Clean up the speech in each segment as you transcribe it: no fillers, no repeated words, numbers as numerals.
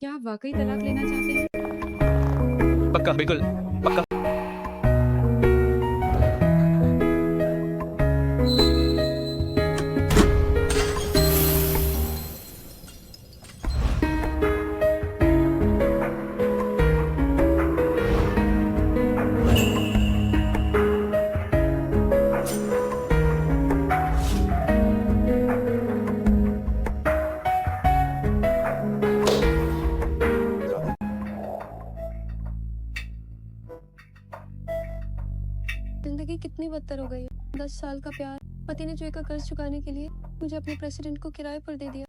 क्या आप वाकई तलाक लेना चाहते हैं? पक्का, बिल्कुल, पक्का। जिंदगी कितनी बदतर हो गई है। 10 साल का प्यार, पति ने जुए का कर्ज चुकाने के लिए मुझे अपने प्रेसिडेंट को किराए पर दे दिया।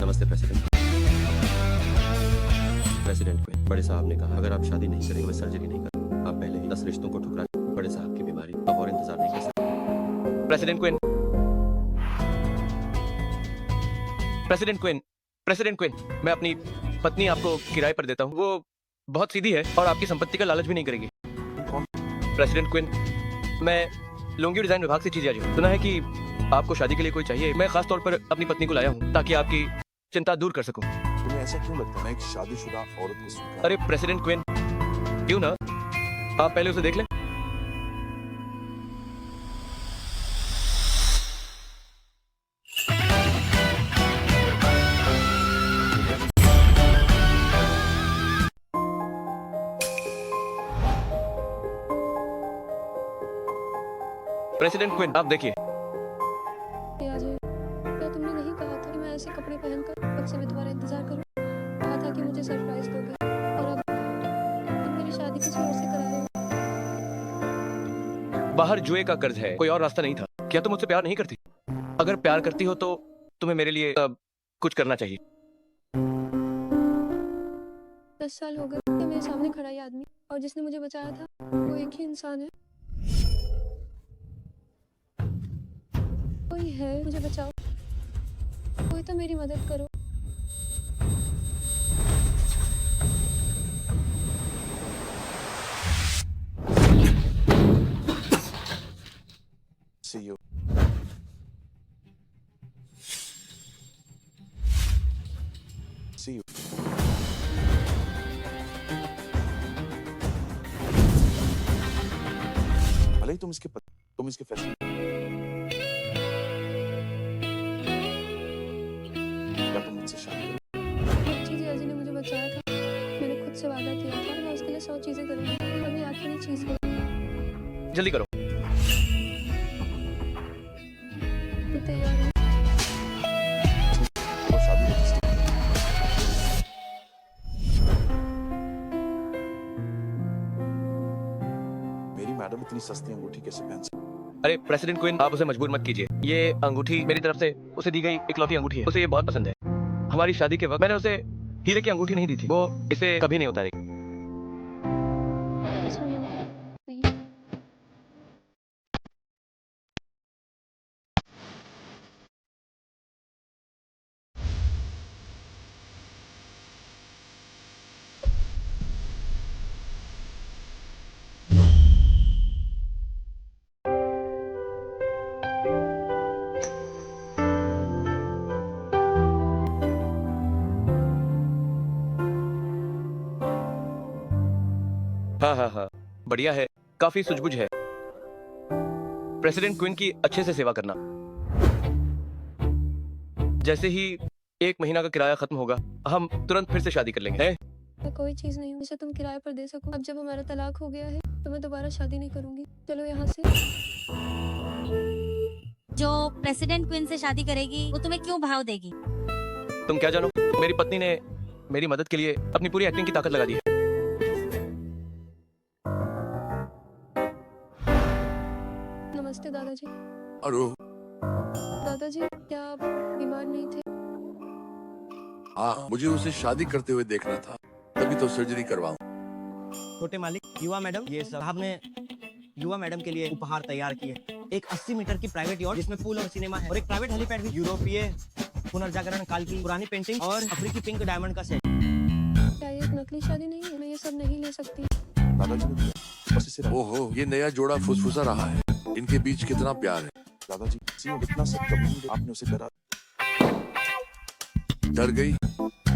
नमस्ते प्रेसिडेंट। प्रेसिडेंट क्वीन, बड़े साहब ने कहा अगर आप शादी नहीं करेंगे, मैं सर्जरी नहीं करूंगा। आप पहले ही 10 रिश्तों को ठुकरा चुके। बड़े साहब की बीमारी अब और इंतजार नहीं कर सकते। President queen, president queen, president queen, मैं अपनी पत्नी आपको किराए पर देता हूँ। वो बहुत सीधी है और आपकी संपत्ति का लालच भी नहीं करेगी। प्रेसिडेंट क्वीन, मैं लुंगी डिजाइन विभाग से चीजें आज हूँ। सुना है कि आपको शादी के लिए कोई चाहिए। मैं खास तौर पर अपनी पत्नी को लाया हूँ ताकि आपकी चिंता दूर कर सकूं। तुम्हें ऐसा क्यों लगता है मैं एक शादीशुदा औरत को स्वीकार? अरे प्रेसिडेंट क्वीन, क्यों ना आप पहले उसे देख लें। प्रेसिडेंट क्वीन, आप देखिए। ये आज है। क्या तुमने नहीं कहा था कि मैं ऐसे कपड़े पहनकर अब से मैं तुम्हारा इंतजार करूं? कहा था कि मुझे सरप्राइज दोगे और अब तुम मेरी शादी किसी और से करा रहे हो। बाहर जुए का कर्ज है, कोई और रास्ता नहीं था। क्या तुम मुझसे प्यार नहीं करती? अगर प्यार करती हो तो तुम्हें मेरे लिए कुछ करना चाहिए। 10 साल हो गए कि मेरे सामने खड़ा ये आदमी, और जिसने मुझे बचाया था वो एक ही इंसान है। कोई है, मुझे बचाओ। कोई तो मेरी मदद करो। See you. See you. भले ही तुम इसके फैसले क्या तुम मुझसे शादी करोगे? जी जी, अजी ने मुझे बचाया था। मैंने खुद से वादा किया था मैं उसके लिए 100 चीजें करूंगी। अभी आखिरी चीज है। जल्दी करो। मैं तैयार हूँ। और शादी हो किसकी? मेरी मैडम इतनी सस्ती अंगूठी कैसे पहन सकती? अरे प्रेसिडेंट क्वीन, आप उसे मजबूर मत कीजिए। ये अंगूठी मेरी तरफ से उसे दी गई इकलौती अंगूठी है। उसे ये बहुत पसंद है। हमारी शादी के वक्त मैंने उसे हीरे की अंगूठी नहीं दी थी। वो इसे कभी नहीं उतारेगी। हाँ हाँ हाँ, बढ़िया है। काफी सूझबूझ है। प्रेसिडेंट क्वीन की अच्छे से सेवा करना। जैसे ही 1 महीना का किराया खत्म होगा, हम तुरंत फिर से शादी कर लेंगे। मैं कोई चीज नहीं हूँ जिसे तुम किराए पर दे सको। अब जब हमारा तलाक हो गया है तो मैं दोबारा शादी नहीं करूंगी। चलो यहाँ से। जो प्रेसिडेंट क्वीन से शादी करेगी वो तुम्हें क्यों भाव देगी? तुम क्या जानो, मेरी पत्नी ने मेरी मदद के लिए अपनी पूरी एक्टिंग की ताकत लगा दी है। नमस्ते दादाजी। अरे दादाजी, क्या आप बीमार नहीं थे? हाँ, मुझे उसे शादी करते हुए देखना था, तभी तो सर्जरी करवाऊं। छोटे मालिक, युवा मैडम, ये सब साहब ने युवा मैडम के लिए उपहार तैयार किए। एक 80 मीटर की प्राइवेट यॉट जिसमें पूल और सिनेमा है, और एक प्राइवेट हेलीपैड भी। यूरोपीय पुनर्जागरण काल की पुरानी पेंटिंग और अफ्रीकी पिंक डायमंड का सेट। क्या ये एक नकली शादी नहीं है? मैं ये सब नहीं ले सकती। दादाजी ने दिया। बस इसे रख। ओहो, ये नया जोड़ा फुसफुसा रहा है। इनके बीच कितना प्यार है। दादाजी सी इतना सब कभी आपने उसे डरा। डर गई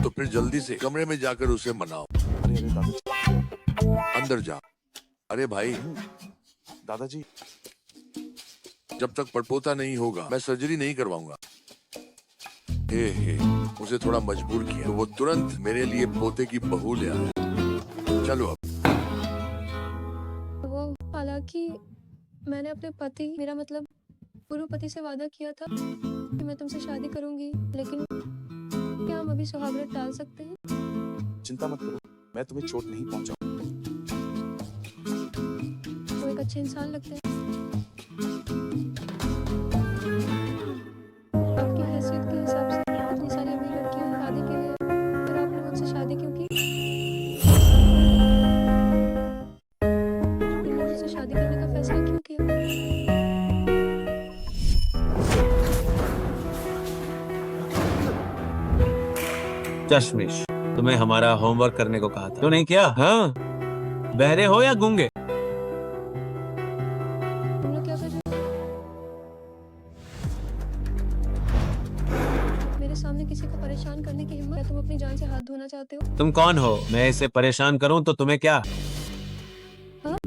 तो फिर जल्दी से कमरे में जाकर उसे मनाओ। अरे अरे दादाजी, अंदर जा। अरे भाई, दादाजी जब तक परपोता नहीं होगा मैं सर्जरी नहीं करवाऊंगा। हे, उसे थोड़ा मजबूर किया तो वो तुरंत मेरे लिए पोते की बहू ले आया। चलो अब। वो हालांकि मैंने अपने पति, मेरा मतलब पूर्व पति से वादा किया था कि मैं तुमसे शादी करूंगी, लेकिन क्या हम अभी सुहागरात डाल सकते हैं? चिंता मत करो, मैं तुम्हें चोट नहीं पहुंचाऊंगा। वो एक अच्छे इंसान लगते हैं। आपकी हैसियत के हिसाब से इतनी सारी अमीर लड़कियों की शादी के लिए फिर आपने मुझसे शादी क्यों की? आपने मुझसे शादी करने का फैसला क्यों किया? चश्मिश, तुम्हें हमारा होमवर्क करने को कहा था, क्यों नहीं किया? हाँ, बहरे हो या गूंगे? तुम लोग क्या कर रहे हो? मेरे सामने किसी को परेशान करने की हिम्मत है? तुम अपनी जान से हाथ धोना चाहते हो? तुम कौन हो? मैं इसे परेशान करूं तो तुम्हें क्या? हाँ?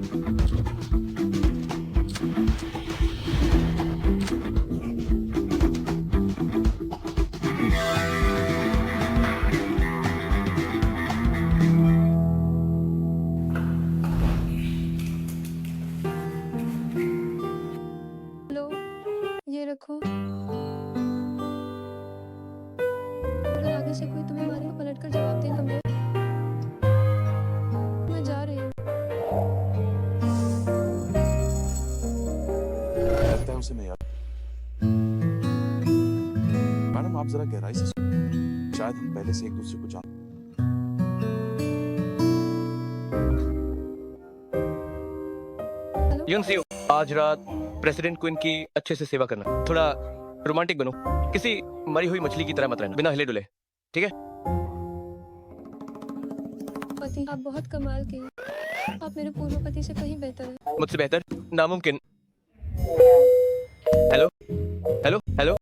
लो, ये रखो। अगर आगे से कोई तुम्हें मारे तो पलट कर जवाब देना। मैं जा रही हूँ। लगता है उसे मैं याद। मैडम आप जरा गहराई से सुनो। शायद हम पहले से एक दूसरे को जान। हेलो? यंग सीओ, आज रात प्रेसिडेंट क्वीन की अच्छे से सेवा करना। थोड़ा रोमांटिक बनो, किसी मरी हुई मछली की तरह मत रहना, बिना हिले डुले, ठीक है? पति, आप बहुत कमाल के हैं। आप मेरे पूर्व पति से कहीं बेहतर हैं। मुझसे बेहतर नामुमकिन। हेलो हेलो हेलो,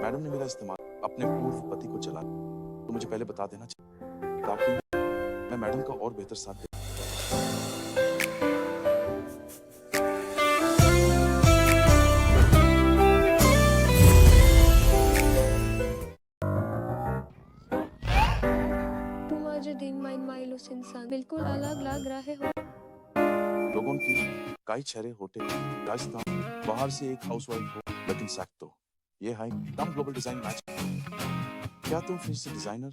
मैडम ने मेरा इस्तेमाल अपने पूर्व पति को चला, तो मुझे पहले बता देना चाहिए ताकि मैं मैडम का और बेहतर साथ दे। तुम आज दिन माइलुस इंसान बिल्कुल अलग लग रहे हो। लोगों की कई छहरे होते हैं। राजस्थान बाहर से एक हाउसवाइफ हो, लेकिन सख्त तो ये है कम ग्लोबल डिजाइन मैच। क्या तुम फिर से डिजाइनर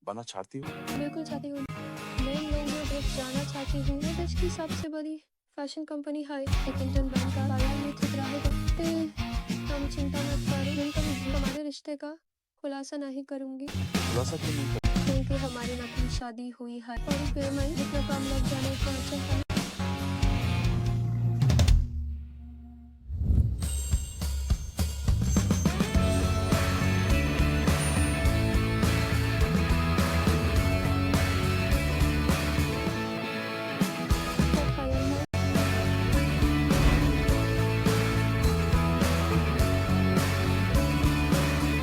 बनना चाहती हो? बिल्कुल चाहती हूँ। मैं इन लोगों में ग्रुप जाना चाहती हूँ। मैं देश की सबसे बड़ी फैशन कंपनी है। एक इंटर्न बैंक का पाया में ठीक रहेगा। हम चिंता मत करो, हमारे रिश्ते का खुलासा नहीं करूंगी, खुलासा क्यों नहीं कर? क्योंकि हमारी नकली शादी हुई है और फिर मैं जितना काम लग जाने को अच्छा है। क्या खाया है?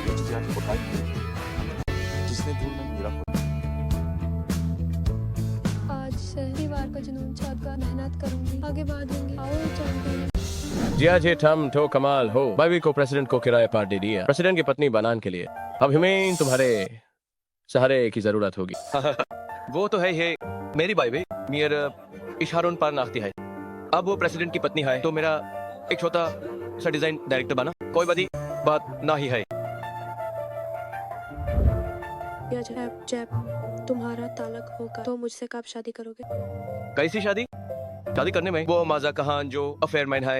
ये चीजें आज बताई गई, जिसने धूल में हीरा खोदा। आज से दीवार का जुनून चाहकर मेहनत करूंगी, आगे बढ़ूंगी और जानती जिया जे ठम ठो कमाल हो, भाभी को प्रेसिडेंट को किराए पर दे दिया, प्रेसिडेंट की पत्नी बनाने के लिए। अब हमें तुम्हारे सहारे की जरूरत होगी। वो तो है मेरी भाई मेर इशारों पर नाखती है। अब वो प्रेसिडेंट की पत्नी है तो मेरा एक छोटा सा डिजाइन डायरेक्टर बना, कोई बड़ी बात ना ही है। जब तुम्हारा ताल्लुक होगा तो मुझसे कब शादी करोगे? कैसी शादी? शादी करने में वो मजा कहाँ जो अफेयर मैन है।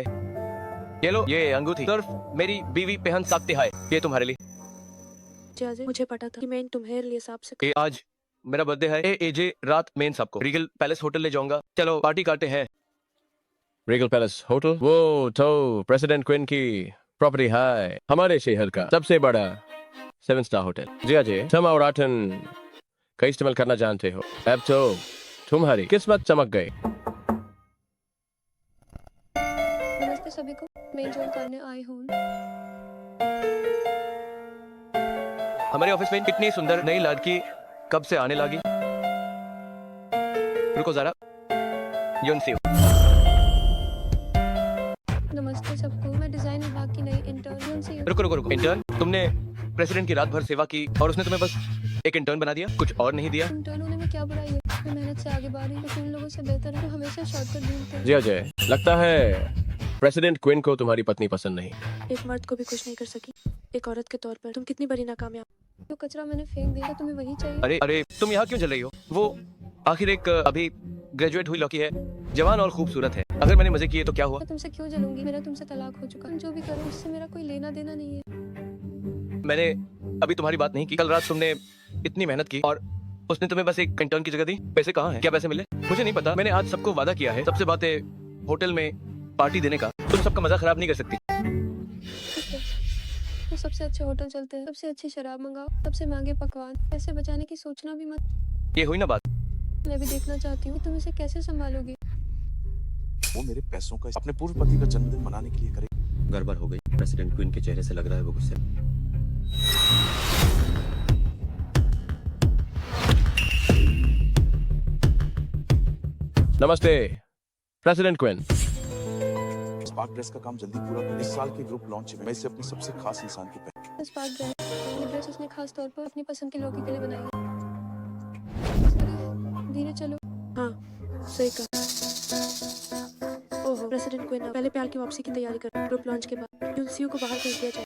ये लो, ये अंगूठी सिर्फ मेरी बीवी पहन सकती है, ये तुम्हारे लिए। मुझे पता था कि मैं तुम्हारे लिए सबसे ये आज मेरा बर्थडे है। एजे रात में इन सबको रीगल पैलेस होटल ले जाऊंगा। चलो पार्टी करते हैं। रीगल पैलेस होटल वो तो प्रेसिडेंट क्वीन की प्रॉपर्टी है, हमारे शहर का सबसे बड़ा 7 स्टार होटल। जी हाँ जी, 8 का इस्तेमाल करना जानते हो। अब तो तुम्हारी किस्मत चमक गई। नमस्ते सभी को, मैं ज्वाइन करने आई हूँ। हमारे ऑफिस में इतनी सुंदर नई लड़की कब से आने लगी? रुको जरा, यूनसी। नमस्ते सबको, मैं डिजाइन विभाग की नई इंटर्न से रुको रुको रुको, इंटर्न? तुमने प्रेसिडेंट की रात भर सेवा की और उसने तुम्हें बस एक इंटर्न बना दिया, कुछ और नहीं दिया? इंटर्न होने में क्या बुराई है? मैं मेहनत से आगे बढ़ रही हूँ, लेकिन उन लोगों से बेहतर है जो हमेशा शॉर्टकट ढूंढते हैं। जी अजय, लगता है प्रेसिडेंट क्वीन को तुम्हारी पत्नी पसंद नहीं। एक मर्द को भी खुश नहीं कर सकी, एक औरत के तौर पर तुम कितनी बड़ी नाकामयाब। जो कचरा मैंने फेंक दिया, तुम्हें वही चाहिए? अरे अरे, तुम यहाँ क्यों जल रही हो? वो आखिर एक अभी ग्रेजुएट हुई लड़की है, जवान और खूबसूरत है। अगर मैंने मजे किए तो क्या हुआ? मैं तुमसे क्यों जलूंगी? मेरा तुमसे तलाक हो चुका है। जो भी करो उससे मेरा कोई लेना देना नहीं है। मैंने अभी तुम्हारी बात नहीं की। कल रात तुमने इतनी मेहनत की और उसने तुम्हें बस एक इंटर्न की जगह दी। पैसे कहाँ हैं? क्या पैसे मिले? मुझे नहीं पता। मैंने आज सबको वादा किया है, सबसे बातें होटल में पार्टी देने का। तुम सबका मजा खराब नहीं कर सकती। ठीक है, तो सबसे अच्छे होटल चलते हैं, सबसे अच्छी शराब मंगाओ, सबसे महंगे पकवान। पैसे बचाने की सोचना भी मत। ये हुई ना बात। मैं भी देखना चाहती हूँ कि तुम इसे कैसे संभालोगी। वो मेरे पैसों का अपने पूर्व पति का जन्मदिन मनाने के लिए करे। गड़बड़ हो गई। प्रेसिडेंट क्वीन के चेहरे से लग रहा है वो गुस्से में। नमस्ते प्रेसिडेंट क्वीन। स्पार्क ड्रेस का काम जल्दी पूरा कर। इस साल के ग्रुप लॉन्च में मैं इसे अपने सबसे खास इंसान की पहन। स्पार्क ड्रेस, ये ड्रेस उसने खास तौर पर अपनी पसंद के लड़की के लिए बनाई है। अरे, धीरे चलो। हाँ, सही कहा। ओहो, प्रेसिडेंट क्वीन पहले प्यार की वापसी की तैयारी कर। ग्रुप लॉन्च के बाद यूनसीयू को बाहर भेज दिया जाए।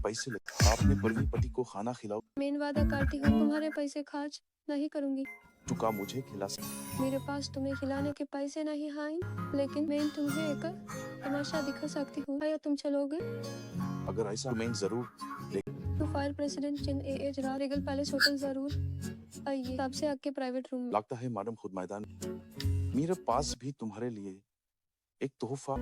पैसे ले, आपने पूर्वी पति को खाना खिलाओ। मैं वादा करती हूँ तुम्हारे पैसे खर्च नहीं करूंगी। चुका मुझे खिला सकती। मेरे पास तुम्हें खिलाने के पैसे नहीं हैं, लेकिन मैं तुम्हें एक तमाशा दिखा सकती हूँ। या तुम चलोगे? अगर ऐसा मैं जरूर। तो फायर प्रेसिडेंट चिन एएच रेगल पैलेस होटल जरूर आइए। सबसे आगे प्राइवेट रूम में। लगता है मैडम खुद मैदान। मेरे पास भी तुम्हारे लिए एक तोहफा।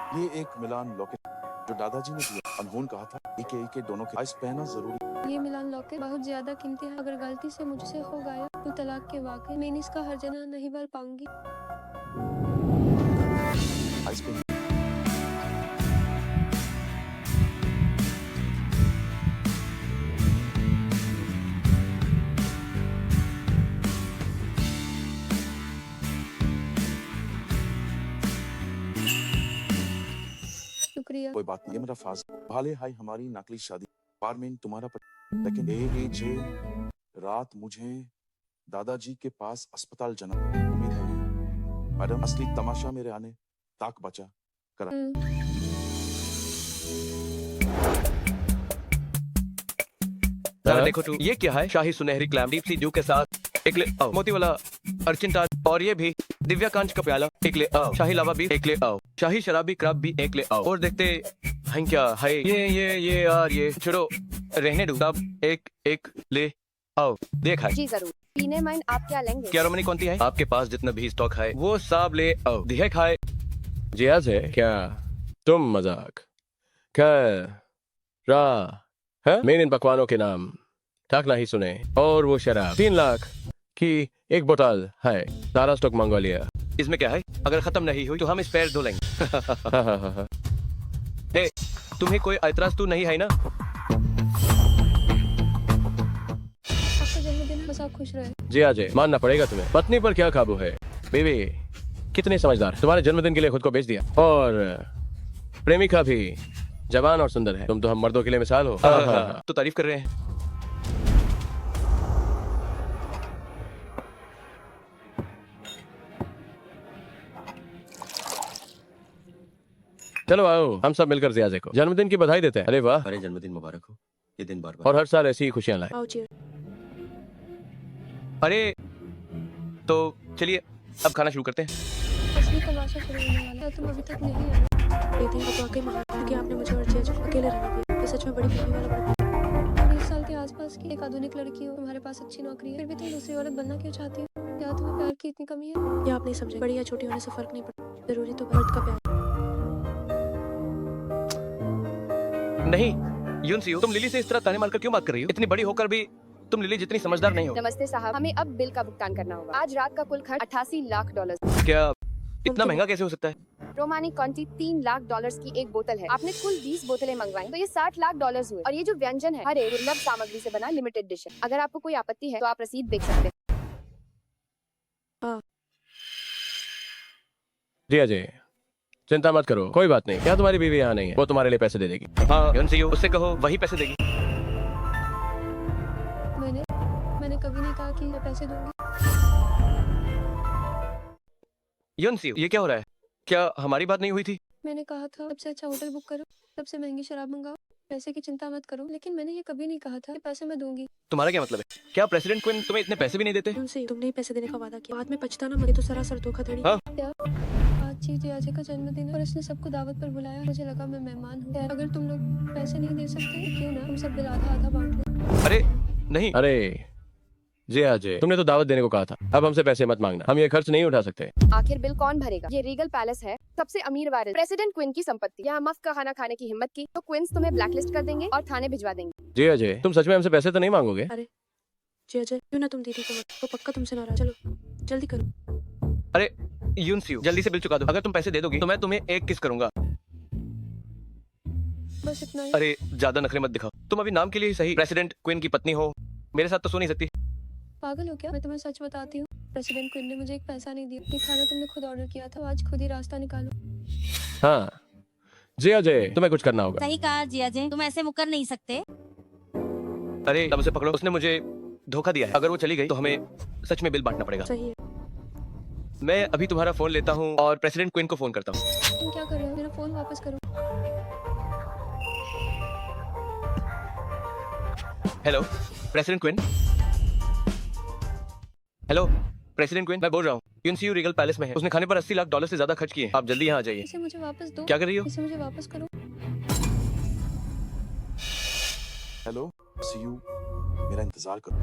ये एक मिलान लॉकेट जो दादाजी ने दिया। अनहोन कहा था एक दोनों के आइस पहना जरूरी। ये मिलान लॉकेट बहुत ज्यादा कीमती है। अगर गलती से मुझसे हो गया तो तलाक के वाक़े मैं इसका हर्जाना नहीं भर पाऊंगी। आइस पहन। शुक्रिया। कोई बात नहीं, ये मेरा फाज। भाले हाय हमारी नकली शादी। पारमेन तुम्हारा पति, लेकिन ए रात मुझे दादाजी के पास अस्पताल जाना। उम्मीद है मैडम असली तमाशा मेरे आने ताक बचा करा। जरा देखो तू, ये क्या है? शाही सुनहरी क्लैम डीप सी जू के साथ एक ले आओ, मोती वाला अर्चिन टार, और ये भी दिव्या कांच का प्याला एक ले आओ, शाही लावा भी एक ले आओ, शाही शराबी क्राब भी एक ले आओ। और देखते हैं क्या है। ये यार ये छोड़ो, रहने दो। सब एक एक ले आओ। देखा जी जरूर। पीने माइन आप क्या लेंगे? क्या रोमनी कौन सी है? आपके पास जितना भी स्टॉक है वो सब ले आओ। दिहे खाए जियाज है क्या? तुम मजाक कर रहा है? मैंने इन पकवानों के नाम ठाक नहीं सुने। और वो शराब 3 लाख की एक बोतल है, सारा स्टॉक मंगवा लिया। इसमें क्या है? अगर खत्म नहीं हुई तो हम इस पैर धो लेंगे। ए, तुम्हें कोई ऐतराज तो नहीं है ना? आपका जन्मदिन, बस आप खुश रहे। जी अजय, मानना पड़ेगा तुम्हें। पत्नी पर क्या काबू है? बीवी कितनी समझदार, तुम्हारे जन्मदिन के लिए खुद को बेच दिया। और प्रेमिका भी जवान और सुंदर है। तुम तो हम मर्दों के लिए मिसाल हो। तो तारीफ कर रहे हैं। चलो आओ, हम सब मिलकर जियाजे को जन्मदिन की बधाई देते हैं। अरे वाह, अरे जन्मदिन मुबारक हो। ये दिन बार बार और हर साल ऐसी ही खुशियां लाए। आओ चीयर। अरे तो चलिए अब खाना शुरू करते हैं। असली तमाशा शुरू होने वाला है। तुम अभी तक नहीं आए। ये दिन आप वाकई महान, क्योंकि आपने मुझे और जिया को अकेले रहने दिया। ये सच में बड़ी खुशी वाला बात है। और इस साल के आसपास की एक आधुनिक लड़की हो, तुम्हारे पास अच्छी नौकरी है, फिर भी तुम दूसरी औरत बनना क्यों चाहती हो? क्या तुम्हें प्यार की इतनी कमी है? ये आप नहीं समझे, बड़ी या छोटी होने से फर्क नहीं पड़ता, जरूरी तो मर्द का प्यार। नहीं यूनसियो, तुम लिली से इस तरह ताने मारकर क्यों बात कर रही हो? इतनी बड़ी होकर भी तुम लिली जितनी समझदार नहीं हो। नमस्ते साहब, हमें अब बिल का भुगतान करना होगा। आज रात का कुल खर्च 88 लाख डॉलर। क्या इतना महंगा कैसे हो सकता है? रोमानी कॉन्टी 3 लाख डॉलर्स की एक बोतल है। आपने कुल 20 बोतलें मंगवाई तो ये 60 लाख डॉलर्स हुए। और ये जो व्यंजन है हर एक दुर्लभ सामग्री से बना लिमिटेड डिश है। अगर आपको कोई आपत्ति है तो आप रसीद देख सकते हैं। जी अजय, चिंता मत करो, कोई बात नहीं। क्या तुम्हारी बीवी यहाँ नहीं है? वो तुम्हारे लिए पैसे दे देगी। हाँ यूनसियो, उससे कहो वही पैसे देगी। मैंने कभी नहीं कहा कि मैं पैसे दूंगी। यूनसियो, ये क्या हो रहा है? क्या हमारी बात नहीं हुई थी? मैंने कहा था सबसे अच्छा होटल बुक करो, सबसे महंगी शराब मंगाओ, पैसे की चिंता मत करो, लेकिन मैंने ये कभी नहीं कहा था कि पैसे मैं दूंगी। तुम्हारा क्या मतलब है? क्या प्रेसिडेंट क्वीन तुम्हें इतने पैसे भी नहीं देते? उनसे तुमने ही पैसे देने का वादा किया, बाद में पछताना मत, ये तो सरासर धोखाधड़ी। हाँ? आज जी अजय का जन्मदिन है और इसने सबको दावत पर बुलाया। मुझे लगा मैं मेहमान हूँ। अगर तुम लोग पैसे नहीं दे सकते तो क्यों ना हम सब बिल आधा आधा बांट लें। अरे नहीं, अरे जी अजय, तुमने तो दावत देने को कहा था। अब हमसे पैसे मत मांगना, हम ये खर्च नहीं उठा सकते। आखिर बिल कौन भरेगा? ये रीगल पैलेस है, सबसे अमीर वारिस प्रेसिडेंट क्वीन की संपत्ति। यहाँ मफ्त का खाना खाने की हिम्मत की तो क्वींस तुम्हें ब्लैकलिस्ट कर देंगे और थाने भिजवा देंगे। जी अजय, तुम सच में हमसे पैसे तो नहीं मांगोगे? जी अजय, क्यों ना तुम दीदी को मत, तो पक्का तुमसे नाराज। चलो जल्दी करो। अरे यूनसियो, जल्दी से बिल चुका दो। अगर तुम पैसे दे दोगी तो मैं तुम्हें एक किस करूंगा। बस इतना ही। अरे ज्यादा नखरे मत दिखाओ, तुम अभी नाम के लिए ही सही प्रेसिडेंट क्वीन की पत्नी हो, मेरे साथ तो सो नहीं सकती। पागल हो क्या? मैं तुम्हें सच बताती हूँ, प्रेसिडेंट क्वीन ने मुझे एक पैसा नहीं दिया। ये खाना तुमने खुद ऑर्डर किया था, आज खुद ही रास्ता निकालो। हाँ जी अजय, तुम्हें कुछ करना होगा। सही कहा जी अजय, तुम ऐसे मुकर नहीं सकते। अरे तब उसे पकड़ो, उसने मुझे धोखा दिया है। अगर वो चली गई तो हमें सच में बिल बांटना पड़ेगा। सही है। मैं अभी तुम्हारा फोन लेता हूँ और प्रेसिडेंट क्वीन को फोन करता हूँ। तुम क्या कर रहे हो? मेरा फोन वापस करो। Hello president queen. Hello president queen, मैं बोल रहा हूँ, यूनसियो रीगल पैलेस में है। उसने खाने पर 80 लाख डॉलर से ज्यादा खर्च किए। आप जल्दी यहाँ आ जाइए। इसे मुझे वापस दो। क्या कर रही हो? इसे मुझे वापस करो। हेलो, सी यू, मेरा इंतजार करो।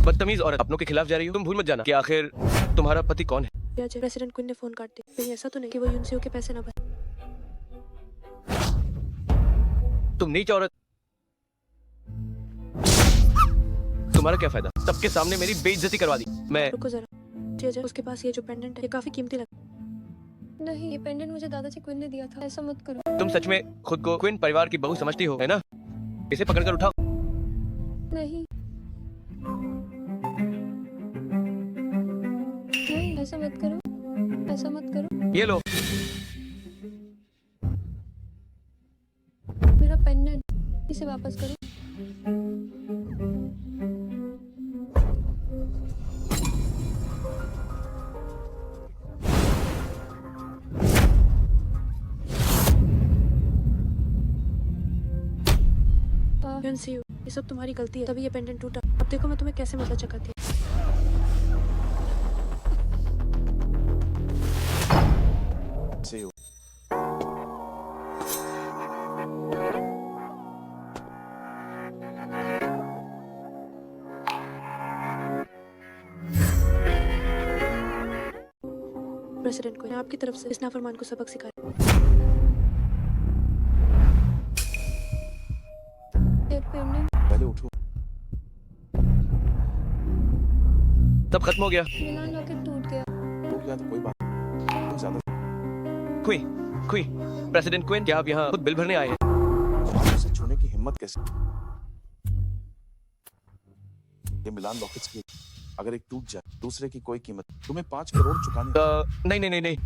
बदतमीज औरत, अपनों के खिलाफ जा रही हो। तुम भूल मत जाना कि आखिर तुम्हारा पति कौन है। जी अजय, प्रेसिडेंट क्वीन ने फोन काट दिया। कहीं ऐसा तो नहीं कि वो यूनसियो के पैसे ना भरे। तुम नीच औरत, तुम्हारा क्या फायदा? सबके सामने मेरी बेइज्जती करवा दी। मैं रुको जरा। जी अजय, उसके पास ये जो पेंडेंट है ये काफी कीमती लगा। नहीं, ये पेंडेंट मुझे दादाजी क्वीन ने दिया था। ऐसा मत करो। तुम सच में खुद को क्वीन परिवार की बहू समझती हो, है ना? इसे पकड़कर उठाओ। नहीं, नहीं, ऐसा मत करो, ऐसा मत करो। ये लो। मेरा पेंडेंट, इसे वापस करो। यूनसियो, ये सब तुम्हारी गलती है, तभी ये पेंडेंट टूटा। अब देखो मैं तुम्हें कैसे मजा चकाती हूँ। See you. प्रेसिडेंट को आपकी तरफ से इस नाफरमान को सबक सिखाया। ये पेंडेंट पहले उठो। तब खत्म हो गया। मिलान लॉकेट टूट गया। टूट गया तो कोई बात नहीं, कोई ज्यादा क्वीन, प्रेसिडेंट क्वीन, क्या आप यहाँ खुद बिल भरने आए हैं? आप उसे छूने की हिम्मत कैसे? ये मिलान लॉकेट्स की, अगर एक टूट जाए दूसरे की कोई कीमत। तुम्हें 5 करोड़ चुकाने। नहीं,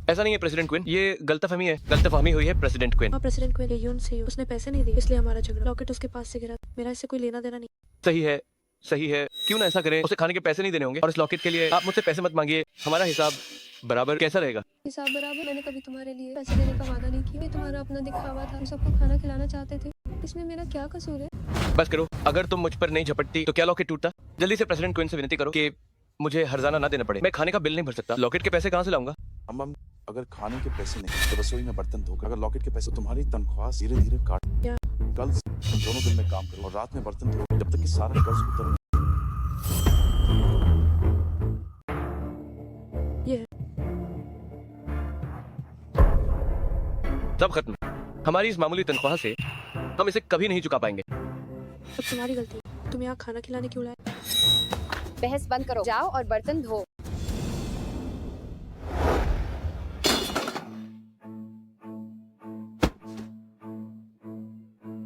ऐसा नहीं है प्रेसिडेंट क्वीन, ये गलतफहमी है। गलतफहमी हुई है प्रेसिडेंट क्वीन। हाँ प्रेसिडेंट क्वीन, ये यूनसियो, उसने पैसे नहीं दिए इसलिए हमारा झगड़ा। लॉकेट उसके पास से गिरा, मेरा इससे कोई लेना देना नहीं। सही है। क्यों ना ऐसा करें, उसे खाने के पैसे नहीं देने होंगे और इस लॉकेट के लिए आप मुझसे पैसे मत मांगिए। हमारा हिसाब बराबर कैसा रहेगा? हिसाब बराबर। मैंने कभी तुम्हारे लिए पैसे देने का वादा नहीं किया। ये तुम्हारा अपना दिखावा था। तुम सबको खाना खिलाना चाहते थे, इसमें मेरा क्या कसूर है? बस करो, अगर तुम मुझ पर नहीं झपटती तो क्या लॉकेट टूटता? जल्दी से प्रेसिडेंट क्वीन से विनती करो कि मुझे हर्जाना ना देना पड़े। मैं खाने का बिल नहीं भर सकता, लॉकेट के पैसे कहाँ से लाऊंगा? हम अगर खाने के पैसे नहीं तो रसोई में बर्तन धोकर, अगर लॉकेट के पैसे, तुम्हारी तनख्वाह धीरे धीरे काट। क्या? कल तुम दोनों दिन में काम करो और रात में बर्तन धो जब तक कि सारा कर्ज उतर नहीं। सब खत्म। हमारी इस मामूली तनख्वाह से हम इसे कभी नहीं चुका पाएंगे। अब तुम्हारी गलती है। तुम यहाँ खाना खिलाने क्यों लाए? बहस बंद करो, जाओ और बर्तन धो।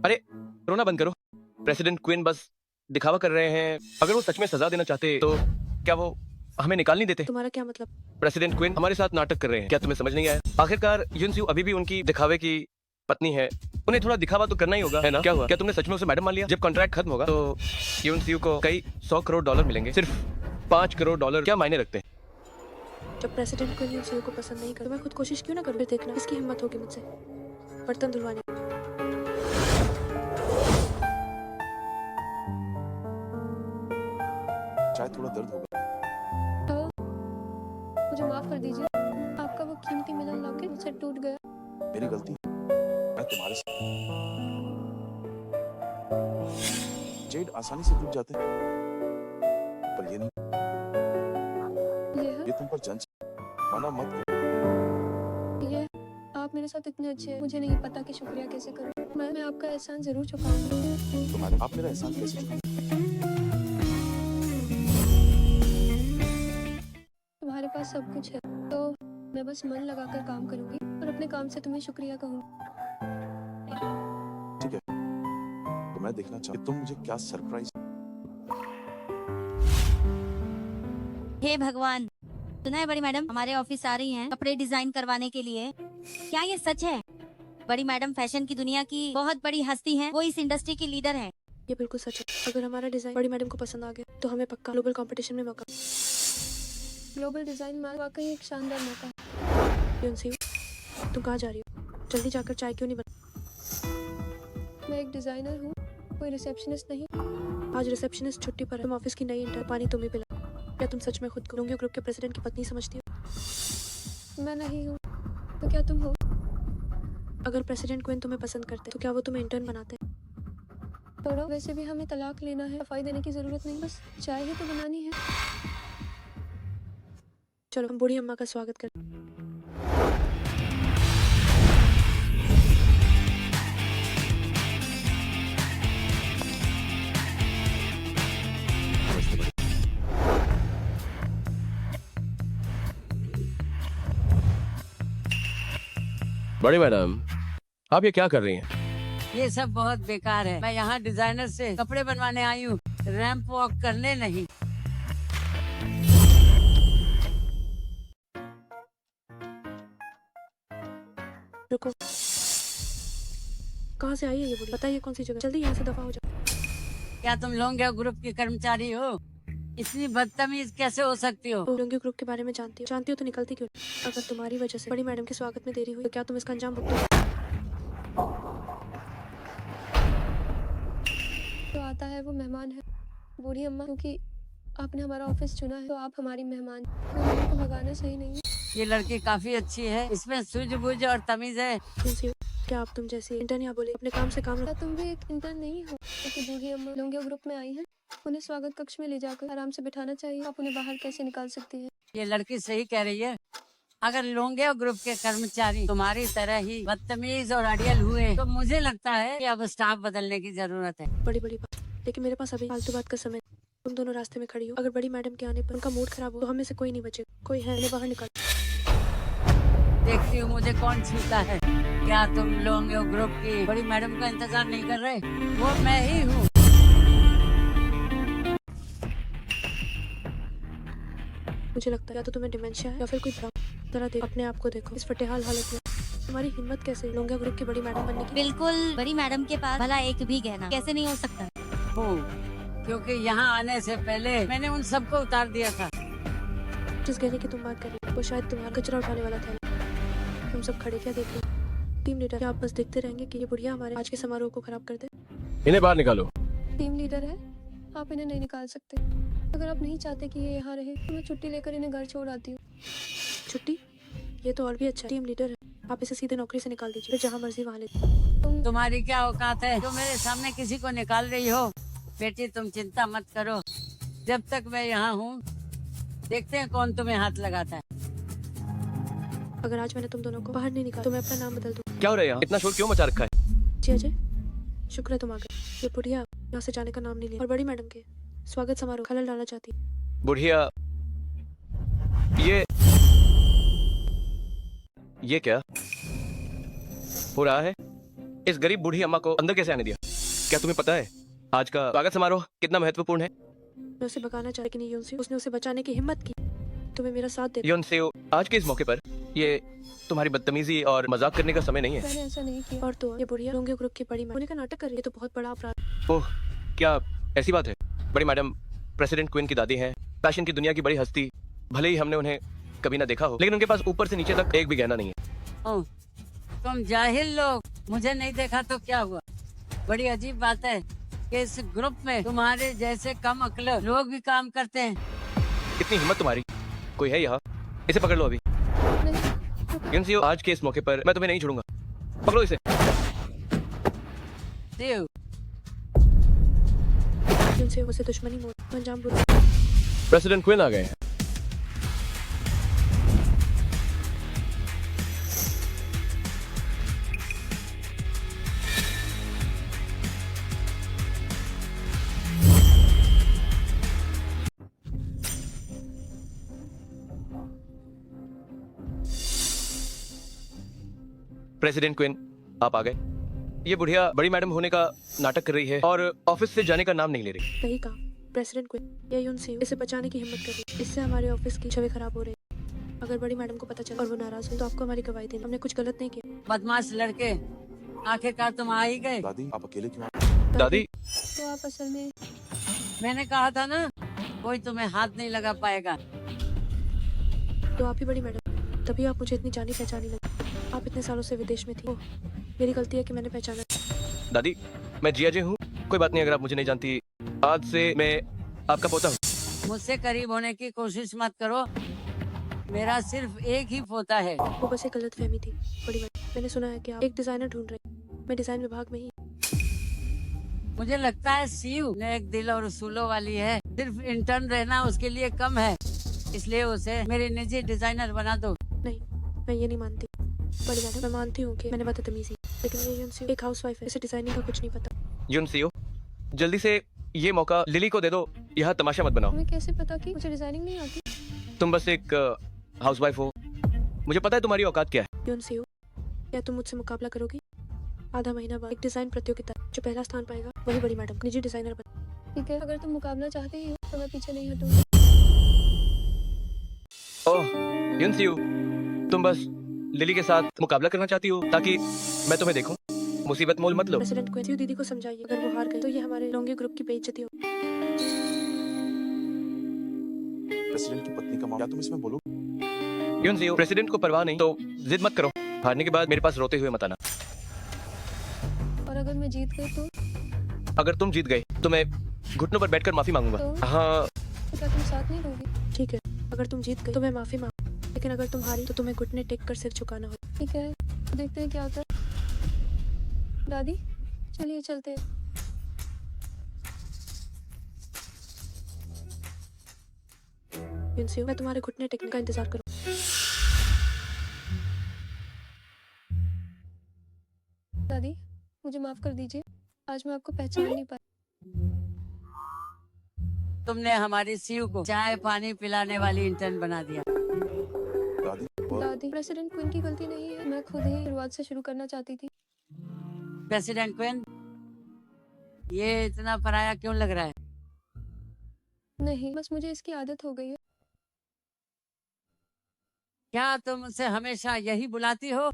अरे रोना बंद करो। प्रेसिडेंट क्वीन बस दिखावा कर रहे हैं। अगर वो सच में सजा देना चाहते तो क्या वो हमें निकाल नहीं देते? तुम्हारा क्या मतलब? प्रेसिडेंट क्वीन हमारे साथ नाटक कर रहे हैं। क्या तुम्हें समझ नहीं आया? आखिरकार युनसियो अभी भी उनकी दिखावे की पत्नी है। उन्हें थोड़ा दिखावा तो करना ही होगा, है ना? क्या हुआ? क्या तुमने सच में उसे मैडम मान लिया? जब कॉन्ट्रैक्ट खत्म होगा तो युनसियो को कई 100 करोड़ डॉलर मिलेंगे। सिर्फ 5 करोड़ डॉलर क्या मायने रखते हैं? जब प्रेसिडेंट को यूसीओ को पसंद नहीं कर तो मैं खुद कोशिश क्यों ना करूँ? फिर देखना किसकी हिम्मत होगी मुझसे बर्तन धुलवाने की। शायद थोड़ा दर्द होगा। मुझे माफ कर दीजिए, आपका वो कीमती मिलन लॉकेट मुझसे टूट गया। मेरी गलती, मैं तुम्हारे साथ। जेड आसानी से टूट जाते हैं, पर ये नहीं। ये तुम पर जंज मना मत करो। ये आप मेरे साथ इतने अच्छे हैं, मुझे नहीं पता कि शुक्रिया कैसे करूं। मैं आपका एहसान जरूर चुकाऊंगी। आप मेरा एहसान कैसे चुकाएंगे? तुम्हारे पास सब कुछ है तो मैं बस मन लगाकर काम करूंगी और अपने काम से तुम्हें शुक्रिया कहूंगी। ठीक है, तो मैं देखना चाहती तुम मुझे क्या सरप्राइज। हे भगवान, सुना है बड़ी मैडम हमारे ऑफिस आ रही हैं कपड़े डिजाइन करवाने के लिए। क्या ये सच है? बड़ी मैडम फैशन की दुनिया की बहुत बड़ी हस्ती हैं, वो इस इंडस्ट्री की लीडर हैं। ये बिल्कुल सच है। अगर हमारा डिजाइन बड़ी मैडम को पसंद आ गया तो हमें पक्का ग्लोबल कंपटीशन में मौका। ग्लोबल डिजाइन में वाकई एक शानदार मौका है। यूनसियो, तुम कहाँ जा रही हो? जल्दी जाकर चाय क्यों नहीं बना? मैं एक डिजाइनर हूँ, कोई रिसेप्शनिस्ट नहीं। आज रिसेप्शनिस्ट छुट्टी पर है। तुम ऑफिस की नई इंटर्न, पानी तुम ही पिला। क्या तुम सच में खुद को लोंगियो ग्रुप के प्रेसिडेंट की पत्नी समझती हो? मैं नहीं हूँ तो क्या तुम हो? अगर प्रेसिडेंट क्वीन तुम्हें पसंद करते तो क्या वो तुम्हें इंटर्न बनाते? थोड़ा वैसे भी हमें तलाक लेना है, सफाई देने की जरूरत नहीं, बस चाय ही तो बनानी है। चलो हम बूढ़ी अम्मा का स्वागत करें। बड़ी मैडम, आप ये क्या कर रही हैं? ये सब बहुत बेकार है। मैं यहाँ डिजाइनर से कपड़े बनवाने आई हूँ, रैंप वॉक करने नहीं। रुको, कहाँ से आई है ये बूढ़ी? पता है ये कौन सी जगह? जल्दी यहाँ से दफा हो जाओ। क्या तुम लोंगियो ग्रुप के कर्मचारी हो? इतनी बदतमीज कैसे हो सकती हो? लोंगियो ग्रुप के बारे में जानती हो तो निकलती क्यों? अगर तुम्हारी वजह से बड़ी मैडम के स्वागत में देरी हुई तो क्या तुम इसका अंजाम भुगतोगे? तो आता है वो मेहमान है बूढ़ी अम्मा, क्योंकि आपने हमारा ऑफिस चुना है तो आप हमारी मेहमान। मेहमान को भगाना सही नहीं है। ये लड़की काफी अच्छी है, इसमें सूझबूझ और तमीज है। क्या आप तुम जैसी इंटर्न या बोले अपने काम से काम क्या तुम भी एक इंटर्न नहीं हो? क्योंकि बूढ़ी अम्मा लोंगियो ग्रुप में आई हैं, उन्हें स्वागत कक्ष में ले जाकर आराम से बिठाना चाहिए। आप उन्हें बाहर कैसे निकाल सकती हैं? ये लड़की सही कह रही है। अगर लोंगियो ग्रुप के कर्मचारी तुम्हारी तरह ही बदतमीज और अड़ियल हुए तो मुझे लगता है कि अब स्टाफ बदलने की जरूरत है। बड़ी बात, लेकिन मेरे पास अभी फालतू बात का समय। तुम दोनों रास्ते में खड़ी हो। अगर बड़ी मैडम के आने पर उनका मूड खराब हो तो हमें से कोई नहीं बचेगा। कोई है, उन्हें बाहर निकाल। देखती हूँ मुझे कौन छूता है। क्या तुम लोंगियो ग्रुप की बड़ी मैडम का इंतजार नहीं कर रहे? वो मैं ही हूँ। मुझे लगता है या तो तुम्हें डिमेंशिया है या फिर कोई भ्रम। जरा देखो अपने आप को, देखो इस फटेहाल हालत में तुम्हारी हिम्मत कैसे लोंगियो ग्रुप की बड़ी मैडम बनने की? बिल्कुल, बड़ी मैडम के पास भला एक भी गहना कैसे नहीं हो सकता? क्योंकि यहाँ आने से पहले मैंने उन सबको उतार दिया था। जिस गहने की तुम बात कर रही हो वो शायद तुम्हारा कचरा उठाने वाला था। तुम सब खड़े क्या देख रहे हो? टीम लीडर, क्या आप बस देखते रहेंगे कि ये बुढ़िया हमारे आज के समारोह को खराब कर दे? इन्हें बाहर निकालो। टीम लीडर है, आप इन्हें नहीं निकाल सकते। अगर आप नहीं चाहते कि ये यहाँ रहे तो मैं छुट्टी लेकर इन्हें घर छोड़ आती हूँ। छुट्टी? ये तो और भी अच्छा, टीम लीडर है। आप इसे सीधे नौकरी से निकाल दीजिए, फिर जहाँ मर्जी वहाँ ले। तुम्हारी क्या औकात है जो मेरे सामने किसी को निकाल रही हो? बेटी तुम चिंता मत करो, जब तक मैं यहाँ हूँ देखते हैं कौन तुम्हें हाथ लगाता है। अगर आज मैंने तुम दोनों को बाहर नहीं निकाला तो मैं अपना नाम बदल दूँ। क्या हो रहा है यहाँ? इतना शोर क्यों मचा रखा है? जी अजय, शुक्र है तुम आ गए। ये बुढ़िया यहाँ से जाने का नाम नहीं लिया और बड़ी मैडम के स्वागत समारोह खलल डालना चाहती। बुढ़िया, ये क्या हो रहा है? इस गरीब बूढ़ी अम्मा को अंदर कैसे आने दिया? क्या तुम्हें पता है आज का स्वागत समारोह कितना महत्वपूर्ण है? मैं उसे भगाना चाह लेकिन योनसियो, उसने उसे बचाने की हिम्मत की। तुम्हें मेरा साथ दे। योनसेओ, आज के इस मौके पर ये तुम्हारी बदतमीजी और मजाक करने का समय नहीं है। मैंने ऐसा नहीं किया। और तो ये बुढ़िया लोंगे ग्रुप की बड़ी होने का नाटक कर रही है, तो बहुत बड़ा अपराध। ओह, क्या ऐसी बात है? बड़ी मैडम प्रेसिडेंट क्वीन की दादी हैं, फैशन की दुनिया की बड़ी हस्ती। भले ही हमने उन्हें कभी ना देखा हो, लेकिन उनके पास ऊपर से नीचे तक एक भी गहना नहीं है। ओह, तुम जाहिल लोग, मुझे नहीं देखा तो क्या हुआ? बड़ी अजीब बात है कि इस ग्रुप में तुम्हारे जैसे कम अक्ल लोग भी काम करते हैं। कितनी हिम्मत तुम्हारी! कोई है यहाँ? इसे पकड़ लो अभी। योनसेओ, आज के इस मौके पर मैं तुम्हें नहीं छोड़ूंगा। पकड़ो इसे। योनसियो, उसे दुश्मनी मोड़ अंजाम बुरा। प्रेसिडेंट क्वीन आ गए हैं। प्रेसिडेंट क्वीन, आप आ गए। ये बुढ़िया बड़ी मैडम होने का नाटक कर रही है और ऑफिस से जाने का नाम नहीं ले रही। सही कहा, प्रेसिडेंट क्वीन या योनसियो इसे बचाने की हिम्मत कर रही। इससे हमारे ऑफिस की छवि खराब हो रही है। अगर बड़ी मैडम को पता चला और वो नाराज हुई तो आपको हमारी गवाही देनी। हमने कुछ गलत नहीं किया। बदमाश लड़के, आखिरकार तुम आ ही गए। दादी, आप अकेले क्यों? दादी, तो आप असल में मैंने कहा था ना, कोई तुम्हें हाथ नहीं लगा पाएगा। तो आप ही बड़ी मैडम, तभी आप मुझे इतनी जानी पहचानी लगी। आप इतने सालों से विदेश में थी। ओह, मेरी गलती है कि मैंने पहचाना। दादी, मैं जी अजय हूँ। कोई बात नहीं, अगर आप मुझे नहीं जानती, आज से मैं आपका पोता हूँ। मुझसे करीब होने की कोशिश मत करो, मेरा सिर्फ एक ही पोता है। वो बस एक गलतफहमी थी बड़ी मैडम। मैंने सुना है कि आप एक डिजाइनर ढूंढ रहे हैं। मैं डिजाइन विभाग में ही। मुझे लगता है सीयू ने एक दिल और उसूलों वाली है। सिर्फ इंटर्न रहना उसके लिए कम है, इसलिए उसे मेरी निजी डिजाइनर बना दो। नहीं, मैं ये नहीं मानती बड़ी मैडम। मैं मानती हूँ कि मैंने बदतमीजी, लेकिन ये योनसियो एक हाउसवाइफ है, इसे डिजाइनिंग का कुछ नहीं पता। योनसेओ, जल्दी से ये मौका लिली को दे दो। यह तमाशा मत बनाओ। तुम्हें कैसे पता कि मुझे डिजाइनिंग नहीं आती? तुम बस एक हाउसवाइफ हो। मुझे पता है तुम्हारी औकात क्या है। योनसियो, क्या तुम मुझसे मुकाबला करोगी? आधा महीना बाद एक डिजाइन प्रतियोगिता, जो पहला स्थान पाएगा वही बड़ी मैडम निजी डिजाइनर बन। ठीक है, अगर तुम मुकाबला चाहते ही हो तो मैं पीछे नहीं हटूंगी। ओह योनसेओ, तुम बस लिली के साथ मुकाबला करना चाहती हो ताकि मैं तुम्हें देखूं। मुसीबत मोल मत लो। प्रेसिडेंट क्वीन, दीदी को समझाइए, अगर वो हार गए तो ये हमारे लोंगे ग्रुप की बेइज्जती हो। प्रेसिडेंट की पत्नी का मामला, क्या तुम इसमें बोलो? योनसेओ, प्रेसिडेंट को परवाह नहीं तो जिद मत करो। हारने के बाद मेरे पास रोते हुए मत आना। और अगर मैं जीत गई तो? अगर तुम जीत गए तो मैं घुटनों पर बैठकर माफी मांगूंगा। तो? हाँ, तो क्या तुम साथ नहीं दोगी? ठीक है, अगर तुम जीत गए तो मैं माफी मांग, लेकिन अगर तुम हारी तो तुम्हें घुटने टेक कर सिर झुकाना होगा। ठीक है, देखते हैं क्या होता है। दादी, चलिए चलते हैं। योनसियो, मैं तुम्हारे घुटने टेकने का इंतजार करूँ। दादी, मुझे माफ कर दीजिए, आज मैं आपको पहचान नहीं पाई। तुमने हमारी सीयू को चाय पानी पिलाने वाली इंटर्न बना दिया। दादी, प्रेसिडेंट क्वीन की गलती नहीं है, मैं खुद ही शुरुआत से शुरू करना चाहती थी। प्रेसिडेंट क्वीन, ये इतना पराया क्यों लग रहा है? नहीं, बस मुझे इसकी आदत हो गई है। क्या तुम उसे हमेशा यही बुलाती हो?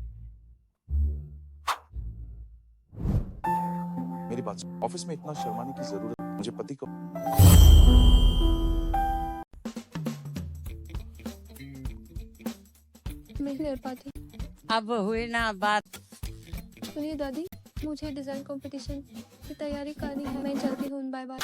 मेरी बात सुन, ऑफिस में इतना शर्माने की जरूरत, मुझे पति को। नहीं कर पाती। अब हुई ना बात। सुनिए दादी, मुझे डिजाइन कंपटीशन की तैयारी करनी है। मैं चलती हूँ, बाय बाय।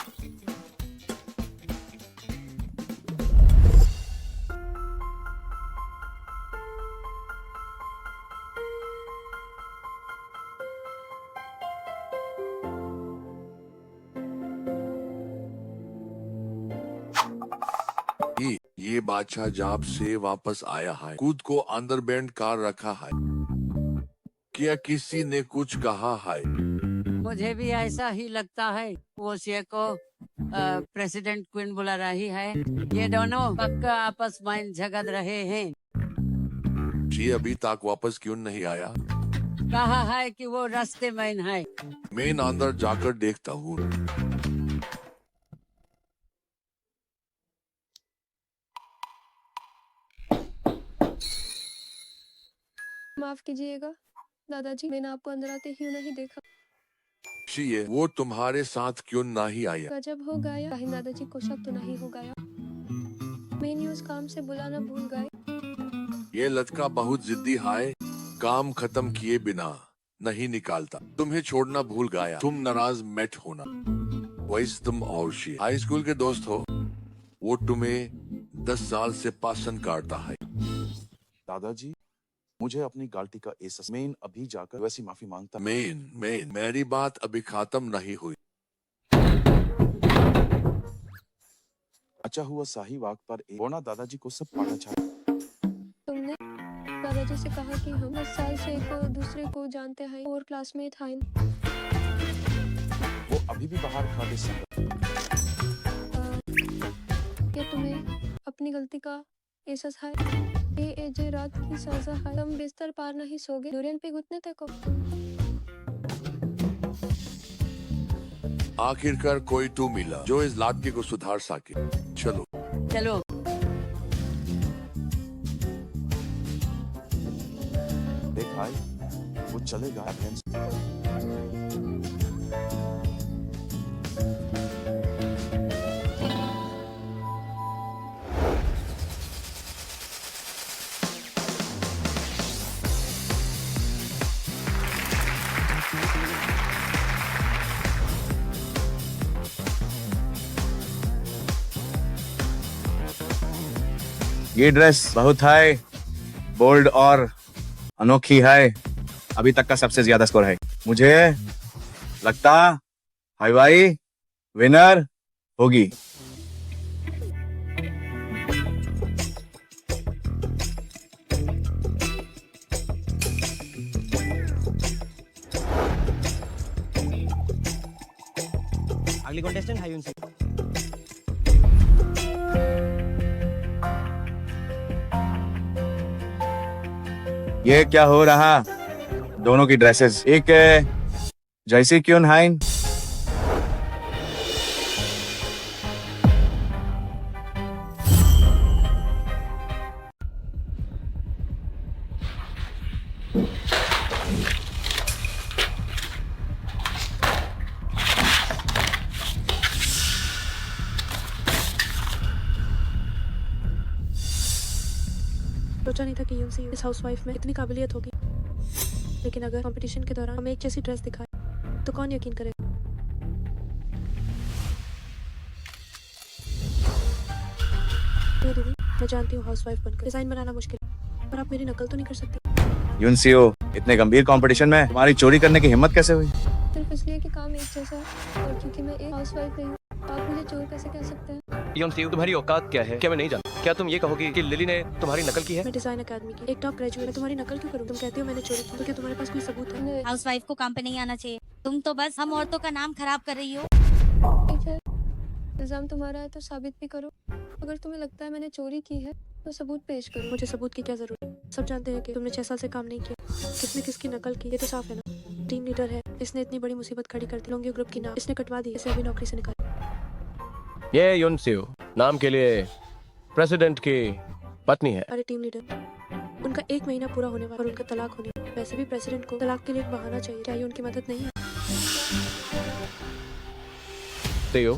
ये बादशाह जाप से वापस आया है। खुद को अंडर बैंड कार रखा है। क्या किसी ने कुछ कहा है? मुझे भी ऐसा ही लगता है। वो शेख को प्रेसिडेंट क्वीन बुला रही है। ये दोनों पक्का आपस में झगड़ रहे हैं। ये अभी तक वापस क्यों नहीं आया? कहा है कि वो रास्ते में है। मैं अंदर जाकर देखता हूँ। माफ कीजिएगा दादाजी, मैंने आपको अंदर आते ही नहीं देखा। ये वो तुम्हारे साथ क्यों नहीं आया? गजब हो गया। कहीं दादाजी को शक तो नहीं हो गया? मैंने उस काम से बुलाना भूल गए। ये लड़का बहुत जिद्दी है। काम खत्म किए बिना नहीं निकालता। तुम्हें छोड़ना भूल गया। तुम नाराज मत होना। वैसे तुम और शी हाई स्कूल के दोस्त हो। वो तुम्हें 10 साल से पसंद करता है। दादाजी, मुझे अपनी गलती का एहसास। मैं अभी जाकर वैसी माफी मांगता। मेरी बात अभी खत्म नहीं हुई। अच्छा हुआ सही वक्त पर वरना दादाजी को सब पता चला। तुमने दादाजी से कहा कि हम 10 साल से एक दूसरे को जानते हैं और क्लासमेट हैं। वो अभी भी बाहर खा सकता। क्या तुम्हें अपनी गलती का एहसास है? ये जे रात की सजा है। तुम बिस्तर पार नहीं सोगे। डोरियन पे घुटने तक। आखिरकार कोई तो मिला जो इस लड़के को सुधार सके। चलो चलो। देखा है वो चलेगा। ये ड्रेस बहुत हाई, बोल्ड और अनोखी है। अभी तक का सबसे ज्यादा स्कोर है। मुझे लगता हलवाई विनर होगी। अगली कॉन्टेस्टेंट है यूनसी। ये क्या हो रहा? दोनों की ड्रेसेस एक जैसी क्यों हाइन? सोचा नहीं था कि यूनसी इस हाउसवाइफ में इतनी काबिलियत होगी। लेकिन अगर कंपटीशन के दौरान हमें एक जैसी ड्रेस दिखाए तो कौन यकीन करेगा? ये दीदी, मैं जानती हूँ हाउसवाइफ बनकर डिजाइन बनाना मुश्किल है, पर आप मेरी नकल तो नहीं कर सकती। यूनसियो, इतने गंभीर कंपटीशन में तुम्हारी चोरी करने की हिम्मत कैसे हुई? सिर्फ इसलिए कि काम एक जैसा है और क्योंकि मैं एक हाउसवाइफ नहीं हूँ, आप मुझे चोर कैसे कह सकते हैं? यूनसियो, तुम्हारी औकात क्या है? क्या मैं नहीं जानता? क्या तुम ये कहोगी कि लिली ने तुम्हारी नकल की है? मैं डिजाइन अकेडमी की एक टॉप ग्रेजुएट है। तुम्हारी नकल क्यों करूँ? तुम कहती हो मैंने चोरी की, तो क्या तुम्हारे पास कोई सबूत है? हाउसवाइफ को काम पे नहीं आना चाहिए। तुम तो बस हम औरतों का नाम खराब कर रही हो। ठीक है, इल्जाम तुम्हारा है तो साबित भी करो। अगर तुम्हें लगता है मैंने चोरी की है तो सबूत पेश करो। मुझे सबूत की क्या जरूरत है? सब जानते हैं कि तुमने 6 साल से काम नहीं किया। किसने किसकी नकल की ये तो साफ है ना। टीम लीडर है, इसने इतनी बड़ी मुसीबत खड़ी कर दी। लोंगी ग्रुप की नाम इसने कटवा दी। इसे अभी नौकरी से निकाल। ये यूनसियो नाम के लिए प्रेसिडेंट की पत्नी है। अरे टीम लीडर, उनका 1 महीना पूरा होने वाला और उनका तलाक होने वाला। वैसे भी प्रेसिडेंट को तलाक के लिए एक बहाना चाहिए। क्या ये उनकी मदद नहीं है? तेयो,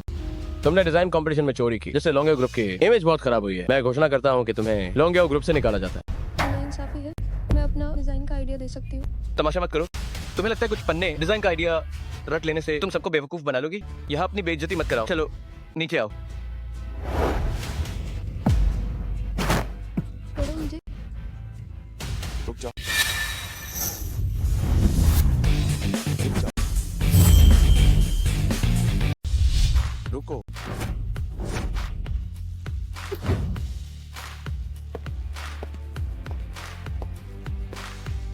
तुमने डिजाइन कंपटीशन में चोरी की जिससे लोंगे ग्रुप की इमेज बहुत खराब हुई है। मैं घोषणा करता हूँ कि तुम्हें लोंगे ग्रुप से निकाला जाता है। नाइंसाफी है। मैं अपना डिजाइन का आइडिया दे सकती हूँ। तमाशा मत करो। तुम्हें लगता है कुछ पन्ने डिजाइन का आइडिया रट लेने से तुम सबको बेवकूफ बना लोगी? यहाँ अपनी बेइज्जती मत कराओ। चलो नीचे आओ। छोड़ो मुझे। रुक जाओ। रुको।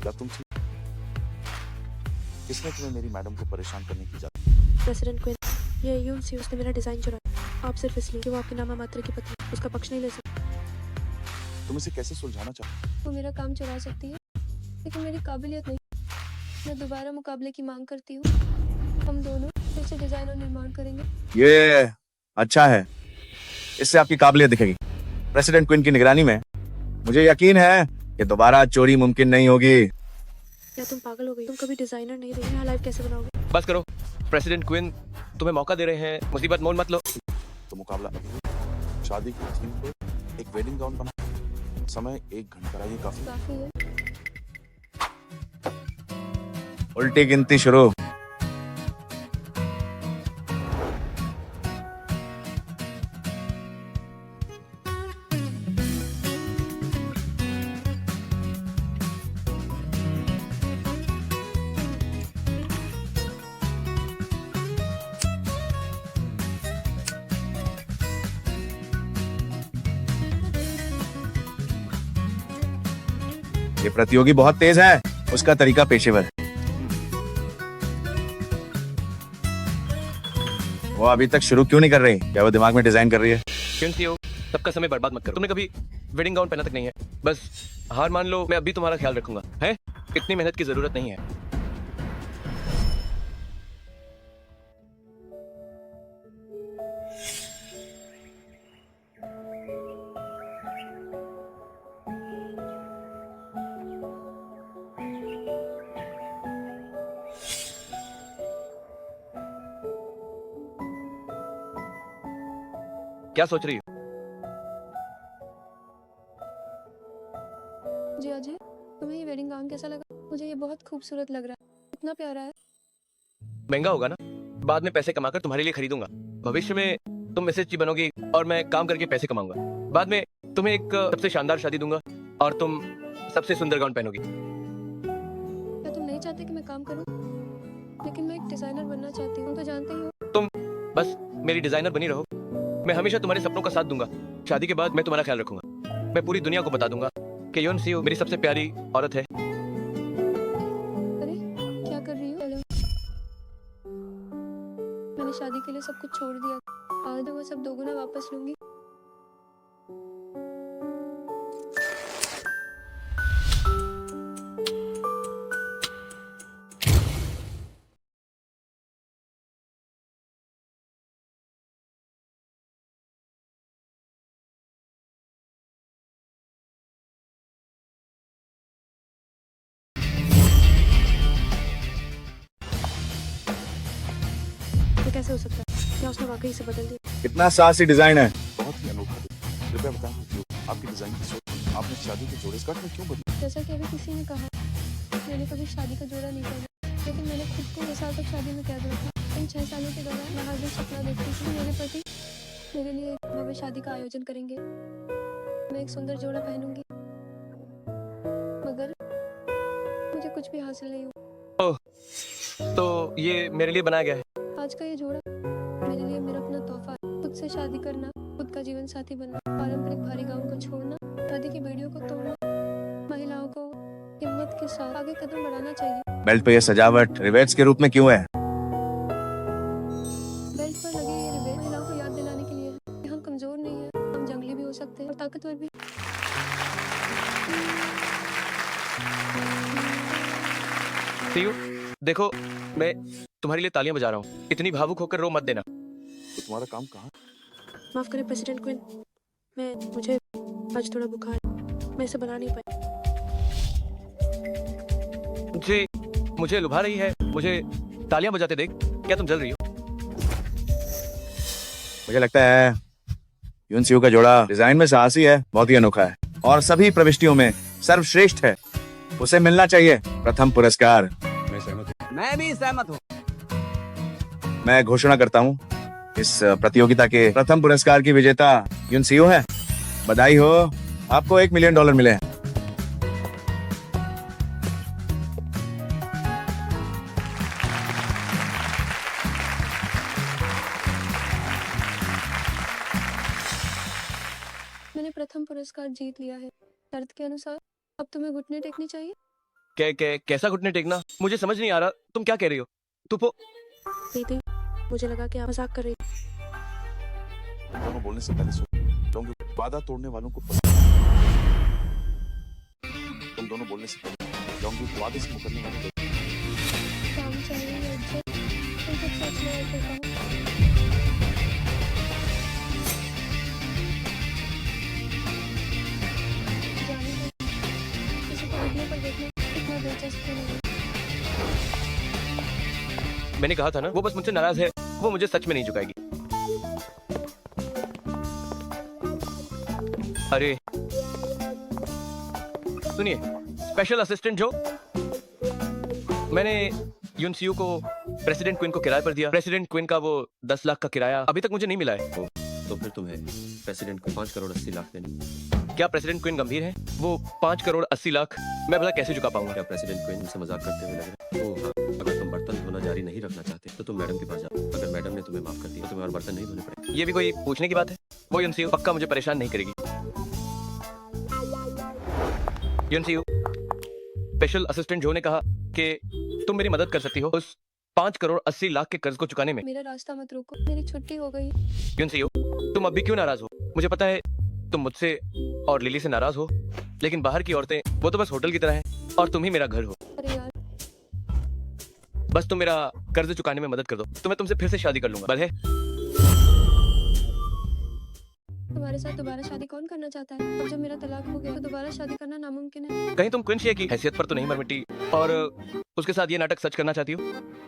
क्या तुम ठीक? किसने तुम्हें मेरी मैडम को परेशान करने की इजाजत? प्रेसिडेंट क्वीन, ये यून सी उसने मेरा डिजाइन चुराया। आप सिर्फ इसलिए कि वो आपके नामा मात्र की पत्नी, उसका पक्ष नहीं ले सकते। तुम इसे कैसे सुलझाना चाहते? वो मेरा काम चुरा सकती है, लेकिन मेरी काबिलियत नहीं। मैं दोबारा मुकाबले की मांग करती हूँ। हम दोनों फिर से डिजाइन और निर्माण करेंगे। ये अच्छा है, इससे आपकी काबिलियत दिखेगी। प्रेसिडेंट क्वीन की निगरानी में मुझे यकीन है कि दोबारा चोरी मुमकिन नहीं होगी। क्या तुम पागल हो गई? तुम कभी डिजाइनर नहीं रही, यहाँ लाइफ कैसे बनाओगे? बस करो प्रेसिडेंट क्वीन, तुम्हें मौका दे रहे हैं, मुसीबत मोल मत लो। तो मुकाबला अभी है। शादी की थीम पर एक वेडिंग गाउन बना, समय 1 घंटा, ये काफी। काफी है। उल्टी गिनती शुरू। ये प्रतियोगी बहुत तेज है, उसका तरीका पेशेवर है। वो अभी तक शुरू क्यों नहीं कर रही? क्या वो दिमाग में डिजाइन कर रही है? क्यों सी हो, सबका समय बर्बाद मत करो। तुमने कभी वेडिंग गाउन पहना तक नहीं है। बस हार मान लो, मैं अभी तुम्हारा ख्याल रखूंगा। है इतनी मेहनत की जरूरत नहीं है। क्या सोच रही हो? जी अजय, तुम्हें ये वेडिंग गाउन कैसा लगा? मुझे ये बहुत खूबसूरत लग रहा है। इतना प्यारा है। महंगा होगा ना, बाद में पैसे कमाकर तुम्हारे लिए खरीदूंगा। भविष्य में तुम मिसेज जी बनोगी और मैं काम करके पैसे कमाऊंगा। बाद में तुम्हें एक सबसे शानदार शादी दूंगा और तुम सबसे सुंदर गाउन पहनोगी। क्या तुम नहीं चाहते कि मैं काम करूं? लेकिन मैं एक डिजाइनर बनना चाहती हूँ, तो जानते ही हो। तुम बस मेरी डिजाइनर बनी रहो, मैं हमेशा तुम्हारे सपनों का साथ दूंगा। शादी के बाद मैं तुम्हारा ख्याल रखूंगा। मैं पूरी दुनिया को बता दूंगा कि योन सीओ मेरी सबसे प्यारी औरत है। अरे क्या कर रही हो? चलो, मैंने शादी के लिए सब कुछ छोड़ दिया। आज वो सब दोगुना वापस लूंगी। ये कैसे हो सकता है? क्या उसने वाकई से बदल दिया? कितना साहसी डिजाइन है। बहुत ही अनोखा है। कृपया बताएं क्यों आपकी डिजाइन की सोच आपने शादी के जोड़े स्कर्ट में क्यों बदली? जैसा कि अभी किसी ने कहा, मैंने कभी शादी का जोड़ा नहीं पहना, लेकिन मैंने खुद को 6 साल तक शादी में कैद रखा। इन 6 सालों के दौरान मैं हर दिन सपना देखती थी मेरे पति मेरे लिए एक भव्य शादी का आयोजन करेंगे। मैं एक सुंदर जोड़ा पहनूंगी, मगर मुझे कुछ भी हासिल नहीं हुआ। तो ये मेरे लिए बनाया गया है। आज का ये जोड़ा मेरे लिए मेरा अपना तोहफा है। खुद से शादी करना, खुद का जीवन साथी बनना, पारंपरिक भारी गाउन को छोड़ना, शादी की बेड़ियों को तोड़ना, महिलाओं को हिम्मत के साथ आगे कदम बढ़ाना चाहिए। बेल्ट पे ये सजावट रिवेट्स के रूप में क्यों है? बेल्ट पर लगे ये रिवेट महिलाओं को याद दिलाने के लिए है कि हम कमजोर नहीं हैं, हम जंगली भी हो सकते हैं और ताकतवर भी। सीओ, देखो मैं तुम्हारे लिए तालियां बजा रहा हूँ। इतनी भावुक होकर रो मत देना। तो तुम्हारा काम कहाँ? माफ करें प्रेसिडेंट क्वीन, मुझे आज थोड़ा बुखार है, मैं इसे बना नहीं पाई। मुझे लुभा रही है, मुझे तालियां बजाते देख। क्या तुम जल रही हो? मुझे लगता है यून सीओ का जोड़ा डिजाइन में साहसी है, बहुत ही अनोखा है और सभी प्रविष्टियों में सर्वश्रेष्ठ है। उसे मिलना चाहिए प्रथम पुरस्कार। मैं भी सहमत हूँ। मैं घोषणा करता हूँ इस प्रतियोगिता के प्रथम पुरस्कार की विजेता यून सीओ है। बधाई हो, आपको $1 मिलियन मिले हैं। मैंने प्रथम पुरस्कार जीत लिया है। शर्त के अनुसार अब तुम्हें घुटने टेकने चाहिए। कैसा घुटने टेकना? मुझे समझ नहीं आ रहा तुम क्या कह रही हो। प्रीति, मुझे लगा कि आप मजाक कर रही थी। तुम दोनों बोलने से पहले सुन। लॉन्ग वादा तोड़ने वालों को तुम दोनों बोलने से पहले लॉन्ग वादे से मुकरने वालों को काम चाहिए मुझे, तुम कुछ सच में ऐसे कहो। जाने दो, किसी को वीडियो पर देखना इतना दिलचस्प नहीं है। मैंने कहा था ना, वो बस मुझसे नाराज है, वो मुझे सच में नहीं झुकाएगी। अरे सुनिए, स्पेशल असिस्टेंट जो, मैंने यूनसीयू को प्रेसिडेंट क्विन को किराए पर दिया। प्रेसिडेंट क्विन का वो 10 लाख का किराया अभी तक मुझे नहीं मिला है। तो फिर तुम्हें प्रेसिडेंट को 5 करोड़ 80 लाख देने। क्या प्रेसिडेंट क्विन गंभीर है? वो 5 करोड़ 80 लाख मैं भला कैसे चुका पाऊंगा? क्या प्रेसिडेंट क्वीन से मजाक करते हुए लग रहा है? ओह हाँ, अगर तुम बर्तन धोना जारी नहीं रखना चाहते तो तुम मैडम के पास जाओ। अगर मैडम ने तुम्हें माफ कर दिया तो तुम्हें और बर्तन नहीं धोने पड़ेंगे। ये भी कोई पूछने की बात है? वो यूनसीयू पक्का मुझे परेशान नहीं करेगी। यूनसीयू, स्पेशल असिस्टेंट जो ने कहा कि तुम मेरी मदद कर सकती हो उस 5 करोड़ 80 लाख के कर्ज को चुकाने में। मेरा रास्ता मत रोको, मेरी छुट्टी हो गई। यूनसीयू, तुम अब भी क्यों नाराज हो? मुझे पता है तुम मुझसे और लिली से नाराज हो, लेकिन बाहर की औरतें वो तो बस होटल की तरह हैं और तुम ही मेरा घर हो। अरे यार, बस तुम मेरा कर्ज चुकाने में मदद कर दो तो मैं तुमसे फिर से शादी कर लूंगा। बल है? तुम्हारे साथ दोबारा शादी कौन करना चाहता है? अब जब मेरा तलाक हो गया तो दोबारा शादी करना नामुमकिन है। कहीं तुम क्विन शेयर की हैसियत पर तो नहीं मर मिट्टी और उसके साथ ये नाटक सच करना चाहती हो?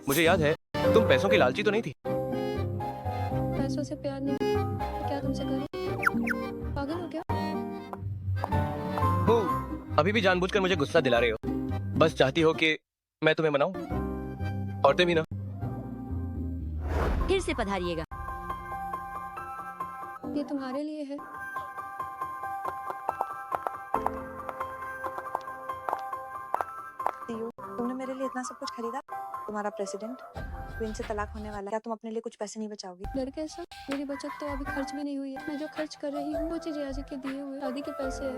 मुझे याद है तुम पैसों की लालची तो नहीं थी। पैसों से प्यार नहीं, क्या तुमसे करूं? पागल हो क्या? हो, अभी भी जानबूझकर मुझे गुस्सा दिला रहे हो। बस चाहती हो कि मैं तुम्हें मनाऊं। औरतें भी ना। फिर से पधारिएगा। ये तुम्हारे लिए है। तुमने मेरे लिए इतना सब कुछ खरीदा। तुम्हारा प्रेसिडेंट क्वीन से तलाक होने वाला है, क्या तुम अपने लिए कुछ पैसे नहीं बचाओगी? डर कैसा? मेरी बचत तो अभी खर्च भी नहीं हुई है। मैं जो खर्च कर रही हूँ वो चिड़िया जी के दिए हुए शादी के पैसे है।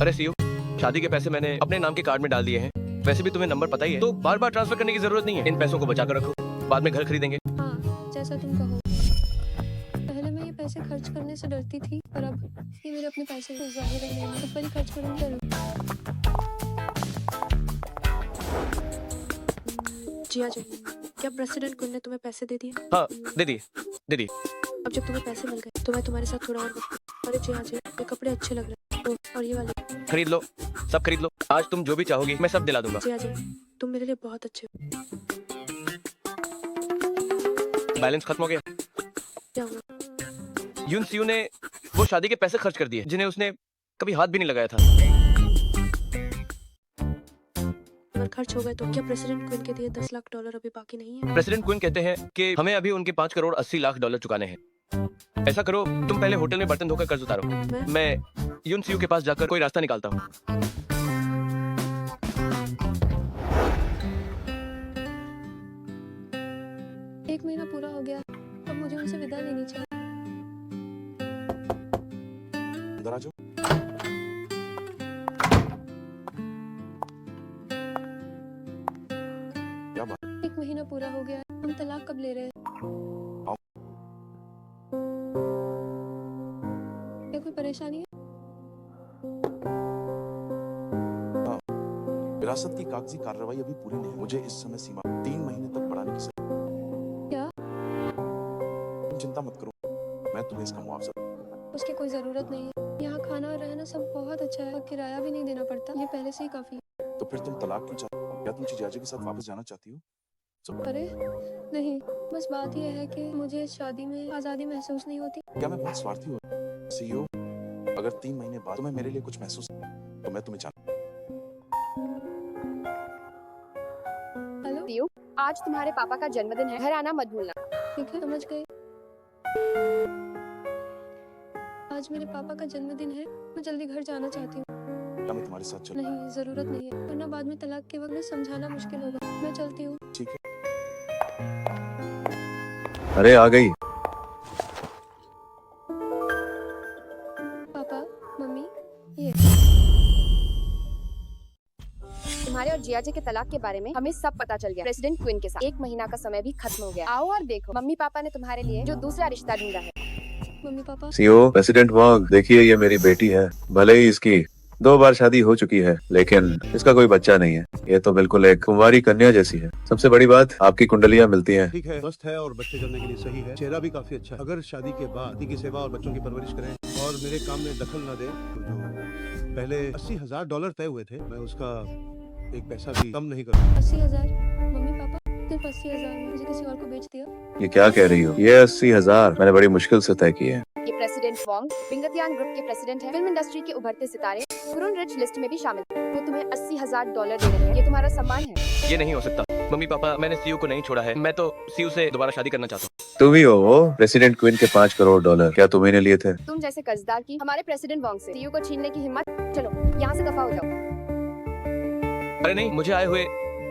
अरे सीयू, शादी के पैसे मैंने अपने नाम के कार्ड में डाल दिए हैं। वैसे भी तुम्हें नंबर पता ही है, तो बार बार ट्रांसफर करने की जरूरत नहीं है। इन पैसों को बचा कर रखो, बाद में घर खरीदेंगे। हाँ, जैसा तुम कहो। पहले मैं ये पैसे खर्च करने से डरती थी, पर अब ये मेरे अपने पैसे हैं। जाहिर है मैं खुद पर ही खर्च करूंगी जरूर। जिया जी, क्या प्रेसिडेंट क्वीन ने तुम्हें पैसे दे दिए? हाँ, दे दिए, दे दिए। अब जब तुम्हें पैसे मिल गए तो मैं तुम्हारे साथ थोड़ा और वक्त। अरे जिया जी, ये कपड़े अच्छे लग रहे हैं। ओह, और ये वाले। खरीद लो, सब खरीद लो। आज तुम जो भी चाहोगी मैं सब दिला दूंगा। जिया जी, तुम मेरे लिए बहुत अच्छे हो। बैलेंस खत्म हो गया। क्या हुआ? यूनसीयू ने वो शादी के पैसे खर्च कर दिए जिन्हें उसने कभी हाथ भी नहीं लगाया था। अगर खर्च हो गए तो क्या प्रेसिडेंट क्वीन के दिए 10 लाख डॉलर अभी बाकी नहीं है? प्रेसिडेंट क्वीन कहते हैं कि हमें अभी उनके 5 करोड़ 80 लाख डॉलर चुकाने हैं। ऐसा करो, तुम पहले होटल में बर्तन धोकर कर्ज उतारो। मैं यूनसीयू के पास जाकर कोई रास्ता निकालता हूँ। 1 महीना पूरा हो गया, अब मुझे उनसे विदा लेनी चाहिए। अंदर आ जाओ। क्या बात? 1 महीना पूरा हो गया, हम तलाक कब ले रहे हैं? क्या कोई परेशानी है? विरासत की कागजी कार्रवाई अभी पूरी नहीं है। मुझे इस समय सीमा 3 महीने तक बढ़ाने की सलाह। क्या? तुम चिंता मत करो, मैं तुम्हें इसका मुआवजा। उसकी कोई जरूरत नहीं है। यहाँ खाना और रहना सब बहुत अच्छा है और किराया भी नहीं देना पड़ता, ये पहले से ही काफी है। तो फिर तुम तलाक क्यों चाहती हो? क्या तुम चिड़ियाजी के साथ वापस जाना चाहती हो? अरे नहीं, बस बात यह है कि मुझे इस शादी में आजादी महसूस नहीं होती। क्या मैं बहुत स्वार्थी हूँ? सीईओ, अगर 3 महीने बाद तुम्हें मेरे लिए कुछ महसूस तो मैं तुम्हें जानता। हेलो, सीयू, आज तुम्हारे पापा का जन्मदिन है, घर आना मत भूलना। ठीक है, समझ गई। आज मेरे पापा का जन्मदिन है, मैं जल्दी घर जाना चाहती हूँ। क्या मैं तुम्हारे साथ चलूं? नहीं, जरूरत नहीं है, वरना बाद में तलाक के वक्त में समझाना मुश्किल होगा। मैं चलती हूँ। ठीक है। अरे आ गई। पापा, मम्मी, ये तुम्हारे और जियाजे के तलाक के बारे में हमें सब पता चल गया प्रेसिडेंट क्वीन के साथ। 1 महीना का समय भी खत्म हो गया। आओ और देखो मम्मी पापा ने तुम्हारे लिए जो दूसरा रिश्ता ढूंढा है। मम्मी पापा सीओ प्रेसिडेंट वांग, देखिए ये मेरी बेटी है। भले ही इसकी 2 बार शादी हो चुकी है, लेकिन इसका कोई बच्चा नहीं है। ये तो बिल्कुल एक कुंवारी कन्या जैसी है। सबसे बड़ी बात, आपकी कुंडलियां मिलती हैं। ठीक है, स्वस्थ है और बच्चे जन्मने के लिए सही है। चेहरा भी काफी अच्छा है। अगर शादी के बाद पति की सेवा और बच्चों की परवरिश करें और मेरे काम में दखल न दे, तो जो पहले $80,000 तय हुए थे, मैं उसका एक पैसा भी कम नहीं करूँगा। 80,000? मम्मी पापा सिर्फ 80,000 में मुझे किसी और को बेच दिया? ये क्या कह रही हो? ये 80,000 मैंने बड़ी मुश्किल से तय किए हैं। ये प्रेसिडेंट वोंग बिंगतियान ग्रुप के प्रेसिडेंट हैं। फिल्म इंडस्ट्री के उभरते सितारे कुरुन रिच लिस्ट में भी शामिल हैं। वो तुम्हें $80,000 दे रहे हैं। ये तुम्हारा सम्मान है। ये नहीं हो सकता मम्मी पापा, मैंने सीयू को नहीं छोड़ा है। मैं तो सीयू से दोबारा शादी करना चाहता हूँ। तुम ही हो वो प्रेसिडेंट क्वीन के $5 करोड़। क्या तुम ही ने लिए थे? तुम जैसे कर्जदार की हमारे प्रेसिडेंट वोंग से सीयू को छीनने की हिम्मत? चलो यहाँ से दफा हो जाओ। अरे नहीं, मुझे आए हुए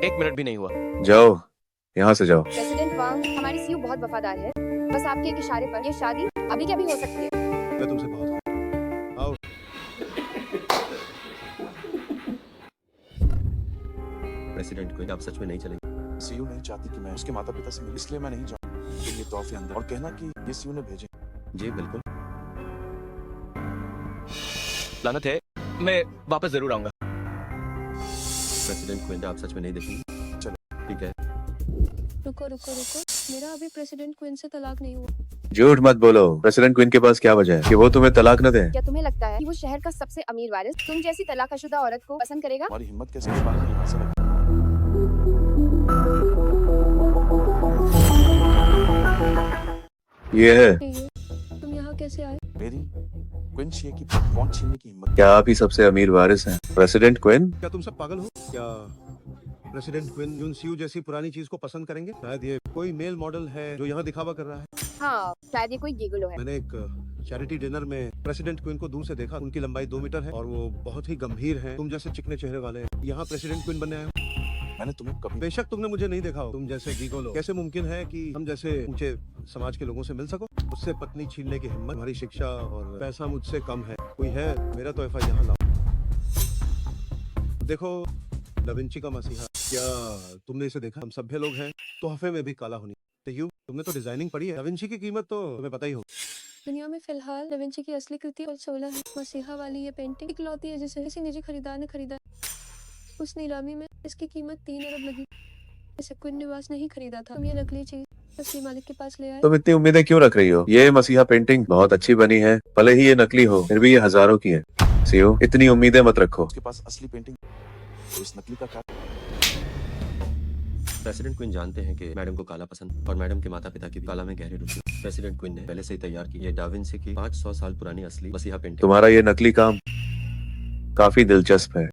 1 मिनट भी नहीं हुआ। जाओ, यहाँ से जाओ। प्रेसिडेंट वांग, हमारी सीयू बहुत वफादार है। बस आपके एक इशारे पर ये शादी अभी क्या भी हो सकती है। मैं तुमसे बहुत आओ। प्रेसिडेंट क्वीन, आप सच में नहीं चलेंगे? सीयू नहीं चाहती कि मैं उसके माता पिता से मिलूं, इसलिए मैं नहीं जाऊँ। ये तोहफे अंदर और कहना कि ये सीयू ने भेजे। जी बिल्कुल। लानत है, मैं वापस जरूर आऊंगा। प्रेसिडेंट क्वीन, आप सच में नहीं देखेंगे? चलो ठीक है। रुको रुको रुको, मेरा अभी प्रेसिडेंट क्वीन से तलाक नहीं हुआ। झूठ मत बोलो। प्रेसिडेंट क्वीन के पास क्या वजह है कि वो तुम्हें तलाक न दे? क्या तुम्हें लगता है कि वो शहर का सबसे अमीर वारिस तुम जैसी तलाकशुदा औरत को पसंद करेगा? हमारी हिम्मत कैसे इस बात में यहाँ से लगी? ये है। ये तुम यहाँ कैसे आए? मेरी क्वीन शिए की पॉन छीनने की हिम्मत। क्या आप ही सबसे अमीर वारिस हैं? प्रेसिडेंट क्वीन, क्या तुम सब पागल हो? क्या प्रेसिडेंट क्वीन यून सीयू जैसी पुरानी चीज को पसंद करेंगे? शायद ये कोई मेल मॉडल है जो यहाँ दिखावा कर रहा है। हाँ, शायद ये कोई गिगलो है। मैंने एक चैरिटी डिनर में प्रेसिडेंट क्वीन को दूर से देखा। उनकी लंबाई 2 मीटर है और वो बहुत ही गंभीर हैं। तुम जैसे चिकने चेहरे वाले यहाँ प्रेसिडेंट क्वीन बनने आए हो। मैंने तुम्हें कभी बेशक तुमने मुझे नहीं देखा हो। तुम जैसे गिगोलो कैसे मुमकिन है कि हम जैसे ऊंचे समाज के लोगों से मिल सको? उससे पत्नी छीनने की हिम्मत। हमारी शिक्षा और पैसा मुझसे कम है। कोई है? मेरा तोहफा यहाँ लाओ। देखो, डाविंची का मसीहा। क्या तुमने इसे देखा? हम सभ्य लोग हैं, तोहफे में भी काला होनी। तुमने तो डिजाइनिंग पढ़ी है। डाविंची की कीमत तो तुम्हें पता ही हो। दुनिया में फिलहाल दा विंची की असली कृति और 16 है। मसीहा वाली ये पेंटिंग इकलौती है जिसे किसी निजी खरीदार ने खरीदा। उस नीलामी में इसकी कीमत 3 अरब लगी। इसे क्वीन निवास ने ही खरीदा था। तुम ये नकली चीज असली मालिक के पास ले आए। तुम इतनी उम्मीदें क्यों रख रही हो? ये मसीहा पेंटिंग बहुत अच्छी बनी है, भले ही ये नकली हो, फिर भी ये हजारों की है। सीओ, इतनी उम्मीदें मत रखो। उसके पास असली पेंटिंग तो इस नकली का क्या? प्रेसिडेंट क्वीन जानते हैं कि मैडम को काला पसंद और मैडम के माता पिता की भी काला में गहरी रुचि। प्रेसिडेंट क्वीन ने पहले से ही तैयार की ये डाविंची की 500 साल पुरानी असली मसीहा पेंटिंग। तुम्हारा ये नकली काम काफी दिलचस्प है।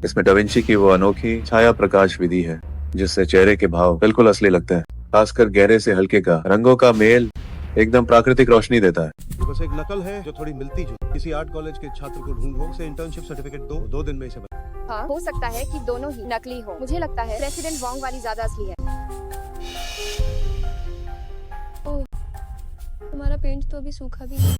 इसमें डाविंची की वो अनोखी छाया प्रकाश विधि है जिससे चेहरे के भाव बिल्कुल असली लगते हैं। खासकर गहरे से हल्के का रंगों का मेल एकदम प्राकृतिक रोशनी देता है। ये बस एक नकल है जो थोड़ी मिलती जुलती। किसी आर्ट कॉलेज के छात्र को ढूंढो, उसे इंटर्नशिप सर्टिफिकेट दो, 2 दिन में इसे बना। हाँ, हो सकता है कि दोनों ही नकली हो। मुझे लगता है प्रेसिडेंट वोंग वाली ज्यादा असली है। ओह, तुम्हारा पेंट तो अभी सूखा भी है।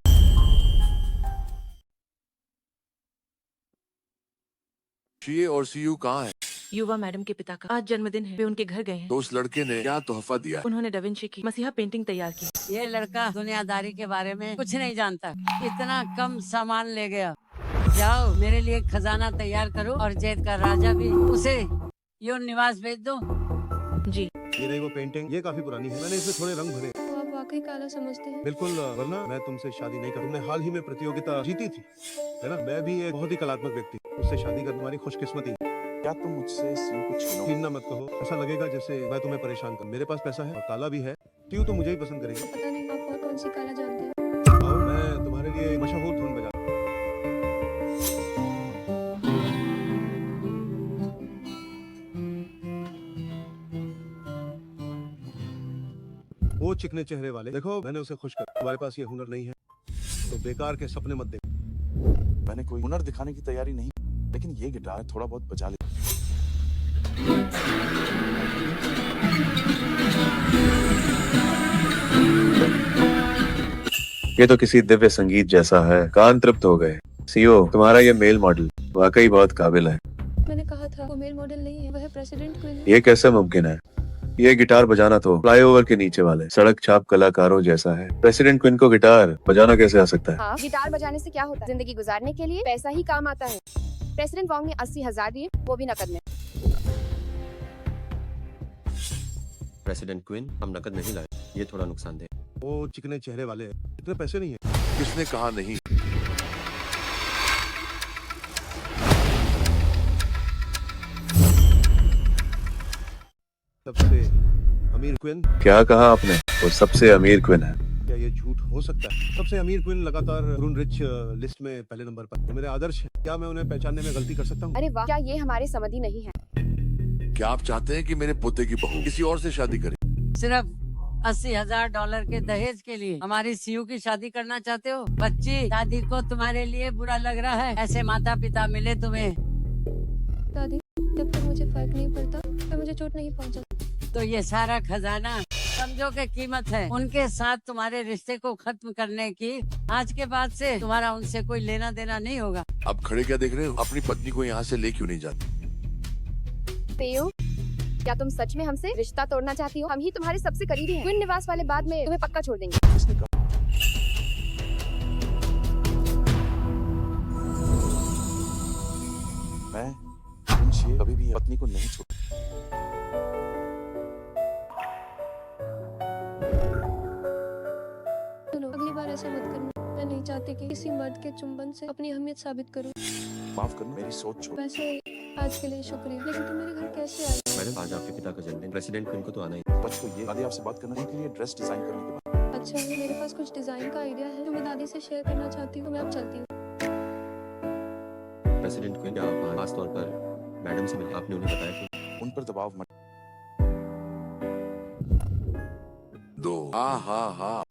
शिए और सीयू कहाँ है? युवा मैडम के पिता का आज जन्मदिन है। वे उनके घर गए हैं। तो उस लड़के ने क्या तोहफा दिया? उन्होंने डाविंची की मसीहा पेंटिंग तैयार की। ये लड़का दुनियादारी के बारे में कुछ नहीं जानता। इतना कम सामान ले गया। जाओ, मेरे लिए खजाना तैयार करो और जैद का राजा भी, उसे यून निवास भेज दो। जी। ये रही वो पेंटिंग। ये काफी पुरानी है। मैंने इसमें थोड़े रंग भरे। तो आप वाकई काला समझते हैं? बिल्कुल, वरना मैं तुमसे शादी नहीं करूँ। तुमने हाल ही में प्रतियोगिता जीती थी, है ना? मैं भी एक बहुत ही कलात्मक व्यक्ति, उससे शादी करना तुम्हारी खुशकिस्मती। क्या तुम मुझसे सीयू को छीनो? छीनना मत कहो, ऐसा लगेगा जैसे मैं तुम्हें परेशान कर। मेरे पास पैसा है और काला भी है। सीयू तो मुझे ही पसंद करेगी। पता नहीं आप और कौन सी काला जानते हैं। आओ, मैं तुम्हारे लिए मशहूर धुन बजा। वो चिकने चेहरे वाले, देखो मैंने उसे खुश कर। तुम्हारे पास ये हुनर नहीं है तो बेकार के सपने मत देखो। मैंने कोई हुनर दिखाने की तैयारी नहीं, लेकिन ये गिटार थोड़ा बहुत बजा ले। ये तो किसी दिव्य संगीत जैसा है। कान तृप्त हो गए। सीओ, तुम्हारा ये मेल मॉडल वाकई बहुत काबिल है। मैंने कहा था वो मेल मॉडल नहीं है, वह प्रेसिडेंट क्वीन है। ये कैसे मुमकिन है? ये गिटार बजाना तो फ्लाईओवर के नीचे वाले सड़क छाप कलाकारों जैसा है। प्रेसिडेंट क्वीन को गिटार बजाना कैसे आ सकता है? हाँ, गिटार बजाने से क्या होता है? जिंदगी गुजारने के लिए पैसा ही काम आता है। प्रेसिडेंट वॉन्ग ने 80,000 दिए, वो भी नकद में। प्रेसिडेंट क्वीन, हम नकद नहीं लाए, ये थोड़ा नुकसानदेह। वो चिकने चेहरे वाले हैं, इतने पैसे नहीं है। किसने कहा नहीं? सबसे अमीर क्वीन? क्या कहा आपने? वो सबसे अमीर क्वीन है। क्या ये झूठ हो सकता है? सबसे अमीर क्वीन लगातार ब्रून रिच लिस्ट में पहले नंबर पर। वो मेरे आदर्श हैं। क्या मैं उन्हें पहचानने में गलती कर सकता हूँ? अरे वाह, क्या ये हमारे समझी नहीं है? क्या आप चाहते हैं कि मेरे पोते की बहू किसी और से शादी करे? सिर्फ $80,000 के दहेज के लिए हमारी सीयू की शादी करना चाहते हो? बच्ची, दादी को तुम्हारे लिए बुरा लग रहा है? ऐसे माता पिता मिले तुम्हें दादी, जब तक मुझे फर्क नहीं पड़ता तो मुझे चोट नहीं पहुंचा। तो ये सारा खजाना समझो के कीमत है। उनके साथ तुम्हारे रिश्ते को खत्म करने की आज के बाद से तुम्हारा उनसे कोई लेना देना नहीं होगा। आप खड़े क्या देख रहे हो? अपनी पत्नी को यहाँ से ले क्यों नहीं जाते? पेयो, क्या तुम सच में हमसे रिश्ता तोड़ना चाहती हो? हम ही तुम्हारे सबसे करीबी हैं। क्वीन निवास वाले बाद में तुम्हें पक्का छोड़ देंगे। किसने कहा? मैं प्रिंस कभी भी पत्नी को नहीं छोड़। सुनो, अगली बार ऐसा मत करना। मैं नहीं चाहती कि किसी मर्द के चुंबन से अपनी अहमियत साबित करूं। माफ करना, मेरी सोच छोड़। वैसे आज के लिए शुक्रिया, लेकिन तुम मेरे घर कैसे आई? मैडम, आज आपके पिता का जन्मदिन, प्रेसिडेंट क्वीन को तो आना ही। बच्चों, ये दादी आपसे बात करना उनके लिए ड्रेस डिजाइन करने के बाद। अच्छा, मेरे पास कुछ डिजाइन का आइडिया है जो मैं दादी से शेयर करना चाहती हूँ। मैं अब चलती हूँ। प्रेसिडेंट क्वीन, क्या आप खास तौर पर मैडम से मिले? आपने उन्हें बताया कि उन पर दबाव मत। दो। हाँ,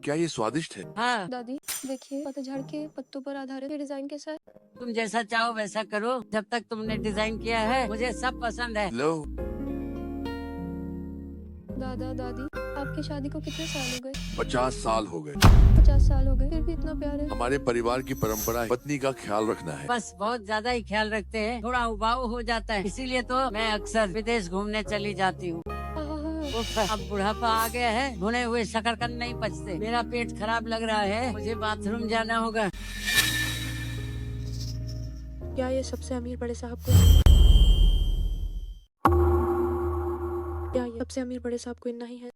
क्या ये स्वादिष्ट है? हाँ, दादी, देखिए, पतझड़ के पत्तों पर आधारित ये डिजाइन कैसा है? तुम जैसा चाहो वैसा करो। जब तक तुमने डिजाइन किया है मुझे सब पसंद है। लो। दादा दादी, आपकी शादी को कितने साल हो गए? 50 साल हो गए। 50 साल हो गए, फिर भी इतना प्यार है। हमारे परिवार की परंपरा है पत्नी का ख्याल रखना है। बस बहुत ज्यादा ही ख्याल रखते हैं, थोड़ा उबाऊ हो जाता है, इसीलिए तो मैं अक्सर विदेश घूमने चली जाती हूँ। उफ, अब बुढ़ापा आ गया है, भुने हुए शकरकंद नहीं पचते। मेरा पेट खराब लग रहा है, मुझे बाथरूम जाना होगा। क्या ये सबसे अमीर बड़े साहब को? क्या ये सबसे अमीर बड़े साहब को नहीं है?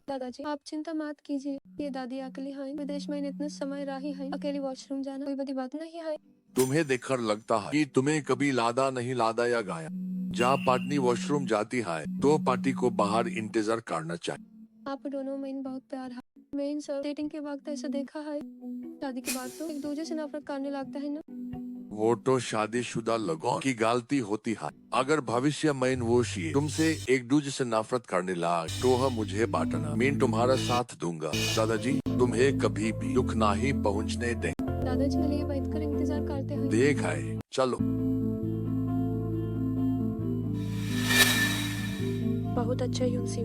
दादाजी, आप चिंता मत कीजिए। ये दादी अकेली है, विदेश में इतने समय रही है, अकेली वॉशरूम जाना कोई बड़ी बात नहीं है। तुम्हें देखकर लगता है कि तुम्हें कभी लादा नहीं लादा या गाया। जहाँ पार्टनी वॉशरूम जाती है तो पार्टी को बाहर इंतजार करना चाहिए। आप दोनों में इन बहुत प्यार है। मैं इन सब डेटिंग के वक्त ऐसा देखा है, शादी के बाद तो एक दूसरे से नफरत करने लगता है ना। वो तो शादीशुदा लोगों की गलती होती है। अगर भविष्य में वो तुमसे एक दूसरे से नफरत करने लगे तो हम मुझे बांटना, मैं तुम्हारा साथ दूंगा। दादाजी, तुम्हें कभी भी दुख नहीं पहुँचने दें। दादाजी के लिए बैठकर इंतजार करते हैं। देख है, चलो। बहुत अच्छा यूनसी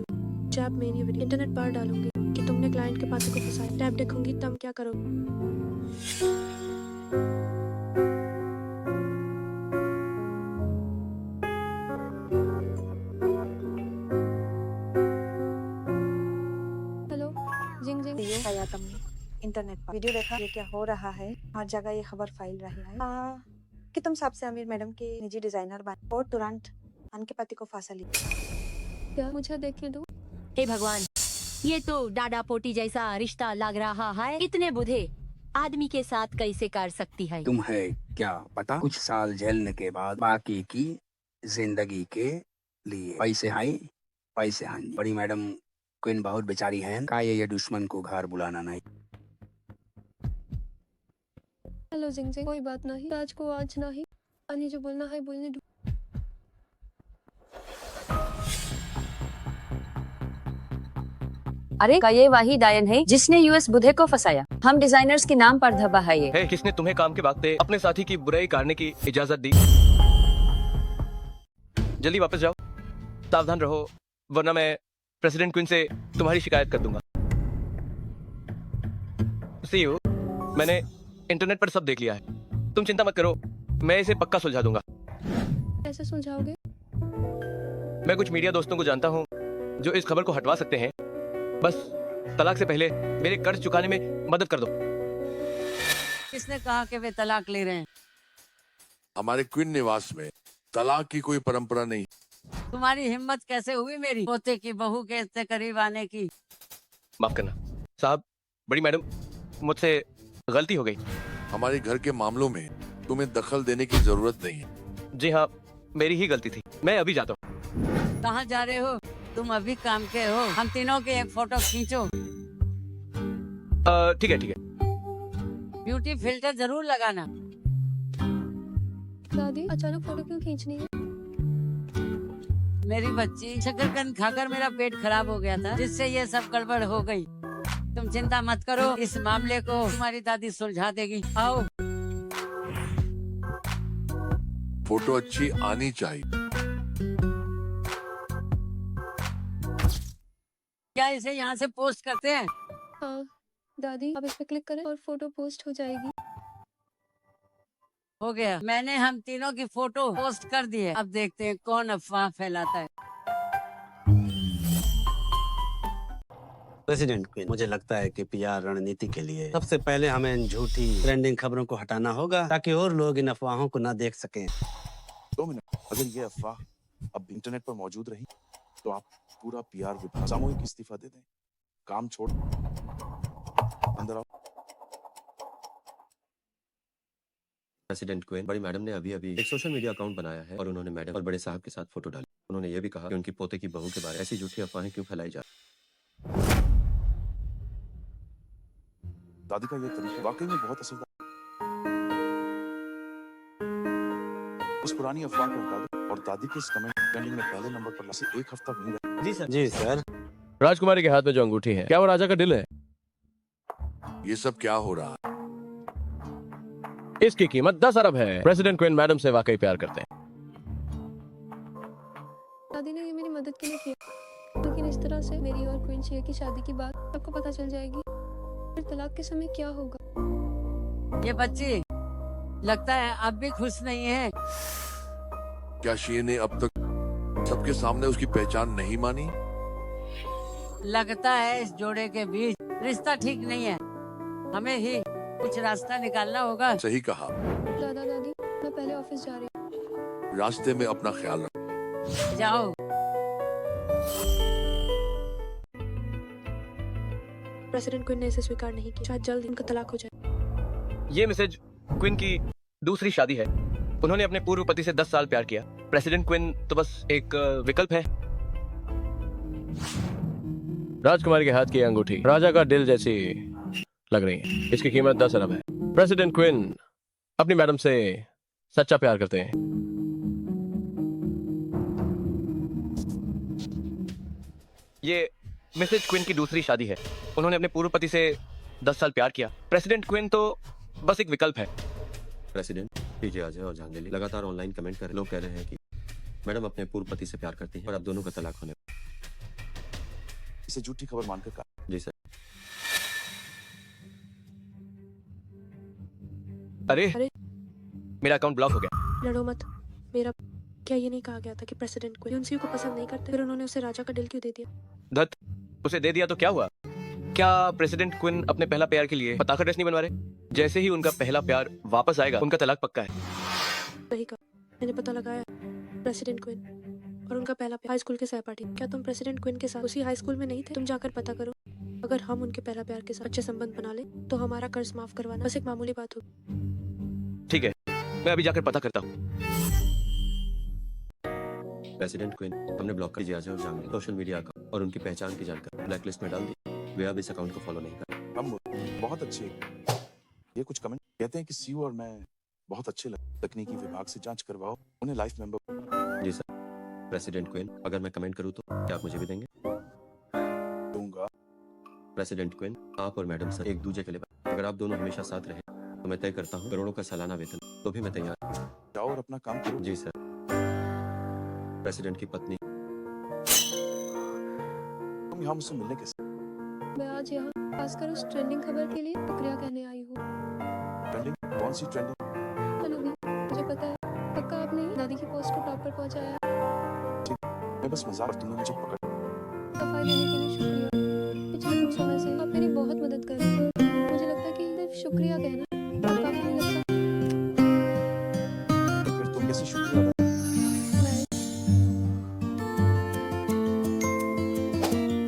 जब मैं ये वीडियो इंटरनेट पर डालूंगी कि तुमने क्लाइंट के पास को फंसाया। टैब देखूंगी तब क्या करोगे? हेलो, जिंग जिंग। आया तुमने इंटरनेट पर वीडियो देखा? ये क्या हो रहा है? हर जगह ये खबर फैल रही है कि तुम सबसे अमीर मैडम के निजी डिजाइनर बने और तुरंत उनके पति को फांसा ली। क्या मुझे देखने दो? हे भगवान, ये तो डाडा पोटी जैसा रिश्ता लग रहा है। इतने बुढ़े आदमी के साथ कैसे कर सकती है? तुम्हें क्या पता, कुछ साल झेलने के बाद बाकी की जिंदगी के लिए पैसे हैं। बड़ी मैडम क्वीन बहुत बेचारी हैं। का ये दुश्मन को घर बुलाना नहीं। हेलो जिंग जिंग, कोई बात नहीं, आज को आज नहीं, अन्य जो बोलना है बोलने दो। अरे का ये वही डायन है जिसने यूएस बुधे को फंसाया। हम डिजाइनर्स के नाम पर धब्बा है ये। है, किसने तुम्हें काम के वक्त अपने साथी की बुराई करने की इजाजत दी? जल्दी वापस जाओ, सावधान रहो, वरना मैं प्रेसिडेंट क्वीन से तुम्हारी शिकायत कर दूंगा। सी यू, मैंने इंटरनेट पर सब देख लिया है। तुम चिंता मत करो, मैं इसे पक्का सुलझा दूंगा। कैसे सुलझाओगे? मैं कुछ मीडिया दोस्तों को जानता हूँ जो इस खबर को हटवा सकते हैं। बस तलाक से पहले मेरे कर्ज चुकाने में मदद कर दो। किसने कहा कि वे तलाक ले रहे हैं? हमारे क्वीन निवास में तलाक की कोई परंपरा नहीं। तुम्हारी हिम्मत कैसे हुई मेरी पोते की बहू के इतने करीब आने की? माफ करना साहब, बड़ी मैडम, मुझसे गलती हो गई। हमारे घर के मामलों में तुम्हें दखल देने की जरूरत नहीं है। जी हाँ, मेरी ही गलती थी। मैं अभी जाता हूँ। कहाँ जा रहे हो? तुम अभी काम के हो। हम तीनों के एक फोटो खींचो। ठीक है ठीक है। ब्यूटी फिल्टर जरूर लगाना। दादी, अचानक फोटो क्यों खींचनी है? मेरी बच्ची, शकरकंद खाकर मेरा पेट खराब हो गया था, जिससे ये सब गड़बड़ हो गई। तुम चिंता मत करो, इस मामले को तुम्हारी दादी सुलझा देगी। आओ। फोटो अच्छी आनी चाहिए। क्या इसे यहाँ से पोस्ट करते हैं? हाँ दादी, आप इस पे क्लिक करें और फोटो पोस्ट हो जाएगी। हो गया, मैंने हम तीनों की फोटो पोस्ट कर दी है। अब देखते हैं कौन अफवाह फैलाता है। प्रेसिडेंट क्वीन, मुझे लगता है कि पीआर रणनीति के लिए सबसे पहले हमें इन झूठी ट्रेंडिंग खबरों को हटाना होगा, ताकि और लोग इन अफवाहों को ना देख सकें। 2 मिनट। अगर ये अफवाह अब इंटरनेट पर मौजूद रही तो आप पूरा पीआर विभाग सामूहिक इस्तीफा दे दें। काम छोड़ अंदर आओ। प्रेसिडेंट क्वीन, बड़ी मैडम ने अभी एक सोशल मीडिया अकाउंट बनाया है और उन्होंने मैडम और बड़े साहब के साथ फोटो डाली। उन्होंने ये भी कहा कि उनकी पोते की बहू के बारे में ऐसी झूठी अफवाहें क्यों फैलाई जा। दादी का ये तरीका वाकई में बहुत असरदार। उस पुरानी अफवाह को हटा दो और दादी के इस कमेंट ट्रेंडिंग में पहले नंबर पर से 1 हफ्ता वहीं रहे। जी सर। जी सर। राजकुमारी के हाथ में जो अंगूठी है, क्या वो राजा का दिल है? ये सब क्या हो रहा है? इसकी कीमत 10 अरब है। प्रेसिडेंट क्वीन मैडम से वाकई प्यार करते हैं। दादी ने ये मेरी मदद के लिए किया, लेकिन इस तरह से मेरी और क्वीन शेयर की शादी की बात सबको पता चल जाएगी। फिर तलाक के समय क्या होगा? ये बच्ची लगता है अब भी खुश नहीं है। क्या शीर ने अब तक सबके सामने उसकी पहचान नहीं मानी? लगता है इस जोड़े के बीच रिश्ता ठीक नहीं है। हमें ही कुछ रास्ता निकालना होगा। सही कहा। दादा दादी, मैं पहले ऑफिस जा रही हूँ। रास्ते में अपना ख्याल रखो। जाओ। प्रेसिडेंट क्वीन ने इसे स्वीकार नहीं किया। शायद जल्द इनका तलाक हो जाए। ये मैसेज क्वीन की दूसरी शादी है। उन्होंने अपने पूर्व पति से 10 साल प्यार किया। प्रेसिडेंट क्वीन तो बस एक विकल्प है। राजकुमारी के हाथ की अंगूठी राजा का दिल जैसी लग रही है। इसकी कीमत 10 अरब है। प्रेसिडेंट क्वीन अपनी मैडम से सच्चा प्यार करते हैं। ये मिसेज क्वीन की दूसरी शादी है। उन्होंने अपने पूर्व पति से 10 साल प्यार किया। प्रेसिडेंट क्वीन तो बस एक विकल्प है। प्रेसिडेंट पीजे अजय और झांगली लगातार ऑनलाइन कमेंट कर लोग कह रहे हैं कि मैडम अपने पूर्व पति से प्यार करती हैं और अब दोनों का तलाक होने। इसे झूठी खबर मानकर कहा। जी सर। अरे मेरा अकाउंट ब्लॉक हो गया। लड़ो मत। मेरा क्या ये नहीं कहा गया था कि प्रेसिडेंट क्वीन उसी को पसंद नहीं करते? फिर उन्होंने उसे राजा का दिल क्यों दे दिया? धत, उसे दे दिया तो क्या हुआ? क्या प्रेसिडेंट क्वीन अपने पहला प्यार के लिए पताका ड्रेस नहीं बनवा रहे? जैसे ही उनका पहला प्यार वापस आएगा उनका तलाक पक्का है। सही कहा। मैंने पता लगाया। प्रेसिडेंट क्वीन और उनका पहला प्यार हाई स्कूल के सहपाठी। क्या तुम प्रेसिडेंट क्वीन के साथ उसी हाई स्कूल में नहीं थे? तुम जाकर पता करो। अगर हम उनके पहला प्यार के साथ अच्छे संबंध बना ले तो हमारा कर्ज माफ करवाना बस एक मामूली बात होगी। ठीक है, मैं अभी जाकर पता करता हूँ। प्रेसिडेंट क्वीन, हमने ब्लॉक कर दिया और झांगली सोशल मीडिया अकाउंट और उनकी पहचान की जानकारी ब्लैकलिस्ट में डाल दी। वे अब इस अकाउंट को फॉलो नहीं कर। हम बहुत अच्छे। ये कुछ कमेंट कहते हैं कि सीयू और मैं बहुत अच्छे लगते। तकनीकी विभाग से जांच करवाओ, उन्हें लाइफ मेंबर। जी सर। प्रेसिडेंट क्वीन, अगर मैं कमेंट करूं तो क्या आप मुझे भी देंगे? दूंगा। प्रेसिडेंट क्वीन, आप और मैडम सर एक दूसरे के लिए, अगर आप दोनों हमेशा साथ रहे तो मैं तय करता हूं करोड़ों का सालाना वेतन, तो भी मैं तैयार। जाओ और अपना काम करो। जी सर। प्रेसिडेंट की पत्नी, तुम यहाँ मुझसे मिलने कैसे? मैं आज यहाँ खासकर उस ट्रेंडिंग खबर के लिए शुक्रिया कहने आई हूँ। ट्रेंडिंग? कौन सी ट्रेंडिंग? चलो भी, मुझे पता है पक्का आपने दादी की पोस्ट को टॉप पर पहुंचाया? मैं बस मजाक, और तुमने मुझे पकड़ सफाई देने के लिए शुक्रिया। पिछले कुछ समय से आप मेरी बहुत मदद कर रहे हैं। मुझे लगता है कि सिर्फ शुक्रिया कहना आपका भी नहीं लगता। फिर तुम कैसे शुक्रिया अदा?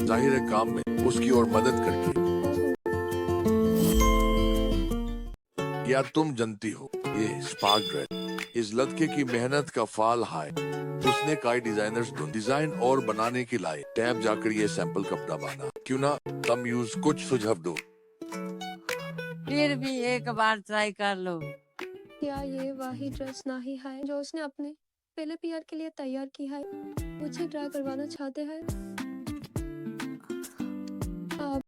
जाहिर है काम में उसकी और मदद करके। क्या तुम जानती हो ये स्पार्क ड्रेस इस लड़के की मेहनत का फल है। उसने कई डिजाइनर्स डिजाइन और बनाने के लाए। टैब जाकर ये सैंपल कपड़ा बना, क्यों ना तुम यूज कुछ सुझाव दो। फिर भी एक बार ट्राई कर लो। क्या ये वही ड्रेस नहीं है जो उसने अपने पहले पीआर के लिए तैयार की है? मुझे ट्राई करवाना चाहते हैं आप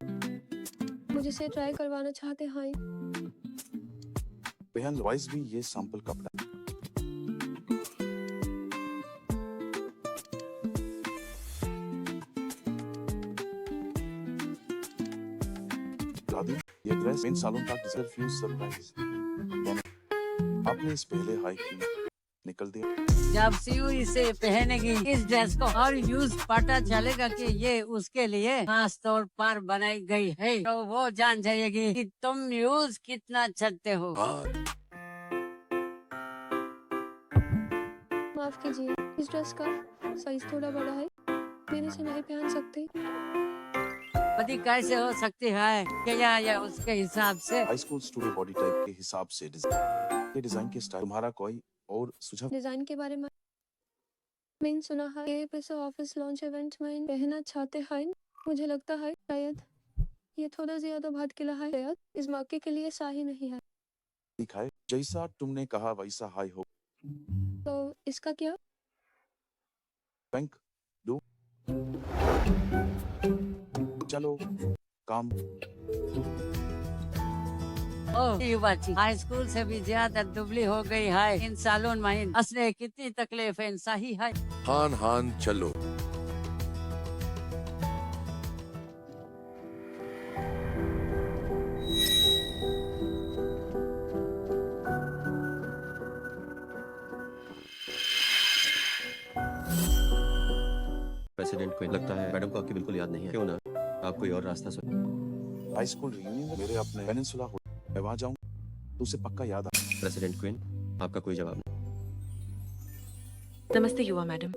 मुझे से ट्राई करवाना चाहते हैं। बेहन वाइज भी ये सैंपल कपड़ा। दादी, ये ड्रेस इन सालों तक डिजर्व यू सरप्राइज। आपने इस पहले हाई की निकल दिया। जब सीयू इसे पहनेगी इस ड्रेस को और यूज पता चलेगा कि ये उसके लिए खास तौर पर बनाई गई है, तो वो जान जाएगी कि तुम यूज कितना चाहते हो। माफ कीजिए, इस ड्रेस का साइज थोड़ा बड़ा है, मैंने इसे नहीं पहन सकती। पति कैसे हो सकती है? क्या या उसके हिसाब से? High school student body type के हिसाब से डिजाइन के स्टाइल। तुम्हारा कोई और सुझाव? डिजाइन के बारे में मैंने सुना है कि पैसे ऑफिस लॉन्च इवेंट में पहनना चाहते हैं। मुझे लगता है शायद ये थोड़ा ज्यादा भड़कीला है। शायद इस मौके के लिए सही नहीं है। दिखाए जैसा तुमने कहा वैसा हाई हो। तो इसका क्या? बैंक दो। चलो काम। ओह ये बच्ची हाई स्कूल से भी ज्यादा दुबली हो गई है इन सालों में। असले कितनी तकलीफें सही है। हान चलो। प्रेसिडेंट को लगता है मैडम को आपकी बिल्कुल याद नहीं है। क्यों ना आप कोई और रास्ता सुन। हाई स्कूल रियूनियन मेरे अपने पेनिनसुला हो, मैं वहां जाऊं तो उसे पक्का याद आ। प्रेसिडेंट क्वीन, आपका कोई जवाब नहीं। नमस्ते युवा मैडम।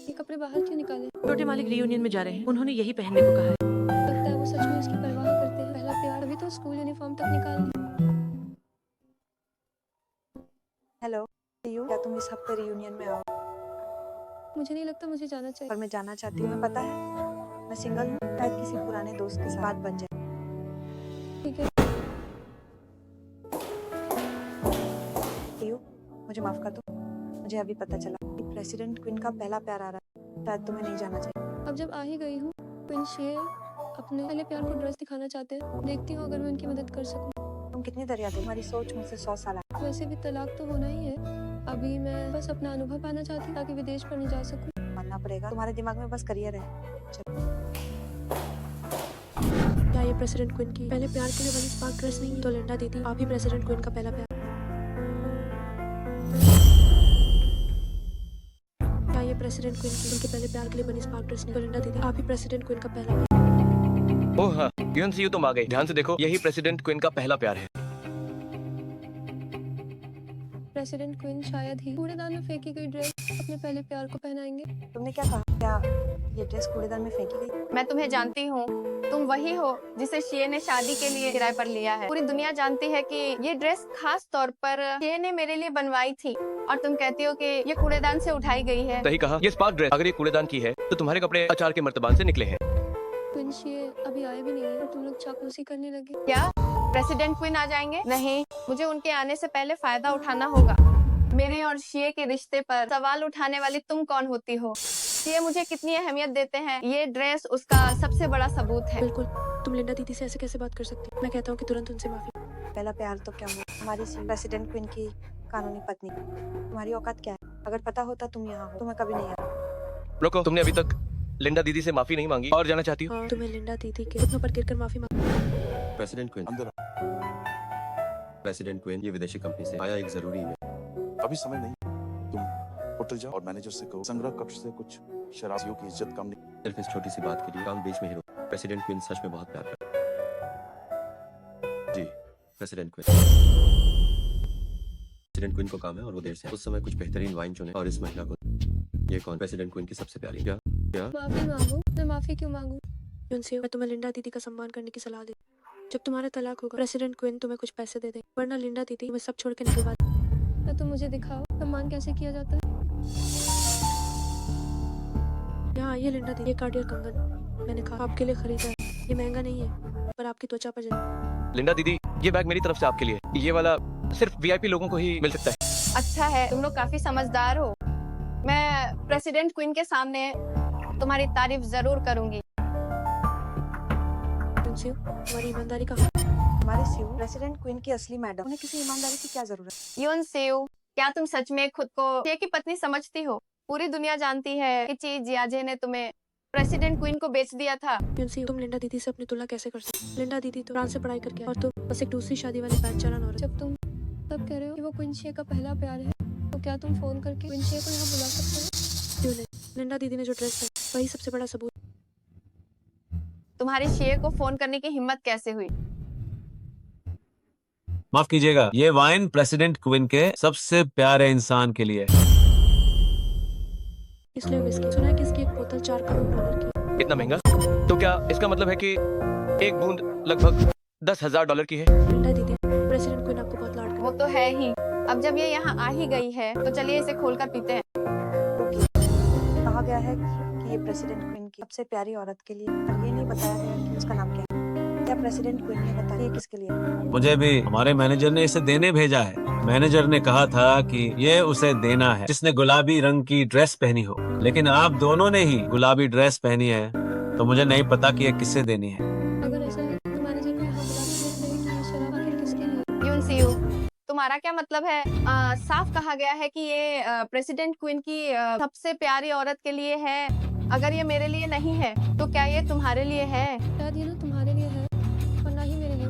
ये कपड़े बाहर क्यों निकाले? छोटे मालिक रियूनियन में जा रहे हैं, उन्होंने यही पहनने को कहा है। लगता है वो सच में उसकी परवाह करते हैं। पहला प्यार अभी तो स्कूल यूनिफॉर्म तक निकाल दी। हेलो यू, क्या तुम इस हफ्ते रियूनियन में आओ? मुझे नहीं लगता मुझे जाना चाहिए। पर मैं जाना चाहती हूँ। मैं पता है मैं सिंगल हूँ, शायद किसी पुराने दोस्त के साथ बात बन जाए। ठीक है। यू, मुझे माफ कर दो। मुझे अभी पता चला कि प्रेसिडेंट क्वीन का पहला प्यार आ रहा है। शायद तुम्हें नहीं जाना चाहिए। अब जब आ ही गई हूँ, क्वीन शे अपने पहले प्यार को ड्रेस दिखाना चाहते हैं। देखती हूँ अगर मैं उनकी मदद कर सकूँ। तुम कितनी दरिया दे, तुम्हारी सोच मुझसे 100 साल आगे। वैसे भी तलाक तो होना ही है। अभी मैं बस अपना अनुभव पाना चाहती हूँ ताकि विदेश पर नहीं जा सकूँ। मानना पड़ेगा तुम्हारे दिमाग में बस करियर है। क्या ये प्रेसिडेंट क्वीन की पहले प्यार के लिए बनी स्पार्क ड्रेस नहीं? तो लिंडा दीदी, आप ही प्रेसिडेंट क्वीन का पहला प्यार। क्या ये प्रेसिडेंट क्वीन की उनके पहले प्यार के लिए बनी स्पार्क ड्रेस नहीं? तो लिंडा दीदी, आप ही प्रेसिडेंट क्वीन का पहला प्यार। ओह हाँ, यूएनसीयू तुम आ गई। ध्यान से देखो, यही प्रेसिडेंट क्वीन का पहला प्यार है। प्रेसिडेंट क्वीन शायद ही कूड़ेदान में फेंकी गई ड्रेस अपने पहले प्यार को पहनाएंगे। तुमने क्या कहा? क्या ये ड्रेस कूड़ेदान में फेंकी गई? मैं तुम्हें जानती हूँ, तुम वही हो जिसे शिए ने शादी के लिए किराए पर लिया है। पूरी दुनिया जानती है कि ये ड्रेस खास तौर पर शिए ने मेरे लिए बनवाई थी, और तुम कहती हो कि ये कूड़ेदान से उठाई गई है। सही कहा। ये स्पार्क ड्रेस अगर ये कूड़ेदान की है तो तुम्हारे कपड़े अचार के मर्तबान से निकले हैं। क्वीन शिए अभी आए भी नहीं है और तुम लोग चापलूसी करने लगे। क्या प्रेसिडेंट क्वीन आ जाएंगे? नहीं, मुझे उनके आने से पहले फायदा उठाना होगा। मेरे और शिए के रिश्ते पर सवाल उठाने वाली तुम कौन होती हो? शिए मुझे कितनी अहमियत देते हैं, ये ड्रेस उसका सबसे बड़ा सबूत है। बिल्कुल, तुम लिंडा दीदी से ऐसे कैसे बात कर सकती? मैं कहता हूँ कि तुरंत उनसे माफी। पहला प्यार तो क्या हुआ? हमारी प्रेसिडेंट क्वीन की कानूनी पत्नी। तुम्हारी औकात क्या है? अगर पता होता तुम यहाँ हो तो मैं कभी नहीं आता। रुको, तुमने अभी तक लिंडा दीदी से माफी नहीं मांगी और जाना चाहती हो? हाँ, तुम्हें लिंडा दीदी के घुटनों पर गिरकर माफी मांग। प्रेसिडेंट क्वीन, अंदर प्रेसिडेंट क्वीन, ये विदेशी कंपनी से आया एक जरूरी ईमेल। अभी समय नहीं, तुम होटल जाओ और मैनेजर से कहो संग्रह कक्ष से कुछ शराबियों की इज्जत कम नहीं। सिर्फ इस छोटी सी बात के लिए काम बीच में ही रोक। प्रेसिडेंट क्वीन सच में बहुत प्यार करता है। जी प्रेसिडेंट क्वीन। प्रेसिडेंट क्वीन को काम है और वो देर से उस समय कुछ बेहतरीन वाइन चुने और इस महिला को। ये कौन? प्रेसिडेंट क्वीन की सबसे प्यारी। क्या क्या? माफी मांगू? मैं माफी क्यों मांगू? यूनसी, मैं तुम्हें लिंडा दीदी का सम्मान करने की सलाह देती हूँ। जब तुम्हारा तलाक होगा प्रेसिडेंट क्वीन तुम्हें कुछ पैसे दे दे, वरना लिंडा दीदी तुम्हें सब छोड़ के निकलवा देगी। तो तुम मुझे दिखाओ सम्मान कैसे किया जाता है। यहाँ ये लिंडा दीदी, ये कार्डियर कंगन मैंने कहा आपके लिए खरीदा है। ये महंगा नहीं है पर आपकी त्वचा पर जाए। लिंडा दीदी, ये बैग मेरी तरफ से आपके लिए। ये वाला सिर्फ वीआईपी लोगों को ही मिल सकता है। अच्छा है, तुम लोग काफी समझदार हो। मैं प्रेसिडेंट क्वीन के सामने तुम्हारी तारीफ जरूर करूंगी। तुम्हारी ईमानदारी का हमारे सीयू प्रेसिडेंट क्वीन की असली मैडम, उन्हें किसी ईमानदारी की क्या जरूरत? यून सेव, क्या तुम सच में खुद को ये की पत्नी समझती हो? पूरी दुनिया जानती है कि चीज याजे ने तुम्हें प्रेसिडेंट क्वीन को बेच दिया था। यूनसी, तुम लिंडा दीदी से अपनी तुलना कैसे कर सकते? लिंडा दीदी तो फ्रांस से पढ़ाई करके आई और तुम बस एक दूसरी शादी वाली बैचलर औरत। जब तुम तब कह रहे हो कि वो क्विंशिया का पहला प्यार है, तो क्या तुम फोन करके क्विंशिया को यहाँ बुला सकते हो? क्यों नहीं? लिंडा दीदी ने जो ड्रेस पहनी वही सबसे बड़ा सबूत। तुम्हारी शेर को फोन करने की हिम्मत कैसे हुई? माफ कीजिएगा, ये वाइन प्रेसिडेंट क्वीन के सबसे प्यारे इंसान के लिए है। इसलिए विस्की सुना है कि इसकी एक बोतल 4 करोड़ डॉलर की है। इतना महंगा? तो क्या इसका मतलब है कि एक बूंद लगभग 10,000 डॉलर की है? लिंडा दीदी, प्रेसिडेंट क्वीन आपको बहुत लाड वो तो है ही। अब जब ये यहाँ आ ही गई है तो चलिए इसे खोलकर पीते हैं। कहा गया है कि ये प्रेसिडेंट क्वीन की सबसे प्यारी औरत के लिए, पर ये नहीं बताया गया कि उसका नाम क्या है। क्या प्रेसिडेंट क्वीन ने बताया ये किसके लिए? मुझे भी हमारे मैनेजर ने इसे देने भेजा है। मैनेजर ने कहा था कि ये उसे देना है जिसने गुलाबी रंग की ड्रेस पहनी हो, लेकिन आप दोनों ने ही गुलाबी ड्रेस पहनी है, तो मुझे नहीं पता कि ये किसे देनी है। अगर ऐसा है तो मैनेजर को यहाँ बुला के देख रहे कि ये शराब आखिर किसके लिए? यून सीयू, तुम्हारा क्या मतलब है? साफ कहा गया है कि ये प्रेसिडेंट क्वीन की सबसे प्यारी औरत के लिए है। अगर ये मेरे लिए नहीं है तो क्या ये तुम्हारे लिए है? शायद ये ना तुम्हारे लिए है और ना ही मेरे लिए।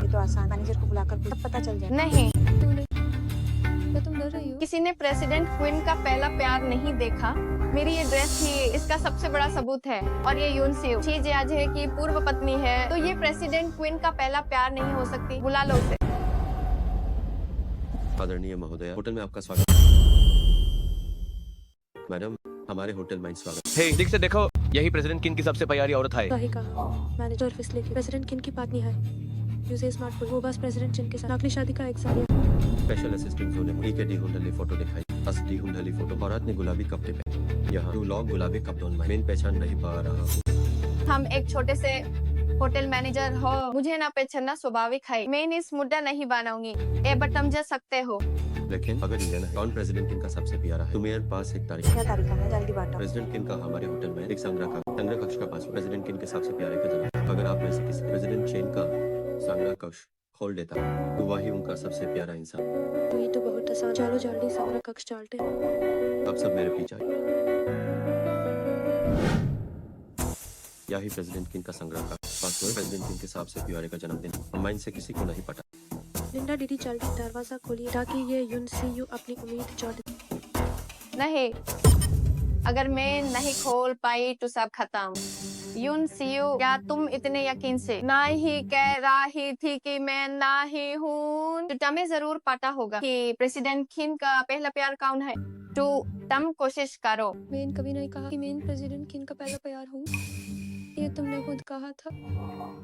ये तो आसान, मैनेजर को बुलाकर सब पता चल जाए। नहीं, क्या तुम डर रही हो? किसी ने प्रेसिडेंट क्वीन का पहला प्यार नहीं देखा। मेरी ये ड्रेस ही इसका सबसे बड़ा सबूत है। और ये यून सीयू चीज आज है कि पूर्व पत्नी है, तो ये प्रेसिडेंट क्वीन का पहला प्यार नहीं हो सकती। बुला लो उसे। आदरणीय महोदय, होटल में आपका स्वागत। मैडम, हमारे होटल में स्वागत। हे, ठीक से देखो, यही प्रेसिडेंट किन की सबसे प्यारी औरत है। सही कहा मैनेजर फिसले की प्रेसिडेंट किन की पत्नी है। यूजे स्मार्टफोन वो बस प्रेसिडेंट जिन के साथ नकली शादी का एक साल। स्पेशल असिस्टेंट होने को डी हुंडली फोटो दिखाई। असली हुंडली फोटो औरत ने गुलाबी कपड़े पहने। यहाँ 2 लोग गुलाबी कपड़ों में मेन पहचान नहीं पा रहा हूँ। हम एक छोटे से होटल मैनेजर हो, मुझे ना पहचानना स्वाभाविक है। मैं इस मुद्दा नहीं बनाऊंगी, ए बट समझ सकते हो। लेकिन अगर ये ना कौन प्रेसिडेंट किन का सबसे प्यारा है, तो मेरे पास एक तारीख क्या तारीख है? जल्दी बांटो। प्रेसिडेंट किन का हमारे होटल में एक संग्रह कक्ष का पास प्रेसिडेंट किन के सबसे प्यारे का जन्म। अगर आप में से किसी प्रेसिडेंट चेन का संग्रह कक्ष खोल देता तो वही उनका सबसे प्यारा इंसान। तो ये तो बहुत आसान। चलो जल्दी संग्रह कक्ष चलते हैं। अब सब मेरे पीछे आइए। यही प्रेसिडेंट किन का संग्रह कक्ष पास प्रेसिडेंट किन के सबसे प्यारे का जन्मदिन। हम इनसे किसी को नहीं पता। लिंडा दीदी जल्दी दरवाजा खोलिए ताकि ये यून सीयू अपनी उम्मीद जोड़ दे। नहीं, अगर मैं नहीं खोल पाई तो सब खत्म। यून सीयू, क्या तुम इतने यकीन से नहीं कह रही थी कि मैं नहीं हूँ? तो तुम्हें जरूर पता होगा कि प्रेसिडेंट किन का पहला प्यार कौन है। तो तुम कोशिश करो। मैंने कभी नहीं कहा कि मैं प्रेसिडेंट किन का पहला प्यार हूँ। ये तुमने खुद कहा था।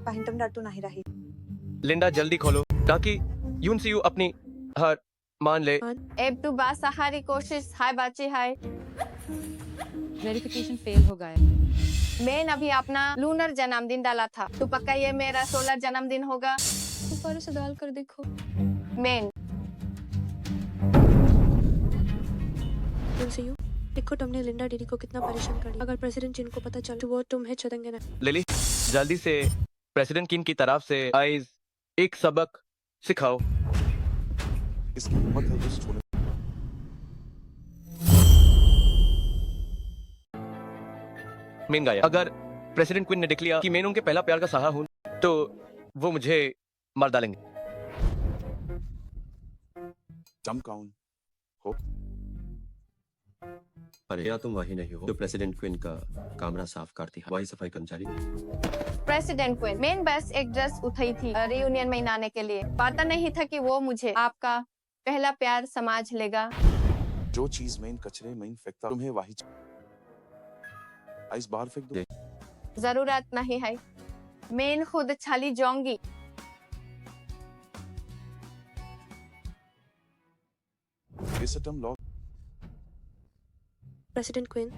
पाहिन तुम डर तो नहीं रही। लिंडा, जल्दी खोलो ताकि यून सीयू अपनी हार मान ले। अब तो बासाहारी कोशिश हाय बाची हाय। वेरिफिकेशन फेल हो गया। मैं अभी अपना लूनर जन्मदिन डाला था, तो पक्का ये मेरा सोलर जन्मदिन होगा। ऊपर से डाल कर देखो। मैं यून सीयू, देखो तुमने लिंडा दीदी को कितना परेशान कर दिया। अगर प्रेसिडेंट जिनको पता चल तो वो तुम्हें छोड़ेंगे ना। लिली, जल्दी से प्रेसिडेंट किन की तरफ से आइज एक सबक सिखाओ। इसकी हिम्मत है उस छोड़े। मेन गाया, अगर प्रेसिडेंट क्वीन ने देख लिया कि मैं उनके पहला प्यार का सहा हूं, तो वो मुझे मार डालेंगे। चमकाउन हो। अरे क्या तुम वही नहीं हो जो प्रेसिडेंट क्वीन का कमरा साफ करती है, वही सफाई कर्मचारी? प्रेसिडेंट क्वीन मेन बस एक ड्रेस उठाई थी रियूनियन में आने के लिए। पता नहीं था कि वो मुझे आपका पहला प्यार समझ लेगा। जो चीज मेन कचरे में फेंकता तुम्हें वही आइस बाहर फेंक दो। जरूरत नहीं है, मैं खुद चली जाऊंगी। लॉ प्रेसिडेंट क्वीन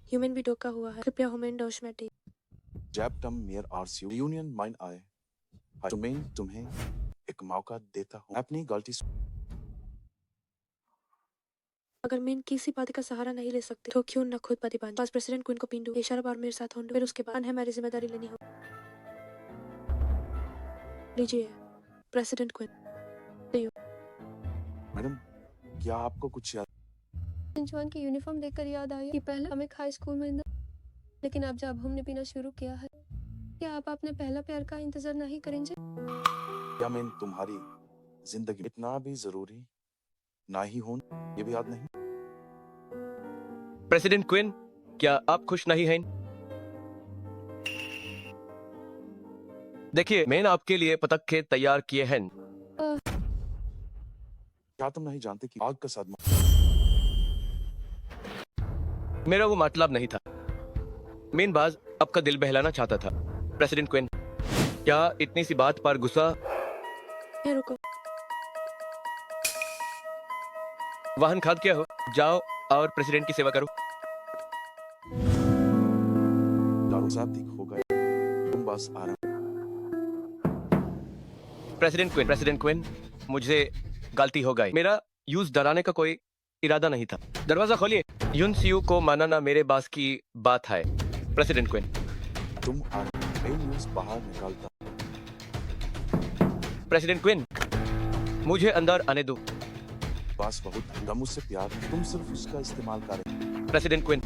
ह्यूमन भी धोखा हुआ है, कृपया ह्यूमन डॉशमेटी जैब टम मेयर आरसी यूनियन माइन आए तो मैं तुम्हें एक मौका देता हूँ अपनी गलती से। अगर मैं किसी बात का सहारा नहीं ले सकती तो क्यों न खुद पति बन। बस प्रेसिडेंट क्वीन को पिंडू इशारा बार मेरे साथ होंगे, फिर उसके बाद हमारी जिम्मेदारी लेनी हो। लीजिए प्रेसिडेंट क्वीन। मैडम क्या आपको कुछ याद? जवान की यूनिफॉर्म देखकर याद आया कि पहले हम एक हाई स्कूल में लेकिन अब जब हमने पीना शुरू किया है, क्या आप अपने पहला प्यार का इंतजार नहीं करेंगे? क्या मैं तुम्हारी जिंदगी इतना भी जरूरी ना ही हूं, ये भी याद नहीं? प्रेसिडेंट क्वीन, क्या आप खुश नहीं हैं? देखिए, मैंने आपके लिए पतंगे तैयार किए हैं। क्या तुम नहीं जानते कि आग का सदमा? मेरा वो मतलब नहीं था। मेन बाज आपका दिल बहलाना चाहता था। प्रेसिडेंट क्वीन, क्या इतनी सी बात पर गुस्सा? रुको, वाहन खाद क्या हो? जाओ और प्रेसिडेंट की सेवा करो। दारू साहब ठीक हो गए, तुम बस आराम। प्रेसिडेंट क्वीन, मुझे गलती हो गई। मेरा यूज डराने का कोई इरादा नहीं था। दरवाजा खोलिए। यून सीयू को मानना मेरे बास की बात है। प्रेसिडेंट क्वीन, तुम न्यूज़ बाहर निकालता। प्रेसिडेंट क्वीन, मुझे अंदर आने दो। बस बहुत दम मुझसे प्यार है, तुम सिर्फ उसका इस्तेमाल करें। प्रेसिडेंट क्वीन,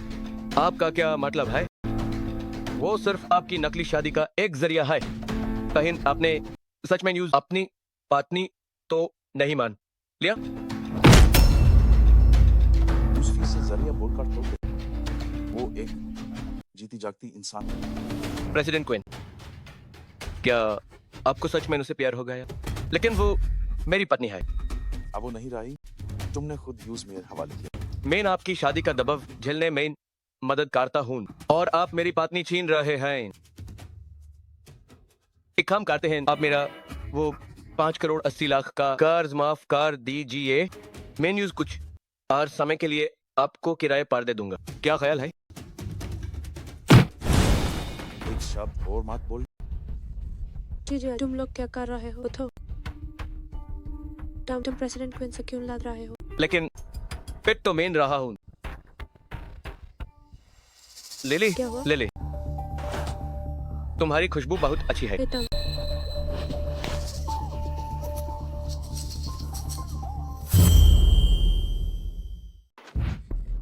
आपका क्या मतलब है? वो सिर्फ आपकी नकली शादी का एक जरिया है। कहीं आपने सच में न्यूज़ अपनी पत्नी तो नहीं मान लिया? उसकी से जरिया बोलकर तो वो एक जीती जागती इंसान है। प्रेसिडेंट क्वीन, क्या आपको सच में उनसे प्यार हो गया? लेकिन वो मेरी पत्नी है। अब वो नहीं रही, तुमने खुद यूज मेरे हवाले किया। मैं आपकी शादी का दबाव झेलने में मदद करता हूँ और आप मेरी पत्नी छीन रहे हैं। एक काम करते हैं, आप मेरा वो 5 करोड़ 80 लाख का कर्ज माफ कर दीजिए। मैं न्यूज कुछ और समय के लिए आपको किराए पर दे दूंगा। क्या ख्याल है? एक शब्द और मत बोल। जी तुम लोग क्या कर रहे हो? तो तुम प्रेसिडेंट क्वीन से क्यों लड़ रहे हो? लेकिन फिर तो मैं रहा हूँ। लिली, क्या हुआ? लिली, तुम्हारी खुशबू बहुत अच्छी है।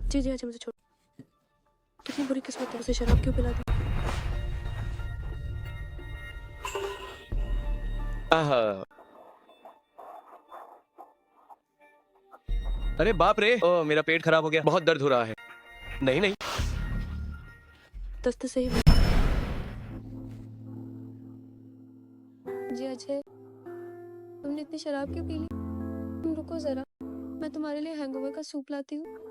जी अच्छा मुझे छोड़। कितनी बुरी किस्मत है, उसे शराब क्यों पिला दी? आहा, अरे बाप रे, ओ मेरा पेट खराब हो गया, बहुत दर्द हो रहा है। नहीं दस्त से ही। जी अजय, तुमने इतनी शराब क्यों पी ली? तुम रुको जरा, मैं तुम्हारे लिए हैंगओवर का सूप लाती हूँ।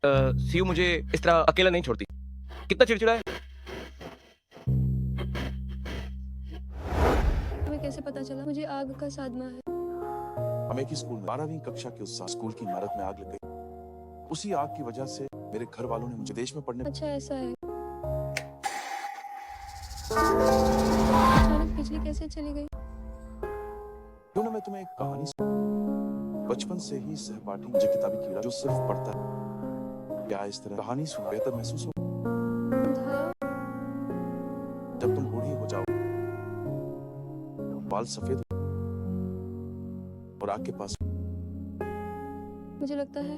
सीयू मुझे इस तरह अकेला नहीं छोड़ती। कितना चिड़चिड़ा है। तुम्हें कैसे पता चला मुझे आग का सदमा है? हम एक ही स्कूल में 12वीं कक्षा के उस साल स्कूल की इमारत में आग लग गई। उसी आग की वजह से मेरे घर वालों ने मुझे देश में पढ़ने। अच्छा ऐसा है। अचानक बिजली कैसे चली गई? क्यों ना मैं तुम्हें एक कहानी सुनाऊं। बचपन से ही सहपाठी मुझे किताबी कीड़ा जो सिर्फ पढ़ता है। क्या इस तरह कहानी सुना बेहतर महसूस हो? जब तुम बूढ़ी हो जाओ, बाल सफेद और आग के पास। मुझे लगता है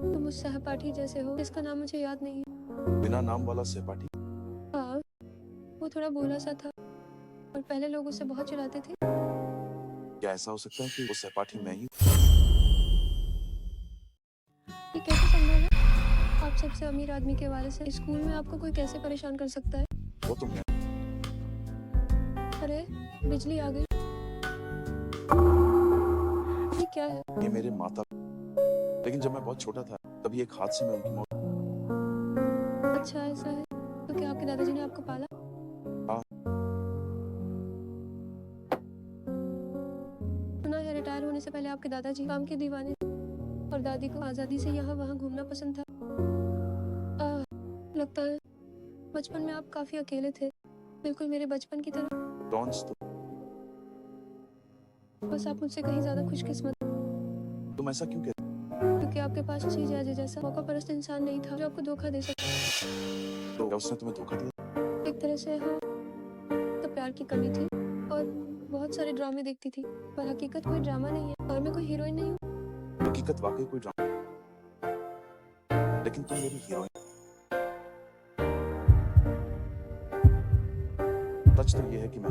तुम उस सहपाठी जैसे हो जिसका नाम मुझे याद नहीं है। बिना नाम वाला सहपाठी? हाँ, वो थोड़ा भोला सा था। और पहले लोग उसे बहुत चिढ़ाते थे। क्या ऐसा हो सकता है कि वो सहपाठी मैं ही? ये कैसे संभव है? आप सबसे अमीर आदमी के वारिस हैं। स्कूल में आपको कोई कैसे परेशान कर सकता है? वो तुम है। अरे बिजली आ गई। ये क्या है? ये मेरे माता, लेकिन जब मैं बहुत छोटा था तभी एक हादसे में उनकी मौत। अच्छा ऐसा है, तो क्या आपके दादाजी ने आपको पाला? हाँ। सुना है रिटायर होने से पहले आपके दादाजी काम के दीवाने थे और दादी को आजादी से यहाँ वहाँ घूमना पसंद था। लगता है बचपन में आप काफी अकेले थे, बिल्कुल मेरे बचपन की तरह। डॉन्स तो बस आप मुझसे कहीं ज्यादा खुशकिस्मत, तुम ऐसा क्यों कहते? क्योंकि आपके पास चीज है जैसा मौका परस्त इंसान नहीं था जो आपको धोखा दे सकता। तो क्या उसने तुम्हें धोखा दिया? एक तरह से हाँ, तो प्यार की कमी थी और बहुत सारे ड्रामे देखती थी, पर हकीकत कोई ड्रामा नहीं है और मैं कोई हीरोइन नहीं हूँ। हकीकत वाकई कोई ड्रामा, लेकिन तुम मेरी हीरोइन। सच तो ये है कि मैं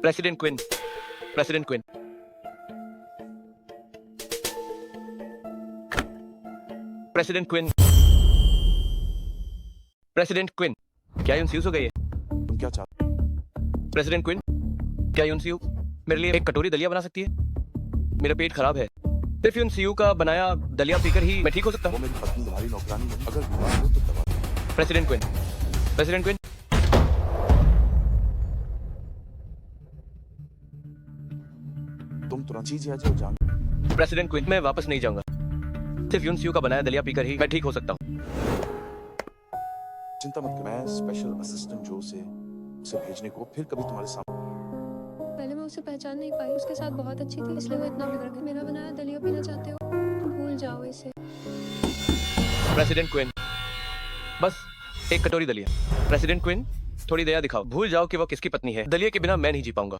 president Quinn, president Quinn, president Quinn, president Quinn, क्या यूनसीयू हो गई है? तुम क्या चाहते? प्रेसिडेंट क्विन, क्या यूनसीयू मेरे लिए एक कटोरी दलिया बना सकती है? मेरा पेट खराब है, सिर्फ यूनसीयू का बनाया दलिया पीकर ही मैं ठीक हो सकता हूँ। वो मेरी पत्नी तुम्हारी नौकरानी है, अगर बीमार हो तो दवा। प्रेसिडेंट क्विन, प्रेसिडेंट क्विन, तुम तुरंत चीज आ जाओ जान। प्रेसिडेंट क्विन, मैं वापस नहीं जाऊंगा, सिर्फ यूनसीयू का बनाया दलिया पीकर ही मैं ठीक हो सकता हूँ। चिंता मत कर, मैं स्पेशल असिस्टेंट जो से उसे भेजने को फिर कभी तुम्हारे सामने। पहले मैं उसे पहचान नहीं पाई, उसके साथ बहुत अच्छी थी इसलिए वो इतना बिगड़ गई। मेरा बनाया दलिया पीना चाहते हो तो भूल जाओ इसे। प्रेसिडेंट क्विन, बस एक कटोरी दलिया। प्रेसिडेंट क्विन, थोड़ी दया दिखाओ, भूल जाओ कि वो किसकी पत्नी है। दलिया के बिना मैं नहीं जी पाऊंगा।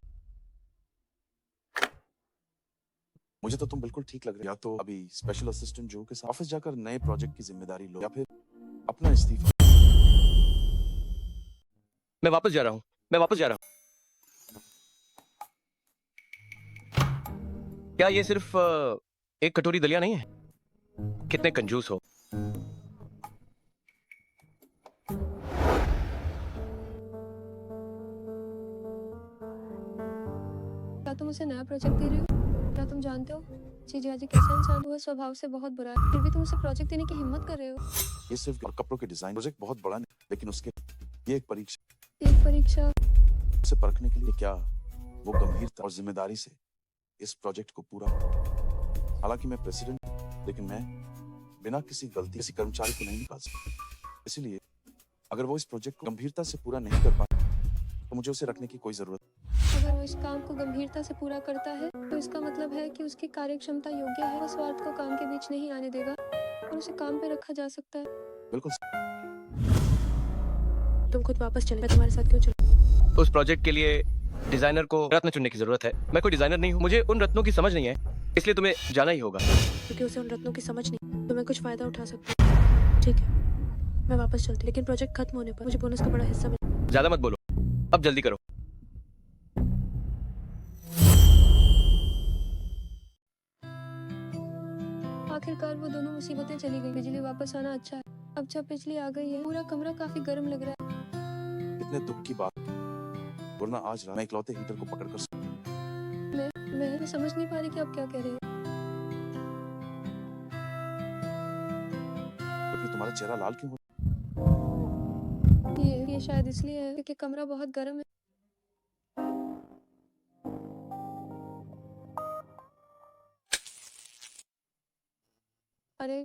मुझे तो तुम बिल्कुल ठीक लग रहे हो। या तो अभी स्पेशल असिस्टेंट जो के साथ ऑफिस जाकर नए प्रोजेक्ट की जिम्मेदारी लो, या फिर अपना इस्तीफा। मैं वापस जा रहा हूँ, मैं वापस जा रहा हूँ। क्या ये सिर्फ एक कटोरी दलिया नहीं है? कितने कंजूस हो। क्या तुम उसे नया प्रोजेक्ट दे रहे हो? क्या तुम जानते हो जीजा जी कैसा इंसान? वो स्वभाव से बहुत बुरा है, फिर भी तुम उसे प्रोजेक्ट देने की हिम्मत कर रहे हो। ये सिर्फ कपड़ों के डिजाइन प्रोजेक्ट बहुत बड़ा नहीं, लेकिन उसके ये एक परीक्षा। एक परीक्षा? उसे परखने के लिए क्या वो गंभीरता और जिम्मेदारी से इस प्रोजेक्ट को पूरा। हालांकि मैं प्रेसिडेंट, लेकिन मैं बिना किसी गलती किसी कर्मचारी को नहीं निकाल सकता। इसलिए अगर वो इस प्रोजेक्ट को गंभीरता से पूरा नहीं कर पाए तो मुझे उसे रखने की कोई जरूरत। अगर वो इस काम को गंभीरता से पूरा करता है तो इसका मतलब है कि उसकी कार्य क्षमता योग्य है। वो स्वार्थ को काम के बीच नहीं आने देगा और उसे काम पे रखा जा सकता है। बिल्कुल। तुम खुद वापस चले, मैं तुम्हारे साथ क्यों चलूं? उस प्रोजेक्ट के लिए डिजाइनर को रत्न चुनने की जरूरत है। मैं कोई डिजाइनर नहीं हूँ, मुझे उन रत्नों की समझ नहीं है, इसलिए तुम्हें जाना ही होगा। क्योंकि उसे उन रत्नों की समझ नहीं, तो मैं कुछ फायदा उठा सकती हूँ। ठीक है, मैं वापस चलती, लेकिन प्रोजेक्ट खत्म होने पर मुझे बोनस का बड़ा हिस्सा मिलेगा। ज्यादा मत बोलो, अब जल्दी करो। आखिरकार वो दोनों मुसीबतें चली गई। बिजली वापस आना अच्छा है। अब जब बिजली आ गई है पूरा कमरा काफी गर्म लग रहा है। इतने दुख की बात, वरना आज रात मैं इकलौते हीटर को पकड़कर मैं समझ नहीं पा रही कि आप क्या कह रहे हैं। तो फिर तुम्हारा चेहरा लाल क्यों हो? ये शायद इसलिए है क्योंकि कमरा बहुत गर्म है। अरे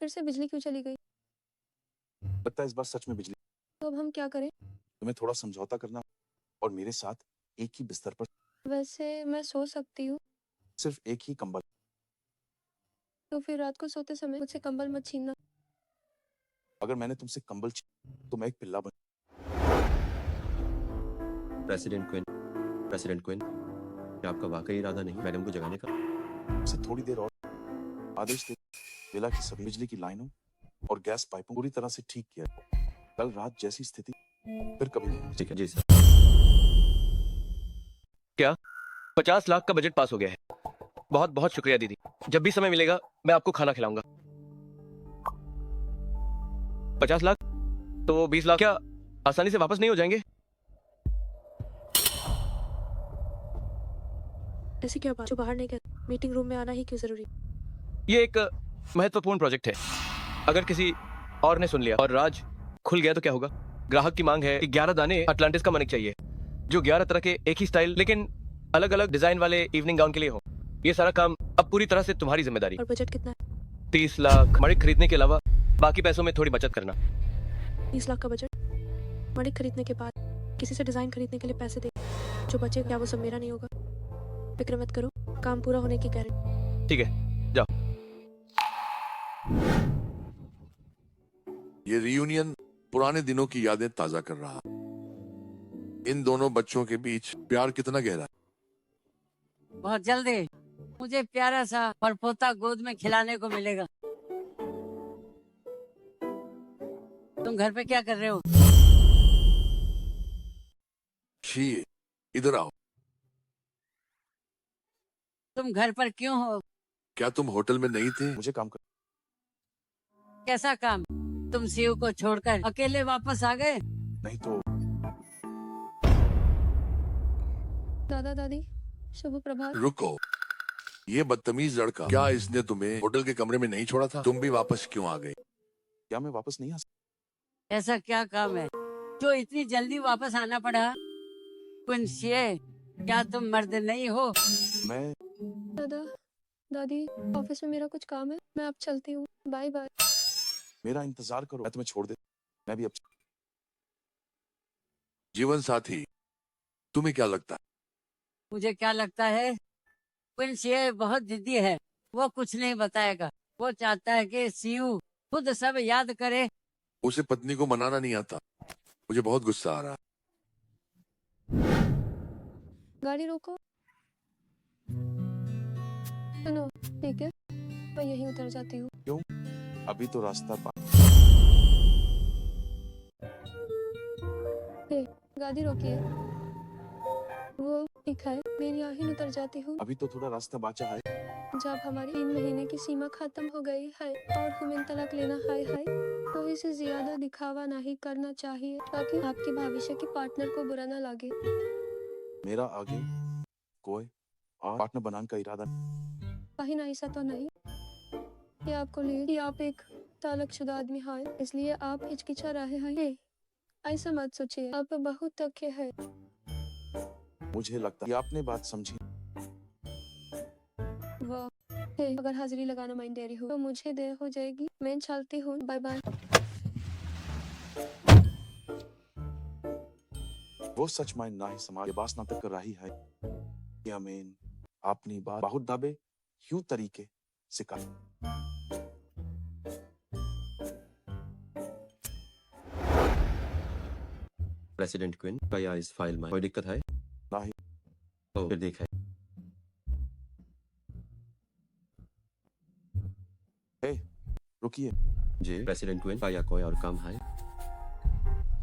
फिर से बिजली क्यों चली गई? लगता है इस बार सच में बिजली। तो अब हम क्या करें? तुम्हें थोड़ा समझौता करना और मेरे साथ एक ही बिस्तर पर। वैसे मैं सो सकती हूँ। सिर्फ एक ही कंबल। तो फिर रात को सोते समय मुझसे कंबल मत छीनना। अगर मैंने तुमसे कंबल तो मैं एक पिल्ला बन। प्रेसिडेंट क्विन, क्या आपका वाकई इरादा नहीं मैडम को जगाने का? उसे थोड़ी देर और आदेश दे। विला की सभी बिजली की लाइनों और गैस पाइपों पूरी तरह से ठीक किया। कल रात जैसी स्थिति फिर कभी नहीं। ठीक है जी सर। क्या 50 लाख का बजट पास हो गया है? बहुत बहुत शुक्रिया दीदी। जब भी समय मिलेगा मैं आपको खाना खिलाऊंगा। 50 लाख तो वो 20 लाख क्या आसानी से वापस नहीं हो जाएंगे? ऐसी क्या बात जो बाहर नहीं कहते? मीटिंग रूम में आना ही क्यों जरूरी? ये एक महत्वपूर्ण प्रोजेक्ट है। अगर किसी और ने सुन लिया और राज खुल गया तो क्या होगा? ग्राहक की मांग है कि 11 दाने अटलांटिस का मनिक चाहिए, जो 11 तरह के एक ही स्टाइल लेकिन अलग अलग डिजाइन वाले इवनिंग गाउन के लिए हो। ये सारा काम अब पूरी तरह से तुम्हारी जिम्मेदारी। और बजट कितना है? 30 लाख मणिक खरीदने के अलावा बाकी पैसों में थोड़ी बचत करना। 30 लाख का बजट, मणिक खरीदने के बाद किसी से डिजाइन खरीदने के लिए पैसे दे, जो बचे क्या वो सब मेरा नहीं होगा? फिक्र मत करो, काम पूरा होने की गारंटी। ठीक है, जाओ। ये रियूनियन पुराने दिनों की यादें ताजा कर रहा। इन दोनों बच्चों के बीच प्यार कितना गहरा है। बहुत जल्दी मुझे प्यारा सा परपोता गोद में खिलाने को मिलेगा। तुम घर पे क्या कर रहे हो? शी, इधर आओ। तुम घर पर क्यों हो? क्या तुम होटल में नहीं थे? मुझे काम कर। कैसा काम? तुम सीयू को छोड़कर अकेले वापस आ गए? नहीं तो दादा दादी शुभ प्रभात। रुको, ये बदतमीज लड़का, क्या इसने तुम्हें होटल के कमरे में नहीं छोड़ा था? तुम भी वापस क्यों आ गए? क्या मैं वापस नहीं आ सकता? ऐसा क्या काम है जो इतनी जल्दी वापस आना पड़ा? कुंशिए, क्या तुम मर्द नहीं हो? मैं दादा दादी ऑफिस में मेरा कुछ काम है, मैं अब चलती हूँ। Bye bye. मेरा इंतजार करो, मैं तुम्हें छोड़ दे। मैं भी अब जीवन साथी, तुम्हें क्या लगता है? मुझे क्या लगता है, कुंशिए बहुत जिद्दी है। वो कुछ नहीं बताएगा। वो चाहता है कि सीयू खुद सब याद करे। उसे पत्नी को मनाना नहीं आता। मुझे बहुत गुस्सा आ रहा है। गाड़ी रोको। सुनो, ठीक है मैं यहीं उतर जाती हूँ। क्यों? अभी तो रास्ता गाड़ी रोकिए। वो ठीक है, मैं यहीं उतर जाती हूँ। अभी तो थोड़ा रास्ता बचा है। जब हमारी 3 महीने की सीमा खत्म हो गई है और हमें तलाक लेना है तो इसे ज्यादा दिखावा नहीं करना चाहिए, ताकि आपके भविष्य के पार्टनर को बुरा ना लगे। मेरा आगे कोई और पार्टनर बनाने का इरादा कहीं ना ऐसा तो नहीं कि आपको ले कि आप एक तलाकशुदा आदमी हैं, इसलिए आप हिचकिचा रहे हैं। ऐसा मत सोचिए, आप बहुत तके हैं। मुझे लगता है कि आपने बात समझी। वाह, अगर हाजिरी लगाना माइंड दे रही हो तो मुझे देर हो जाएगी। मैं चलती हूँ, बाय बाय। वो सच माइन ना ही समाज के बास नाटक कर रही है। या मैं अपनी बात बहुत दाबे यूं तरीके से कर। प्रेसिडेंट क्वीन का या इस फाइल में कोई दिक्कत है? नहीं। तो फिर देख है। रुकिए। जी, प्रेसिडेंट क्वीन का या कोई और काम है?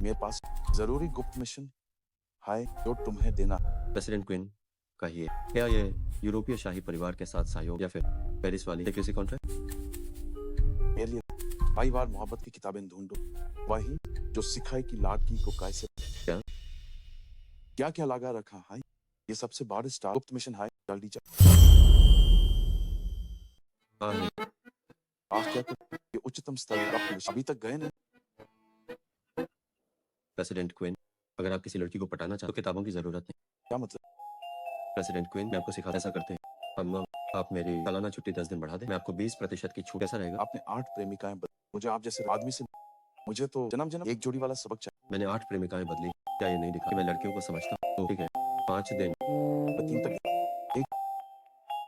मेरे पास जरूरी गुप्त मिशन है जो तुम्हें देना। प्रेसिडेंट क्वीन कहिए, क्या ये यूरोपीय शाही परिवार के साथ सहयोग या फिर पेरिस वाली किसी कॉन्ट्रैक्ट? मेरे लिए कई बार मोहब्बत की किताबें ढूंढो, वही जो सिखाए कि लड़की को कैसे क्या क्या लगा रखा है। ये सबसे बड़ा स्टार गुप्त मिशन है। जल्दी चल। आप क्या ये उच्चतम स्तर का मिशन अभी तक गए नहीं। प्रेसिडेंट क्वीन, अगर आप किसी लड़की को पटाना चाहते तो किताबों की जरूरत नहीं। क्या मतलब? प्रेसिडेंट क्वीन, मैं आपको सिखाता ऐसा करते हैं। आप मेरी सालाना छुट्टी 10 दिन बढ़ा दें, मैं आपको 20% की छूट। कैसा रहेगा? आपने 8 प्रेमिकाएं मुझे आप जैसे आदमी से, मुझे तो जन्म जन्म एक जोड़ी वाला सबक चाहिए। मैंने 8 प्रेमिकाएं बदली, क्या ये नहीं दिखा कि मैं लड़कियों को समझता हूँ? ठीक है, 5 दिन 3 तक। एक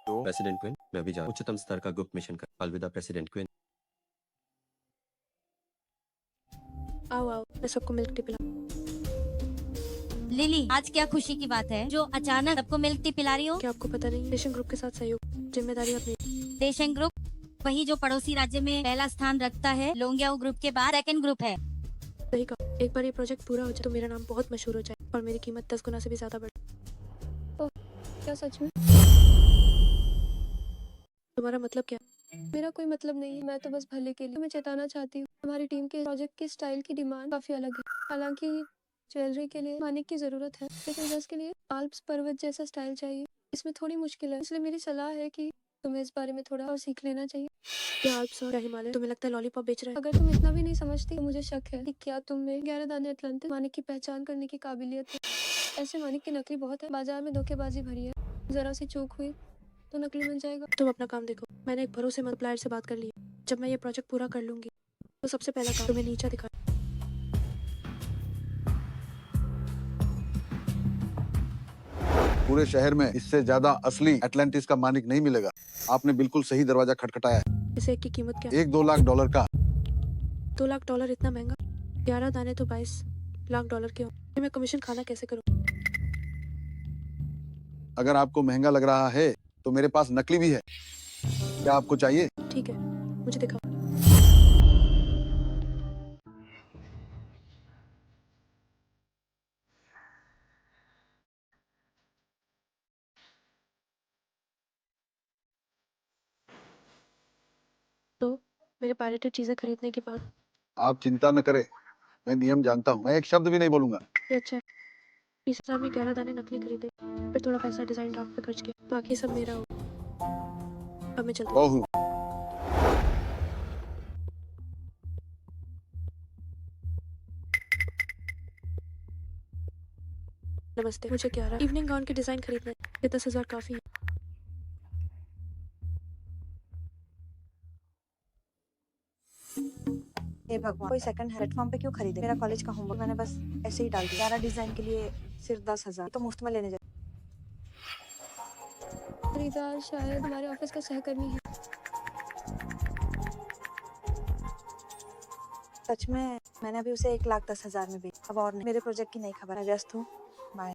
दो। प्रेसिडेंट क्वीन, मैं अभी जा उच्चतम स्तर का गुप्त मिशन कर। अलविदा प्रेसिडेंट क्वीन। आओ आओ, मैं सबको मिल्क टी पिला। लिली, आज क्या खुशी की बात है जो अचानक सबको मिल्क टी पिला रही हो? क्या आपको पता नहीं? देशन ग्रुप के साथ सहयोग, जिम्मेदारी अपनी। देशन ग्रुप वही जो पड़ोसी राज्य में पहला स्थान रखता है। लोंगियाओ ग्रुप के बाद सेकंड ग्रुप है। सही कहा, एक बार ये प्रोजेक्ट पूरा हो जाए तो मेरा नाम बहुत मशहूर हो जाए और मेरी कीमत 10 गुना से भी ज्यादा बढ़े। ओह, क्या सच में? तुम्हारा मतलब क्या? मेरा कोई मतलब नहीं है, मैं तो बस भले के लिए मैं चेताना चाहती हूँ। हमारी टीम के प्रोजेक्ट की स्टाइल की डिमांड काफी अलग है। हालांकि ज्वेलरी के लिए मानिक की जरूरत है, लेकिन ड्रेस के लिए आल्प्स पर्वत जैसा स्टाइल चाहिए। इसमें थोड़ी मुश्किल है, इसलिए मेरी सलाह है कि तुम्हें इस बारे में थोड़ा और सीख लेना चाहिए। क्या आल्प्स और हिमालय तुम्हें लगता है लॉलीपॉप बेच रहे हैं? अगर तुम इतना भी नहीं समझती तो मुझे शक है कि क्या तुम में 11 दाने अटलांटिस मानिक की पहचान करने की काबिलियत है। ऐसे मानिक के नकली बहुत है, बाजार में धोखेबाजी भरी है। जरा सी चूक हुई तो नकली बन जाएगा। तुम अपना काम देखो, मैंने एक भरोसेमंद सप्लायर से बात कर ली है। जब मैं ये प्रोजेक्ट पूरा कर लूंगी तो सबसे पहला काम तुम्हें नीचा दिखा। पूरे शहर में इससे ज्यादा असली एटलांटिस का मानिक नहीं मिलेगा। आपने बिल्कुल सही दरवाजा खटखटाया है। इस एक की कीमत क्या? 1-2 लाख डॉलर का। 2 लाख डॉलर इतना महंगा? 11 दाने तो 22 लाख डॉलर के हो। मैं कमीशन खाना कैसे करूं? अगर आपको महंगा लग रहा है तो मेरे पास नकली भी है, क्या आपको चाहिए? ठीक है, मुझे दिखाओ। तो मेरे पायरेटेड चीजें खरीदने के बाद आप चिंता न करें, मैं नियम जानता हूँ, मैं एक शब्द भी नहीं बोलूंगा। ये अच्छा है। 20,000 में 11 दाने नकली खरीदे, फिर थोड़ा पैसा डिजाइन ड्राफ्ट पे खर्च किया, बाकी सब मेरा हो। अब मैं चलती हूँ। बहु नमस्ते, मुझे 11 इवनिंग गाउन के डिजाइन खरीदना है। ये 10,000 काफी है। हे भगवान, कोई सेकंड प्लेटफॉर्म पे क्यों खरीदे? मेरा कॉलेज का होमवर्क मैंने बस ऐसे ही डाल दिया। 11 डिजाइन के लिए सिर्फ 10,000 तो मुफ्त में लेने जाए। खरीदार शायद हमारे ऑफिस का सहकर्मी है। सच में मैंने अभी उसे 1,10,000 में बेचा। अब और नहीं, मेरे प्रोजेक्ट की नई खबर। मैं व्यस्त हूँ, बाय।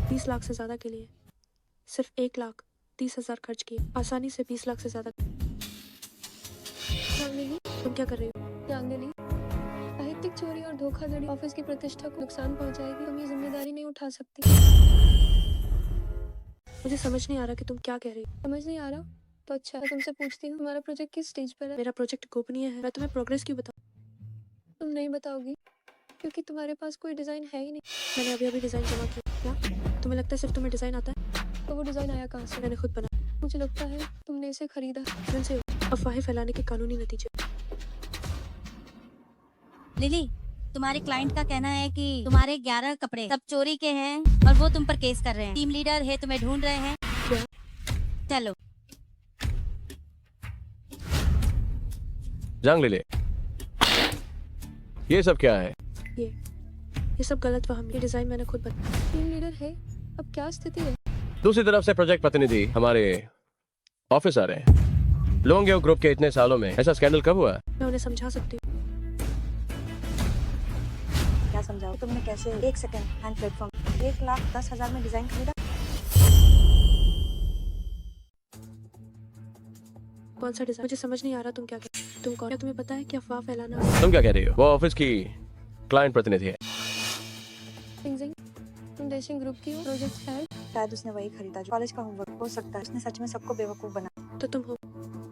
$20 लाख से ज्यादा के लिए सिर्फ 1,30,000 खर्च किए। आसानी से 20 लाख से ज्यादा। चांदनी, तुम क्या कर रही हो? चांदनी, साहित्यिक चोरी और धोखाधड़ी ऑफिस की प्रतिष्ठा को नुकसान पहुंचाएगी। तुम ये जिम्मेदारी नहीं उठा सकती। मुझे समझ नहीं आ रहा कि तुम क्या कह रही हो। समझ नहीं आ रहा? तो अच्छा, मैं तुमसे पूछती हूँ, तुम्हारा प्रोजेक्ट किस स्टेज पर है? मेरा प्रोजेक्ट गोपनीय है। मैं तुम्हें प्रोग्रेस क्यों बताऊं? तुम नहीं बताओगी क्योंकि तुम्हारे पास कोई डिजाइन है ही नहीं। मैंने अभी डिजाइन जमा किया। क्या तुम्हें लगता है सिर्फ तुम्हें डिजाइन आता है? तो वो डिजाइन आया कहाँ से? मैंने खुद बनाया। मुझे लगता है तुमने इसे खरीदा। धन से अफवाहें फैलाने के कानूनी नतीजे। लिली, तुम्हारे क्लाइंट का कहना है कि तुम्हारे 11 कपड़े सब चोरी के हैं और वो तुम पर केस कर रहे हैं। टीम लीडर है, तुम्हें ढूंढ रहे हैं। क्या? चलो। जांग ले ले। ये सब क्या है? ये सब गलत फहमी। ये डिजाइन मैंने खुद बनाया। टीम लीडर है, अब क्या स्थिति है? दूसरी तरफ से प्रोजेक्ट प्रतिनिधि हमारे ऑफिस आ रहे हैं। लोंगेओ ग्रुप के इतने सालों में ऐसा स्कैंडल कब हुआ? मैं उन्हें समझा सकती हूँ। क्या समझाओ? तुमने कैसे 1 सेकंड हैंड प्लेटफॉर्म 1,10,000 में डिजाइन खरीदा? कौन सा डिजाइन? मुझे समझ नहीं आ रहा तुम क्या कह रही हो। तुम कौन? क्या तुम्हें पता है कि अफवाह फैलाना? तुम क्या कह रही हो? वो ऑफिस की क्लाइंट प्रतिनिधि है। सिंह, तुम डैशिंग ग्रुप की हो, प्रोजेक्ट हेड। शायद उसने वही खरीदा जो कॉलेज का होमवर्क। हो सकता है उसने सच में सबको बेवकूफ बना। तो तुम हो।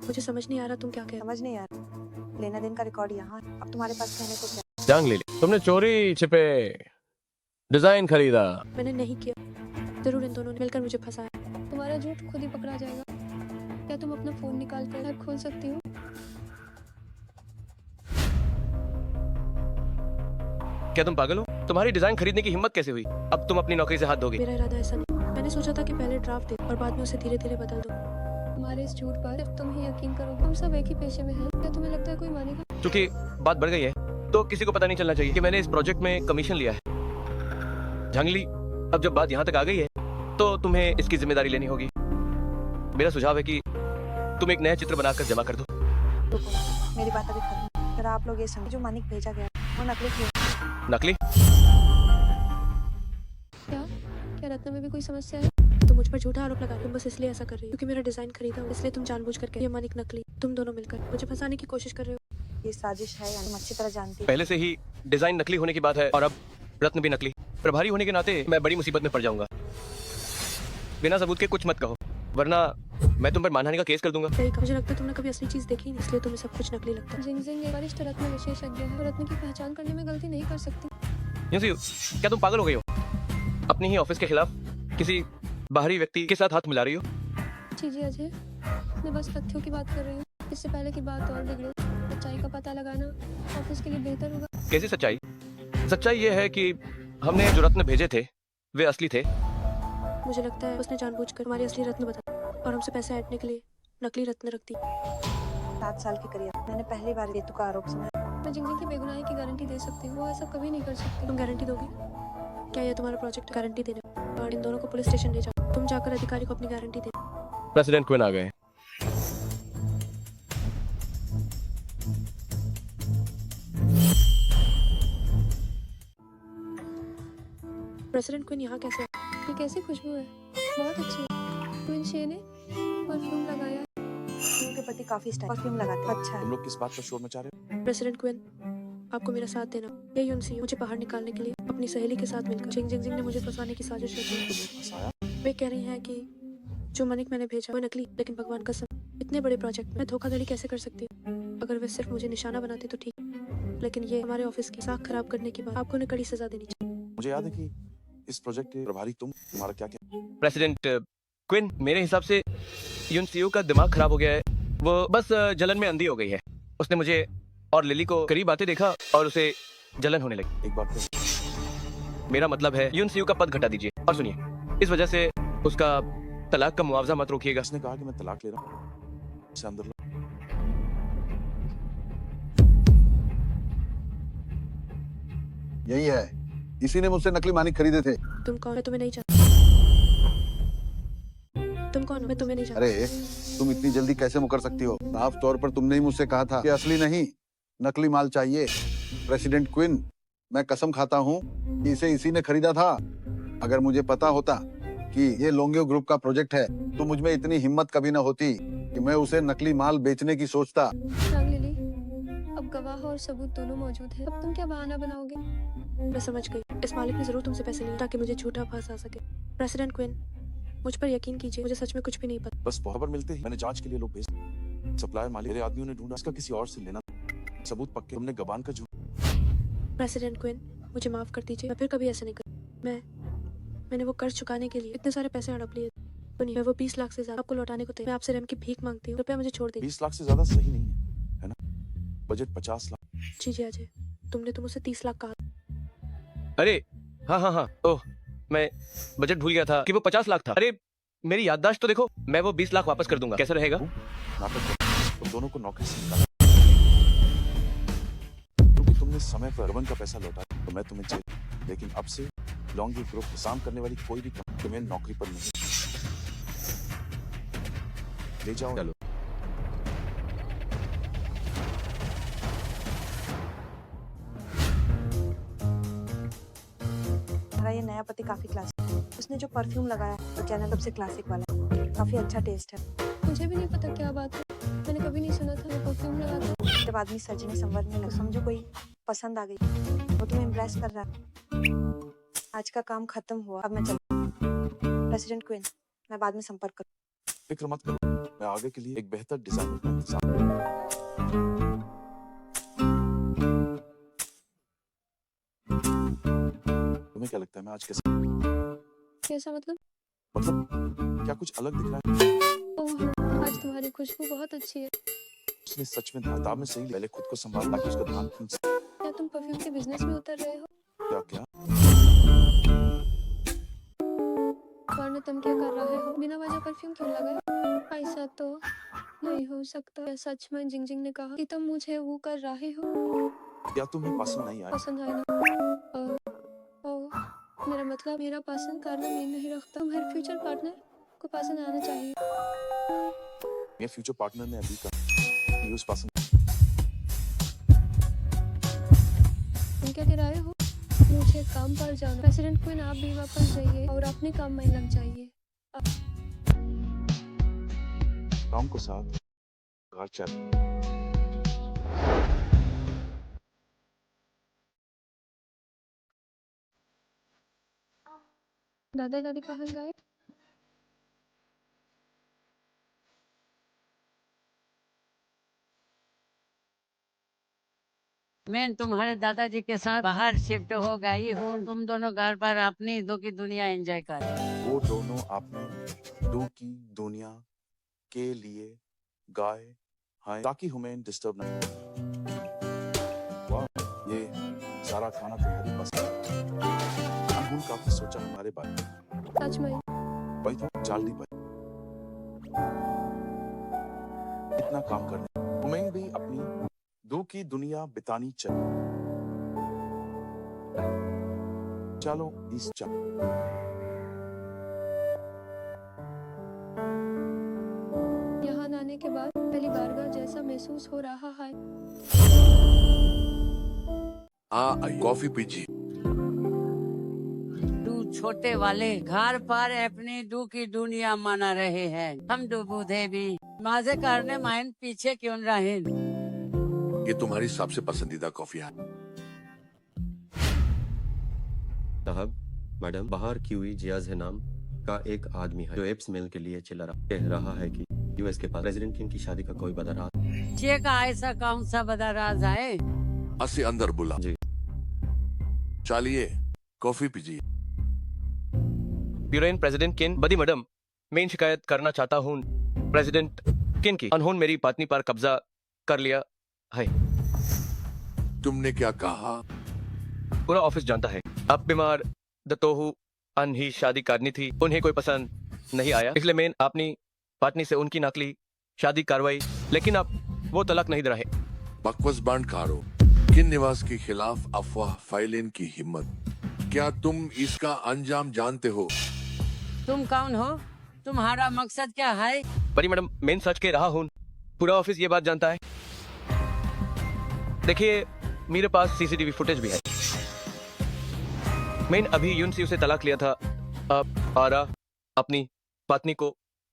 मुझे समझ नहीं आ रहा तुम क्या कह रहे हो। समझ नहीं आ रहा। लेना देन का रिकॉर्ड यहाँ। अब तुम्हारे पास कहने को क्या? जांग ले ले। तुमने चोरी छिपे डिजाइन खरीदा। मैंने नहीं किया। जरूर इन दोनों ने मिलकर मुझे फंसाया। तुम्हारा झूठ खुद ही पकड़ा जाएगा। क्या तुम अपना फोन निकाल कर ऐप खोल सकती हो? क्या तुम पागल हो? तुम्हारी डिजाइन खरीदने की हिम्मत कैसे हुई? अब तुम अपनी नौकरी से हाथ धोगे। मेरा इरादा ऐसा नहीं। मैंने सोचा था कि पहले ड्राफ्ट दे और बाद में उसे धीरे धीरे बदल दो। तुम्हारे इस झूठ पर सिर्फ तुम ही यकीन करोगे। हम सब एक ही पेशे में हैं। क्या तुम्हें लगता है कोई मानेगा? क्योंकि बात बढ़ गई है तो किसी को पता नहीं चलना चाहिए कि मैंने इस प्रोजेक्ट में कमीशन लिया है। झांगली, अब जब बात यहाँ तक आ गई है तो तुम्हें इसकी जिम्मेदारी लेनी होगी। मेरा सुझाव है कि तुम एक नया चित्र बनाकर जमा कर दो। मेरी बात अभी खत्म। जरा आप लोग ये समझो, जो मानिक भेजा गया वो नकली क्यों? नकली? क्या रत्न में भी कोई समस्या है? तुम मुझ पर झूठा आरोप लगा रही हो। तुम बस इसलिए ऐसा कर रही हो क्योंकि मेरा डिजाइन खरीदा हो, इसलिए तुम जानबूझकर के ये मानिक नकली तुम दोनों मिलकर मुझे फंसाने की कोशिश कर रहे हो। ये साजिश है, तुम अच्छी तरह जानती हो। पहले से ही डिजाइन नकली होने की बात है और अब रत्न भी नकली। प्रभारी होने के नाते मैं बड़ी मुसीबत में पड़ जाऊंगा। बिना सबूत के कुछ मत कहो, वरना मैं तुम पर मानहानि का केस कर दूंगा। सही कहा। मुझे लगता है तुमने कभी असली चीज देखी नहीं, इसलिए तुम्हें सब कुछ नकली लगता है। जिंगजिंग एक वरिष्ठ रत्न विशेषज्ञ है, रत्न की पहचान करने में गलती नहीं कर सकती। यूं क्या तुम पागल हो गई हो? अपनी ही ऑफिस के खिलाफ किसी बाहरी व्यक्ति के साथ हाथ मिला रही हो? जी जी अजय, मैं बस तथ्यों की बात कर रही हूँ। इससे पहले की बात और बिगड़े, सच्चाई का पता लगाना ऑफिस के लिए बेहतर होगा। कैसी सच्चाई? सच्चाई ये है कि हमने जो रत्न भेजे थे वे असली थे। मुझे लगता है उसने जानबूझकर हमारे असली रत्न बता और हमसे पैसे ऐंठने के लिए नकली रत्न रख दी। 7 साल की करियर, मैंने पहली बार रेतु का आरोप सुना। मैं जिंगजिंग की बेगुनाही की गारंटी दे सकती हूँ, वो ऐसा कभी नहीं कर सकती। तुम गारंटी दोगे? क्या यह तुम्हारा प्रोजेक्ट गारंटी देने? और इन दोनों को पुलिस स्टेशन ले जाओ। तुम जाकर अधिकारी को अपनी गारंटी दे। प्रेसिडेंट क्विन आ गए। प्रेसिडेंट क्वीन यहाँ कैसे? ये कैसी खुशबू है, बहुत अच्छी है। क्वीन शे ने परफ्यूम लगाया है। उनके पति काफी स्टाइल परफ्यूम लगाते हैं। अच्छा है। तुम लोग किस बात पर शोर मचा रहे हो? प्रेसिडेंट क्वीन, आपको मेरा साथ देना। ये यूनसी मुझे बाहर निकालने के लिए अपनी सहेली के साथ मिलकर जिंग ने मुझे फंसाने की साजिश रची। वे कह रही हैं कि जो मनिक मैंने भेजा वो नकली, लेकिन भगवान कसम इतने बड़े प्रोजेक्ट में धोखाधड़ी कैसे कर सकती हूँ? अगर वे सिर्फ मुझे निशाना बनाती तो ठीक, लेकिन ये हमारे ऑफिस की साख खराब करने के बाद आपको उन्हें कड़ी सजा देनी चाहिए। मुझे याद है कि इस प्रोजेक्ट के प्रभारी तुम्हारा क्या क्या? प्रेसिडेंट क्विन, मेरे हिसाब से यूनसीयू का दिमाग खराब हो गया है। वो बस जलन में अंधी हो गई है। उसने मुझे और लिली को करीब आते देखा और उसे जलन होने लगी। एक बात मेरा मतलब है यूनसीयू का पद घटा दीजिए। और सुनिए, इस वजह से उसका तलाक का मुआवजा मत रोकिएगा। उसने कहा कि मैं तलाक ले रहा हूँ, इसे अंदर लो। यही है, इसी ने मुझसे नकली मानिक खरीदे थे। तुम कौन? मैं तुम्हें नहीं जानती। तुम कौन हो? मैं तुम्हें नहीं जानती। अरे तुम इतनी जल्दी कैसे मुकर सकती हो? साफ तौर पर तुमने ही मुझसे कहा था कि असली नहीं नकली माल चाहिए। प्रेसिडेंट क्विन, मैं कसम खाता हूँ कि इसे इसी ने खरीदा था। अगर मुझे पता होता कि ये लोंगियो ग्रुप का प्रोजेक्ट है तो मुझ में इतनी हिम्मत कभी न होती कि मैं उसे नकली माल बेचने की सोचता। लिली, अब गवाह और सबूत दोनों मौजूद है। अब तुम क्या बहाना बनाओगे? मैं समझ गई, इस मालिक ने जरूर तुमसे पैसे लिए ताकि मुझे झूठा फंसा सके। प्रेसिडेंट क्वीन, मुझ पर यकीन कीजिए, मुझे सच में कुछ भी नहीं पता। बस खबर मिलते ही मैंने जांच के लिए लोग भेज। सप्लायर मालिक मेरे आदमियों ने ढूंढा, इसका किसी और से लेना। सबूत पक्के, तुमने गबान का झूठ। प्रेसिडेंट क्वीन, मुझे माफ कर दीजिए, मैं फिर कभी ऐसा नहीं कर। मैंने वो कर्ज चुकाने के लिए इतने सारे पैसे हड़प लिए। सुनिए, मैं वो 20 लाख से ज्यादा आपको लौटाने को तैयार। मैं आपसे रहम की भीख मांगती हूँ, कृपया मुझे छोड़ दीजिए। 20 लाख से ज्यादा सही नहीं है ना? बजट 50 लाख। जी जी अजय, तुमने तो मुझसे 30 लाख कहा। अरे हाँ, ओह, मैं बजट भूल गया था कि वो 50 लाख था। अरे मेरी याददाश्त तो देखो, मैं वो 20 लाख वापस कर दूंगा। कैसा रहेगा? तुम दोनों को नौकरी से निकाला क्योंकि तुमने समय पर रवन का पैसा लौटा, तो मैं तुम्हें जेल। लेकिन अब से लोंगियो ग्रुप में काम करने वाली कोई भी कंपनी तुम्हें नौकरी पर नहीं ले जाओ। चलो। मेरा ये नया पति काफी क्लासिक। उसने जो परफ्यूम लगाया वो चैनल सबसे क्लासिक वाला है। काफी अच्छा टेस्ट है। मुझे भी नहीं पता क्या बात है, मैंने कभी नहीं सुना था वो परफ्यूम लगाता। जब आदमी सजने संवरने लगे, समझो कोई पसंद आ गई, वो तुम्हें इम्प्रेस कर रहा है। आज का काम खत्म हुआ, अब मैं चलती हूँ। प्रेसिडेंट क्वीन, मैं बाद में संपर्क करूँ। फिक्र मत करो, मैं आगे के लिए एक बेहतर डिजाइनर का इंतजाम। तुम्हें क्या लगता है मैं आज कैसा मतलब क्या कुछ अलग दिख रहा है? ओह, आज तुम्हारी खुशबू बहुत अच्छी है। उसने सच में दादाब में सही पहले खुद को संभाल ताकि उसका ध्यान क्या तुम परफ्यूम के बिजनेस में उतर रहे हो? क्या वरना तुम क्या कर रहे हो? बिना वजह परफ्यूम क्यों लगाया? ऐसा तो नहीं हो सकता। क्या सच में जिंग ने कहा कि तुम मुझे वो कर रहे हो? क्या तुम्हें पसंद नहीं आया? पसंद आया ना? मेरा मतलब मेरा पसंद करना मैं नहीं रखता। तुम्हारे फ्यूचर पार्टनर को पसंद आना चाहिए। मेरे फ्यूचर पार्टनर ने अभी कहा यूज पसंद। तुम क्या कह रहे हो? मुझे मुझे काम पर जाना। प्रेसिडेंट क्वीन आप भी वापस जाइए और अपने काम में लग जाइए। काम को साथ घर चल। दादा दादी कहाँ गए? मैं तुम्हारे दादाजी के साथ बाहर शिफ्ट हो गई हूँ। तुम दोनों घर पर अपनी दो की दुनिया एंजॉय कर। वो दोनों अपने दो की दुनिया के लिए गाए हैं ताकि हमें डिस्टर्ब न हो। वाह, ये सारा खाना तुम्हारी पसंद है। अनहुल काफी सोचा हमारे बारे में। सच में? वही तो चाल दी पर इतना काम करने हमें भी अपनी दो की दुनिया बितानी चाहिए। चलो इस यहाँ आने के बाद पहली बारगाह जैसा महसूस हो रहा है। कॉफी पीजिए। तू छोटे वाले घर पर अपनी दो की दुनिया मना रहे हैं। हम दो बूढ़े भी मजे करने माइन पीछे क्यों रहे। ये तुम्हारी सबसे पसंदीदा कॉफी है। साहब, मैडम, बाहर क्यूई जियाज है नाम का एक आदमी है जो एप्स मेल के लिए चिल्ला रहा कह रहा है कि यूएस के पास प्रेसिडेंट किम की शादी का कोई बड़ा राज। चे का ऐसा कौन सा बड़ा राज है? असे अंदर बुला। जी। चलिए कॉफी पीजिए। ब्यूरोइन प्रेसिडेंट किन, बदी मैडम, मैं शिकायत करना चाहता हूँ प्रेसिडेंट किन की। उन्होंने मेरी पत्नी पर कब्जा कर लिया है। तुमने क्या कहा? पूरा ऑफिस जानता है। अब बीमार दतोहू अन ही शादी करनी थी, उन्हें कोई पसंद नहीं आया, इसलिए मैं अपनी पत्नी से उनकी नकली शादी करवाई, लेकिन अब वो तलाक नहीं दे रहे। बकवास बंद करो। किन निवास के खिलाफ अफवाह फैलाने की हिम्मत, क्या तुम इसका अंजाम जानते हो? तुम कौन हो? तुम्हारा मकसद क्या है? बड़ी मैडम, मैं सच कह रहा हूँ, पूरा ऑफिस ये बात जानता है। देखिए, मेरे पास सीसीटीवी फुटेज भी है। मैंने अभी यून से तलाक लिया था। अब आरा अपनी पत्नी को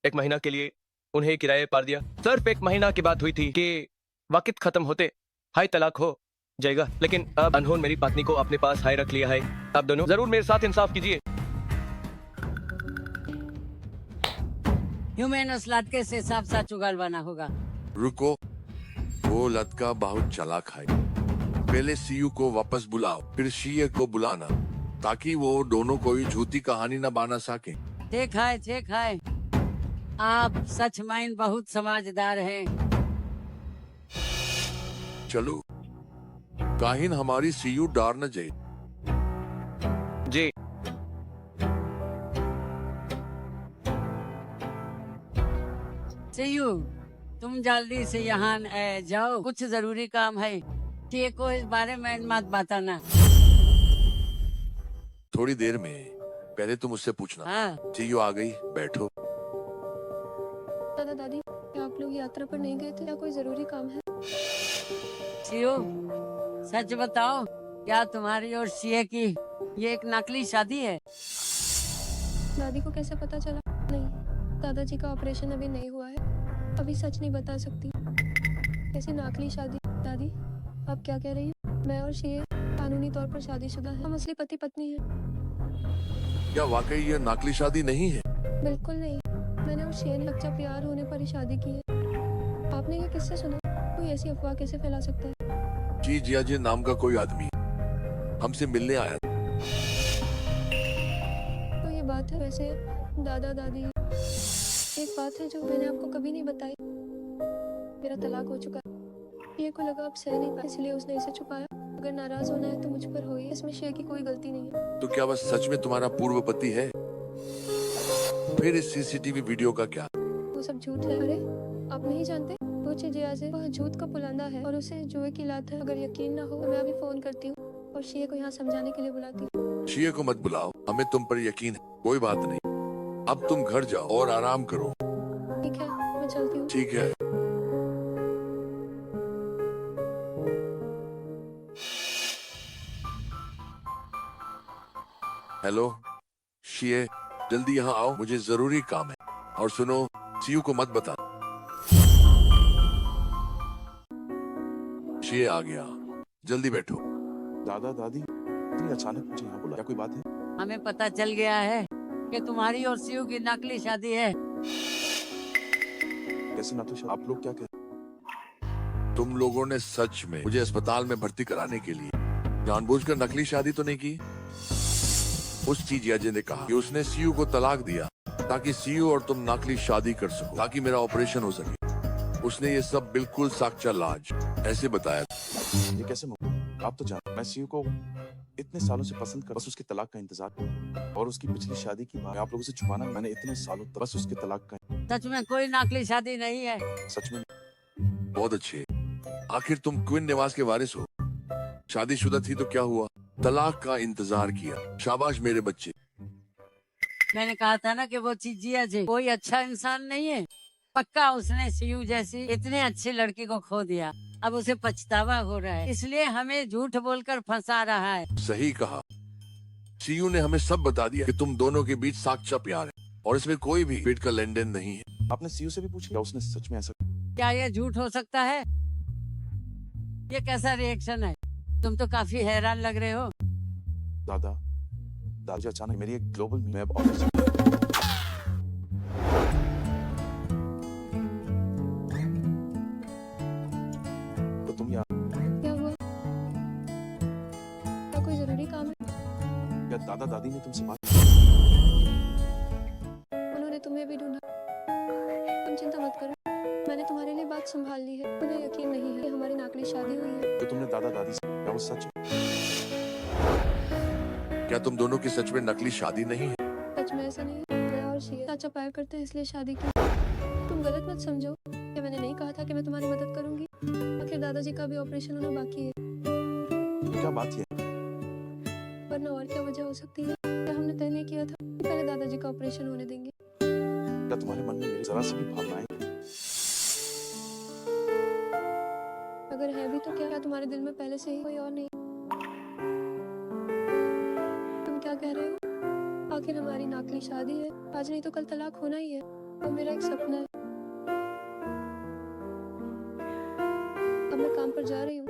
1 महीना के लिए उन्हें किराए पर दिया। सिर्फ 1 महीना की बात हुई थी कि वक्त खत्म होते हाई तलाक हो जाएगा, लेकिन अब अनहोन मेरी पत्नी को अपने पास हाई रख लिया है। आप दोनों जरूर मेरे साथ इंसाफ कीजिए। ह्यूमन उस लड़के से साफ साफ चुगलवाना होगा। रुको, वो लड़का बहुत चालाक है। पहले सीयू को वापस बुलाओ, फिर शीए को बुलाना, ताकि वो दोनों कोई झूठी कहानी न बना सके। ठीक है। आप सच माइन बहुत समझदार हैं। चलो, काहिन हमारी सीयू डार न जाए। जी। सीयू, तुम जल्दी से यहाँ जाओ, कुछ जरूरी काम है। टीए को इस बारे में मत बताना। थोड़ी देर में, पहले तुम उससे पूछना। हाँ। सीयू आ गई, बैठो। दादा दादी, क्या आप लोग यात्रा पर नहीं गए थे या कोई जरूरी काम है? सीयू, सच बताओ, क्या तुम्हारी और सीए की ये एक नकली शादी है? दादी को कैसे पता चला? नहीं, दादाजी का ऑपरेशन अभी नहीं हुआ है, अभी सच नहीं बता सकती। कैसे नकली शादी? दादी, आप क्या कह रही हैं? मैं और शीए कानूनी तौर पर शादीशुदा हैं। हम असली पति पत्नी हैं। क्या वाकई ये नकली शादी नहीं है? बिल्कुल नहीं, मैंने और शीए ने सच्चा प्यार होने पर ही शादी की है। आपने ये किससे सुना? कोई ऐसी अफवाह कैसे फैला सकता है? जी जियाजे नाम का कोई आदमी हमसे मिलने आया था। तो ये बात है। वैसे दादा दादी, एक बात है जो मैंने आपको कभी नहीं बताई। मेरा तलाक हो चुका है। ये को लगा आप सह नहीं पाए, इसलिए उसने इसे छुपाया। अगर नाराज होना है तो मुझ पर होइए, इसमें शेयर की कोई गलती नहीं है। तो क्या वह सच में तुम्हारा पूर्व पति है? फिर इस सीसीटीवी वीडियो का क्या? वो सब झूठ है। अरे, आप नहीं जानते? वो जियाज है, वह झूठ का पुलंदा है और उसे जुए की लात है। अगर यकीन ना हो तो मैं अभी फोन करती हूँ और शीए को यहाँ समझाने के लिए बुलाती हूँ। शीए को मत बुलाओ, हमें तुम पर यकीन है। कोई बात नहीं, अब तुम घर जाओ और आराम करो। ठीक है, मैं चलती हूँ। ठीक है। हेलो शिए, जल्दी यहाँ आओ, मुझे जरूरी काम है। और सुनो, सीयू को मत बता। शिए आ गया, जल्दी बैठो। दादा दादी इतनी अचानक मुझे यहाँ बुलाया, कोई बात है? हमें पता चल गया है कि तुम्हारी और सीयू की नकली शादी है। कैसे नाटू? आप लोग क्या कहते? तुम लोगों ने सच में मुझे अस्पताल में भर्ती कराने के लिए जानबूझकर नकली शादी तो नहीं की? उस चीजियाजे ने कहा कि उसने सीयू को तलाक दिया ताकि सीयू और तुम नकली शादी कर सको, ताकि मेरा ऑपरेशन हो सके। उसने ये सब बिल्कुल साक्चा लाज ऐसे बताया। ये कैसे मुमकिन? आप तो जानते, मैं सीयू को इतने सालों से पसंद कर, बस उसके तलाक का इंतजार। और उसकी पिछली शादी की बात आप लोगों से छुपाना, मैंने इतने सालों तक बस उसके तलाक का। सच में कोई नकली शादी नहीं है। सच में? बहुत अच्छे। आखिर तुम क्वीन निवास के वारिस हो। शादीशुदा थी तो क्या हुआ? तलाक का इंतजार किया। शाबाश मेरे बच्चे। मैंने कहा था ना कि वो चीजिया जी कोई अच्छा इंसान नहीं है। पक्का उसने सीयू जैसी इतने अच्छी लड़की को खो दिया। अब उसे पछतावा हो रहा है, इसलिए हमें झूठ बोलकर फंसा रहा है। सही कहा। सीयू ने हमें सब बता दिया कि तुम दोनों के बीच साक्चा प्यार है और इसमें कोई भी पेट का लेन देन नहीं है। आपने सीयू से भी पूछा क्या उसने सच में ऐसा? क्या ये झूठ हो सकता है? ये कैसा रिएक्शन है? तुम तो काफी हैरान लग रहे हो। दादा दादाजी अचानक मेरी एक ग्लोबल मैप ऑफिस। तो तुम यहाँ क्या हुआ? क्या कोई जरूरी काम है? क्या दादा दादी ने तुमसे बात? उन्होंने तुम्हें भी ढूंढा। तुम चिंता मत करो, मैंने तुम्हारे लिए बात संभाल ली है। मुझे यकीन नहीं है कि हमारी नकली शादी हुई है। तो तुमने दादा दादी से, क्या वो सच है? क्या तुम दोनों की सच में नकली शादी नहीं है? सच में ऐसा नहीं है। मैं और शीया चाचा प्यार करते हैं इसलिए शादी की। तुम गलत मत समझो कि मैंने नहीं कहा था कि मैं तुम्हारी मदद करूंगी। आखिर दादाजी का भी ऑपरेशन होना बाकी है। क्या बात है? वरना और क्या वजह हो सकती है? क्या हमने तय नहीं किया था कि पहले दादाजी का ऑपरेशन होने देंगे? क्या तुम्हारे मन में मेरी जरा सी भी भावनाएं? अगर है भी तो क्या तुम्हारे दिल में पहले से ही कोई और नहीं? तुम क्या कह रहे हो? आखिर हमारी नकली शादी है, आज नहीं तो कल तलाक होना ही है। और मेरा एक सपना है। अब मैं काम पर जा रही हूँ।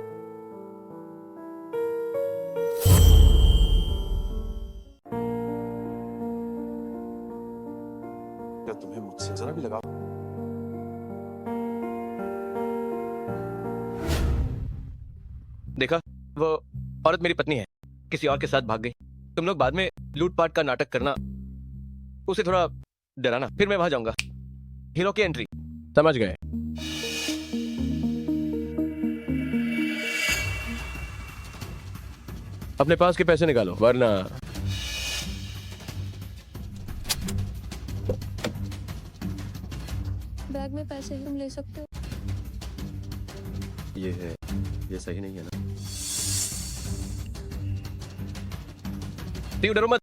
क्या तुम्हें मुझसे जरा भी लगा? देखा, वो औरत मेरी पत्नी है, किसी और के साथ भाग गई। तुम लोग बाद में लूटपाट का नाटक करना, उसे थोड़ा डराना, फिर मैं वहां जाऊंगा। हीरो की एंट्री, समझ गए? अपने पास के पैसे निकालो, वरना बैग में पैसे हैं, तुम ले सकते हो। ये सही नहीं है ना? डरो मत।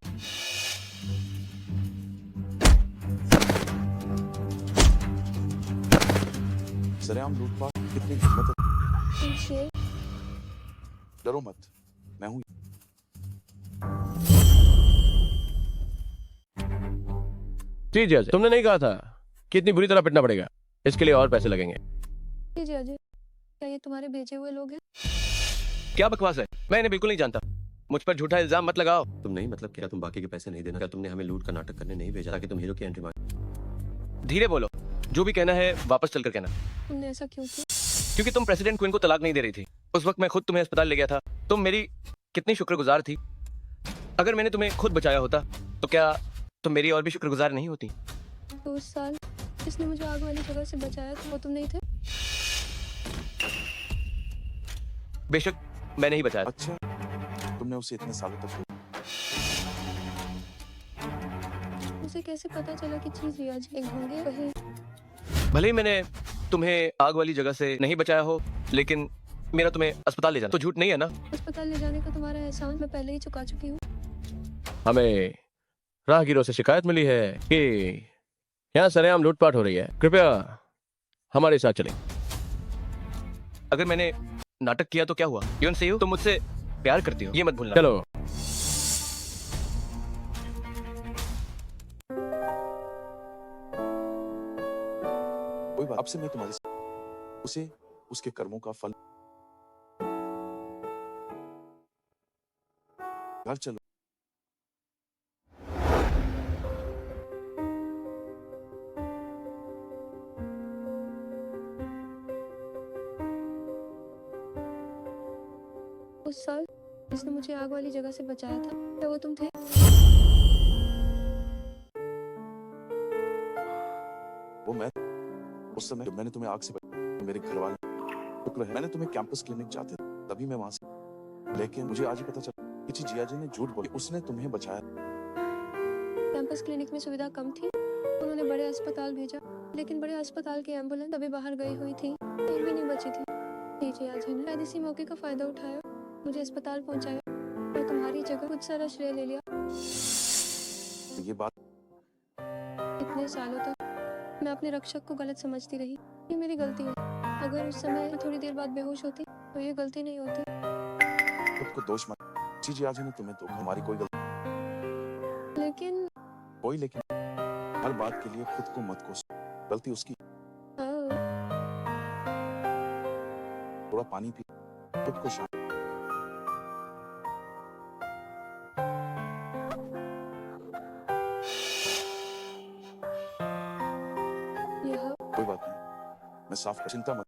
सरेआम लूटपाट, कितनी हिम्मत है? तुम शेर। डरो मत, मैं हूं। जी जी अजय, तुमने नहीं कहा था कि इतनी बुरी तरह पिटना पड़ेगा? इसके लिए और पैसे लगेंगे। जी अजय, क्या ये तुम्हारे भेजे हुए लोग हैं? क्या बकवास है, मैं इन्हें बिल्कुल नहीं जानता। मुझ पर झूठा इल्जाम मत लगाओ। तुम नहीं, मतलब क्या तुम बाकी के पैसे नहीं देना? क्या तुमने हमें लूट का नाटक करने नहीं भेजा ताकि तुम हीरो की एंट्री मार? धीरे बोलो, जो भी कहना है वापस चलकर कहना। तुमने ऐसा क्यों किया? क्योंकि तुम प्रेसिडेंट क्वीन को तलाक नहीं दे रही थी। उस वक्त मैं खुद तुम्हें अस्पताल ले गया था। तुम मेरी कितनी शुक्रगुजार थी। अगर मैंने तुम्हें खुद बचाया होता तो क्या तुम मेरी और भी शुक्रगुजार नहीं होती? तो उस साल जिसने मुझे आग वाली जगह से बचाया था वो तुम नहीं थे? बेशक मैंने ही बचाया। अच्छा, तुमने उसे इतने सालों तक? मुझे कैसे पता चला कि चीज रिया जी एक ढोंगे वही? भले ही मैंने तुम्हें आग वाली जगह से नहीं बचाया हो, लेकिन मेरा तुम्हें अस्पताल ले जाना तो झूठ नहीं है ना? अस्पताल ले जाने का तुम्हारा एहसान मैं पहले ही चुका चुकी हूँ। हमें राहगीरों से शिकायत मिली है कि यहाँ सरेआम लूटपाट हो रही है। कृपया हमारे साथ चलें। अगर मैंने नाटक किया तो क्या हुआ? तुम मुझसे प्यार करती हो, ये मत भूलना। चलो। कोई बात, अब से मैं तुम्हारे साथ, उसे उसके कर्मों का फल। घर चलो। उस साल जिसने मुझे आग वाली जगह से बचाया था, क्या वो तुम थे? वो मैं उस समय जब मैंने तुम्हें आग से बचाया, मेरे घर वाले शुक्र है मैंने तुम्हें कैंपस क्लिनिक जाते तभी मैं वहां से, लेकिन मुझे आज ही पता चला कि जिया जी ने झूठ बोली, उसने तुम्हें बचाया। कैंपस क्लिनिक में सुविधा कम थी, उन्होंने बड़े अस्पताल भेजा, लेकिन बड़े अस्पताल की एम्बुलेंस तभी बाहर गई हुई थी, एक भी नहीं बची थी। जिया जी ने शायद इसी मौके का फायदा उठाया, मुझे अस्पताल पहुंचाया और तुम्हारी जगह खुद सारा श्रेय ले लिया। ये बात इतने सालों तक मैं अपने रक्षक को गलत समझती रही, ये मेरी गलती है। अगर उस समय मैं थोड़ी देर बाद बेहोश होती तो ये गलती नहीं होती। खुद को दोष मत, जिया जी ने तुम्हें धोखा, हमारी कोई गलती। लेकिन हर बात के लिए खुद को मत कोसो, गलती उसकी। थोड़ा पानी पी, खुद को शांत। कोई बात नहीं, मैं साफ कर, चिंता मत।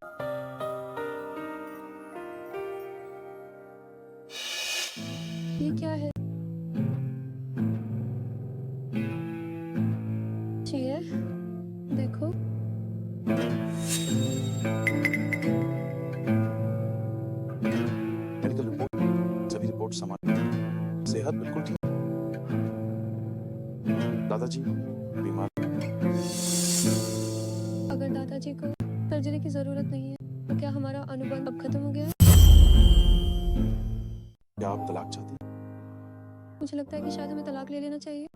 ये क्या है? जिया, देखो। मेडिकल रिपोर्ट, सभी रिपोर्ट समान, सेहत बिल्कुल ठीक। दादाजी बीमार। अगर दादाजी को सर्जरी की जरूरत नहीं है तो क्या हमारा अनुबंध अब खत्म हो गया है? क्या आप तलाक चाहती हैं? मुझे लगता है कि शायद हमें तलाक ले लेना चाहिए।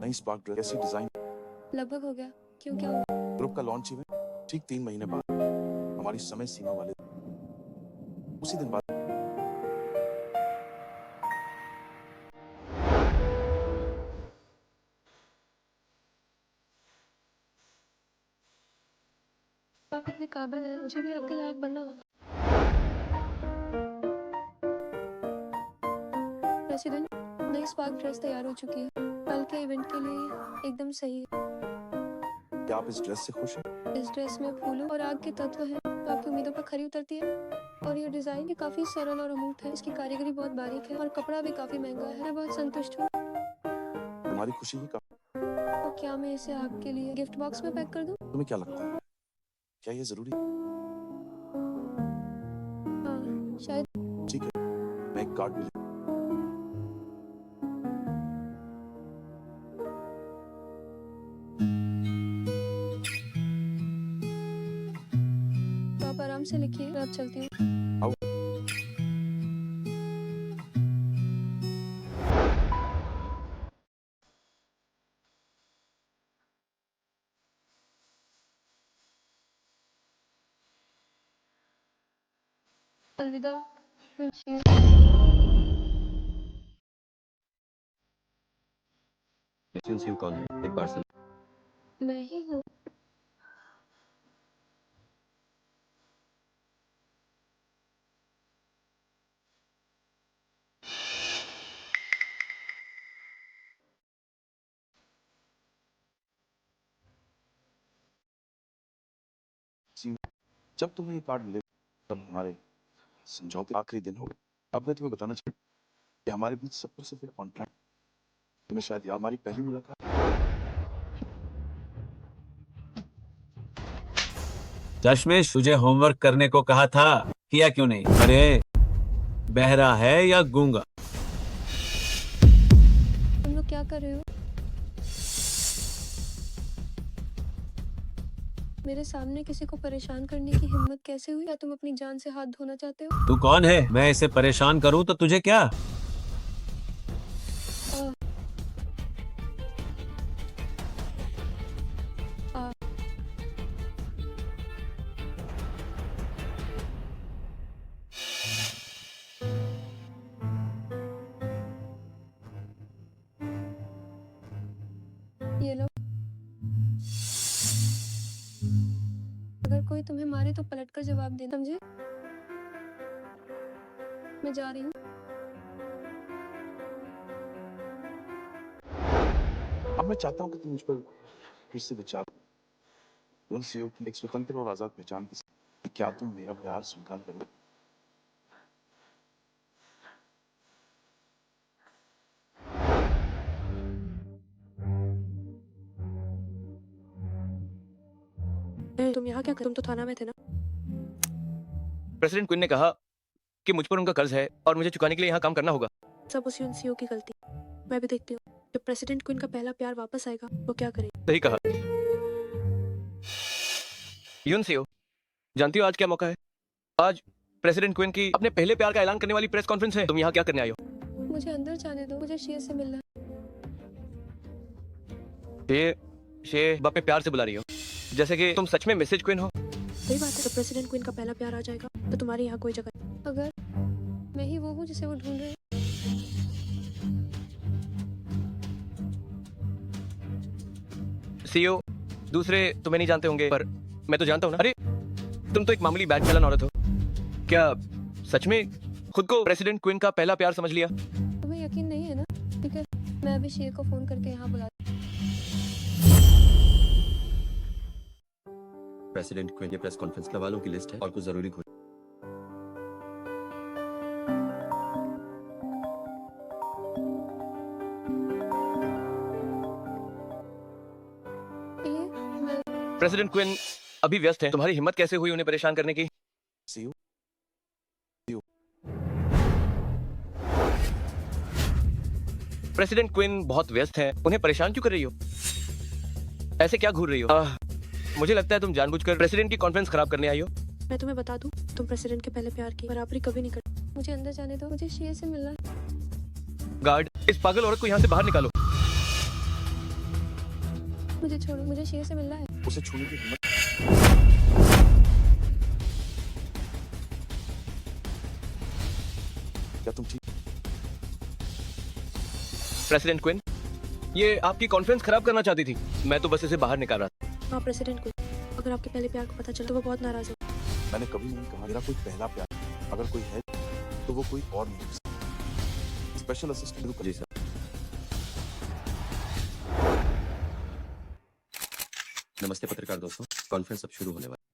नई स्पार्क ड्रेस कैसी डिजाइन? लगभग हो गया। क्यों, क्या हुआ? ग्रुप का लॉन्च इवेंट ठीक 3 महीने बाद, हमारी समय सीमा वाले उसी दिन बाद। आप इतने काबिल हैं, मुझे भी आपके लायक बनना होगा। प्रेसिडेंट, नई स्पार्क ड्रेस तैयार हो चुकी है, कल के इवेंट के लिए एकदम सही है। क्या आप इस ड्रेस से खुश हैं? इस ड्रेस में फूलों और आग के तत्व हैं, तो आपकी उम्मीदों पर खरी उतरती है। और ये डिजाइन भी काफी सरल और अमूर्त है, इसकी कारीगरी बहुत बारीक है और कपड़ा भी काफी महंगा है। मैं बहुत संतुष्ट हूँ। तुम्हारी खुशी ही काफी। तो क्या मैं इसे आपके लिए गिफ्ट बॉक्स में पैक कर दूँ? तुम्हें क्या लगता है, क्या ये जरूरी? हाँ, शायद। ठीक है, मैं एक कार्ड भी ले। तो आप आराम से लिखिए, मैं अब चलती हूँ। आओ। अलविदा। एजेंसी कौन है? एक पार्सल। मैं ही हूँ। जब तुम्हें ये कार्ड मिले तब हमारे समझौते आखिरी दिन होगा। अब मैं तुम्हें बताना चाहता हूँ कि हमारे बीच सबसे सिर्फ एक कॉन्ट्रैक्ट, तुम्हें शायद याद, हमारी पहली मुलाकात। दशमेश, तुझे होमवर्क करने को कहा था, किया क्यों नहीं? अरे बहरा है या गूंगा? तुम लोग क्या कर रहे हो? मेरे सामने किसी को परेशान करने की हिम्मत कैसे हुई? क्या तुम अपनी जान से हाथ धोना चाहते हो? तू कौन है? मैं इसे परेशान करूं तो तुझे क्या? कोई तुम्हें मारे तो पलट कर जवाब देना, समझे? मैं जा रही हूँ। अब मैं चाहता हूँ कि तुम मुझ पर फिर से विचार करो। उनसे एक स्वतंत्र और आजाद पहचान के साथ क्या तुम मेरा प्यार स्वीकार करोगे? तुम यहाँ क्या कर? तुम तो थाना में थे ना? प्रेसिडेंट क्विन ने कहा कि मुझ पर उनका कर्ज है और मुझे चुकाने के लिए यहाँ काम करना होगा। सब उसी उन सीईओ की गलती। मैं भी देखती हूँ जब प्रेसिडेंट क्वीन का पहला प्यार वापस आएगा वो क्या करेगी। सही कहा। यून सीओ, जानती हो आज क्या मौका है? आज प्रेसिडेंट क्विन की अपने पहले प्यार का ऐलान करने वाली प्रेस कॉन्फ्रेंस है। तुम यहाँ क्या करने आई हो? मुझे अंदर जाने दो, मुझे शेर से मिलना है। शे बाप पे प्यार से बुला रही हो, जैसे कि तुम सच में मिसेज क्विन हो। सही बात है, जब प्रेसिडेंट क्वीन का पहला प्यार आ जाएगा तो तुम्हारी यहाँ कोई जगह नहीं। अगर मैं ही वो हूँ जिसे वो ढूंढ रहे हैं। सीईओ, दूसरे तुम्हें नहीं जानते होंगे पर मैं तो जानता हूँ ना। अरे तुम तो एक मामूली बैग चलन औरत हो। क्या सच में खुद को प्रेसिडेंट क्वीन का पहला प्यार समझ लिया? तुम्हें यकीन नहीं है ना? ठीक है, मैं अभी शेर को फोन करके यहाँ बुला। प्रेसिडेंट क्वीन, ये प्रेस कॉन्फ्रेंस क्लब वालों की लिस्ट है और कुछ जरूरी घोषणा। प्रेसिडेंट क्विन अभी व्यस्त हैं। तुम्हारी हिम्मत कैसे हुई उन्हें परेशान करने की? सीईओ, प्रेसिडेंट क्विन बहुत व्यस्त हैं, उन्हें परेशान क्यों कर रही हो? ऐसे क्या घूर रही हो? मुझे लगता है तुम जानबूझकर प्रेसिडेंट की कॉन्फ्रेंस खराब करने आई हो। मैं तुम्हें बता दूं, तुम प्रेसिडेंट के पहले प्यार की बराबरी कभी नहीं कर। मुझे अंदर जाने दो, मुझे शेर से मिलना है। गार्ड, इस पागल औरत को यहाँ से बाहर निकालो। मुझे छोड़ो, मुझे शेर से मिलना है। उसे छूने की हिम्मत। क्या तुम ठीक? प्रेसिडेंट क्विन, ये आपकी कॉन्फ्रेंस खराब करना चाहती थी। मैं तो बस इसे बाहर निकाल रहा था। हाँ प्रेसिडेंट क्वीन, अगर आपके पहले प्यार को पता चला तो वो बहुत नाराज हो। मैंने कभी नहीं कहा मेरा कोई पहला प्यार। अगर कोई है तो वो कोई और नहीं हो सकता। Special assistant. जी सर। नमस्ते पत्रकार दोस्तों, कॉन्फ्रेंस अब शुरू होने वाली है।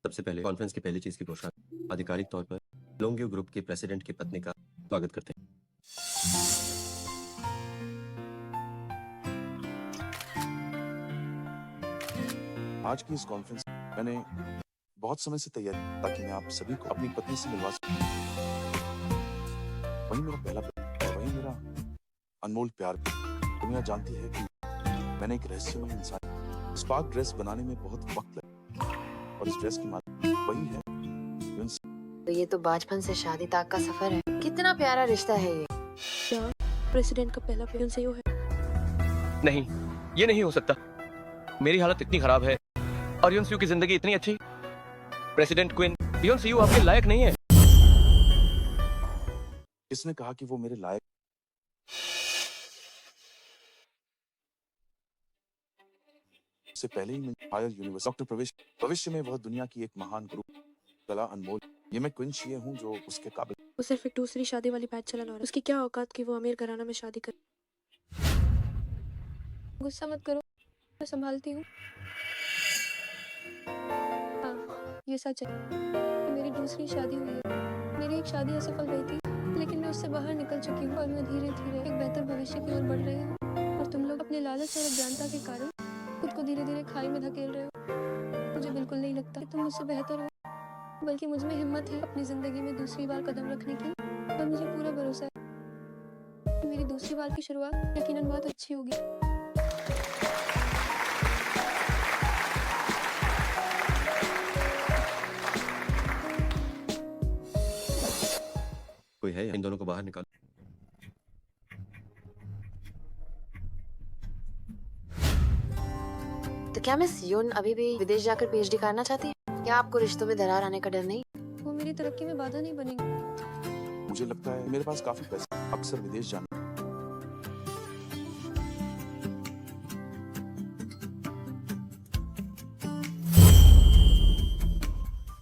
सबसे पहले कॉन्फ्रेंस की पहली चीज की घोषणा। आधिकारिक तौर पर लोंगियो ग्रुप के प्रेसिडेंट की पत्नी का स्वागत करते हैं। आज की इस कॉन्फ्रेंस मैंने बहुत समय से तैयारी की ताकि मैं आप सभी को अपनी पत्नी से मिलवा सकूं। वही मेरा पहला प्यार और वही मेरा अनमोल प्यार भी। दुनिया जानती है कि मैंने एक रहस्यमय इंसान स्पार्क ड्रेस बनाने में बहुत वक्त लगा और इस ड्रेस की मालिक वही है। तो ये तो बचपन से शादी तक का सफर है। कितना प्यारा रिश्ता है ये। क्या प्रेसिडेंट का पहला प्यार से है? नहीं, ये नहीं हो सकता। मेरी हालत इतनी खराब है और यून सीयू की जिंदगी इतनी अच्छी। प्रेसिडेंट क्विन, यून सीयू आपके लायक नहीं है। किसने कहा कि वो मेरे लायक? इससे पहले ही मैं हायर यूनिवर्सिटी डॉक्टर प्रवेश भविष्य में वह दुनिया की एक महान गुरु कला अनमोल। ये मैं क्विन शीये हूँ जो उसके काबिल। वो सिर्फ एक दूसरी शादी वाली बैच चलन और उसकी क्या औकात कि वो अमीर घराना में शादी करे। गुस्सा मत करो, मैं संभालती हूँ। हाँ, ये सच है। मेरी दूसरी शादी हुई है। मेरी एक शादी असफल रही थी, लेकिन मैं उससे बाहर निकल चुकी हूँ और मैं धीरे धीरे एक बेहतर भविष्य की ओर बढ़ रही हूँ। और तुम लोग अपने लालच और अज्ञानता के कारण खुद को धीरे धीरे खाई में धकेल रहे हो। मुझे बिल्कुल नहीं लगता कि तुम मुझसे बेहतर हो, बल्कि मुझ में हिम्मत है अपनी जिंदगी में दूसरी बार कदम रखने की। और मुझे पूरा भरोसा है कि मेरी दूसरी बार की शुरुआत यकीनन बहुत अच्छी होगी। कोई है? इन दोनों को बाहर निकालो। तो क्या मिस यून अभी भी विदेश जाकर पीएचडी करना चाहती है? क्या आपको रिश्तों में दरार आने का डर नहीं? वो मेरी तरक्की में बाधा नहीं बनेगी। मुझे लगता है मेरे पास काफी पैसे, अक्सर विदेश जाना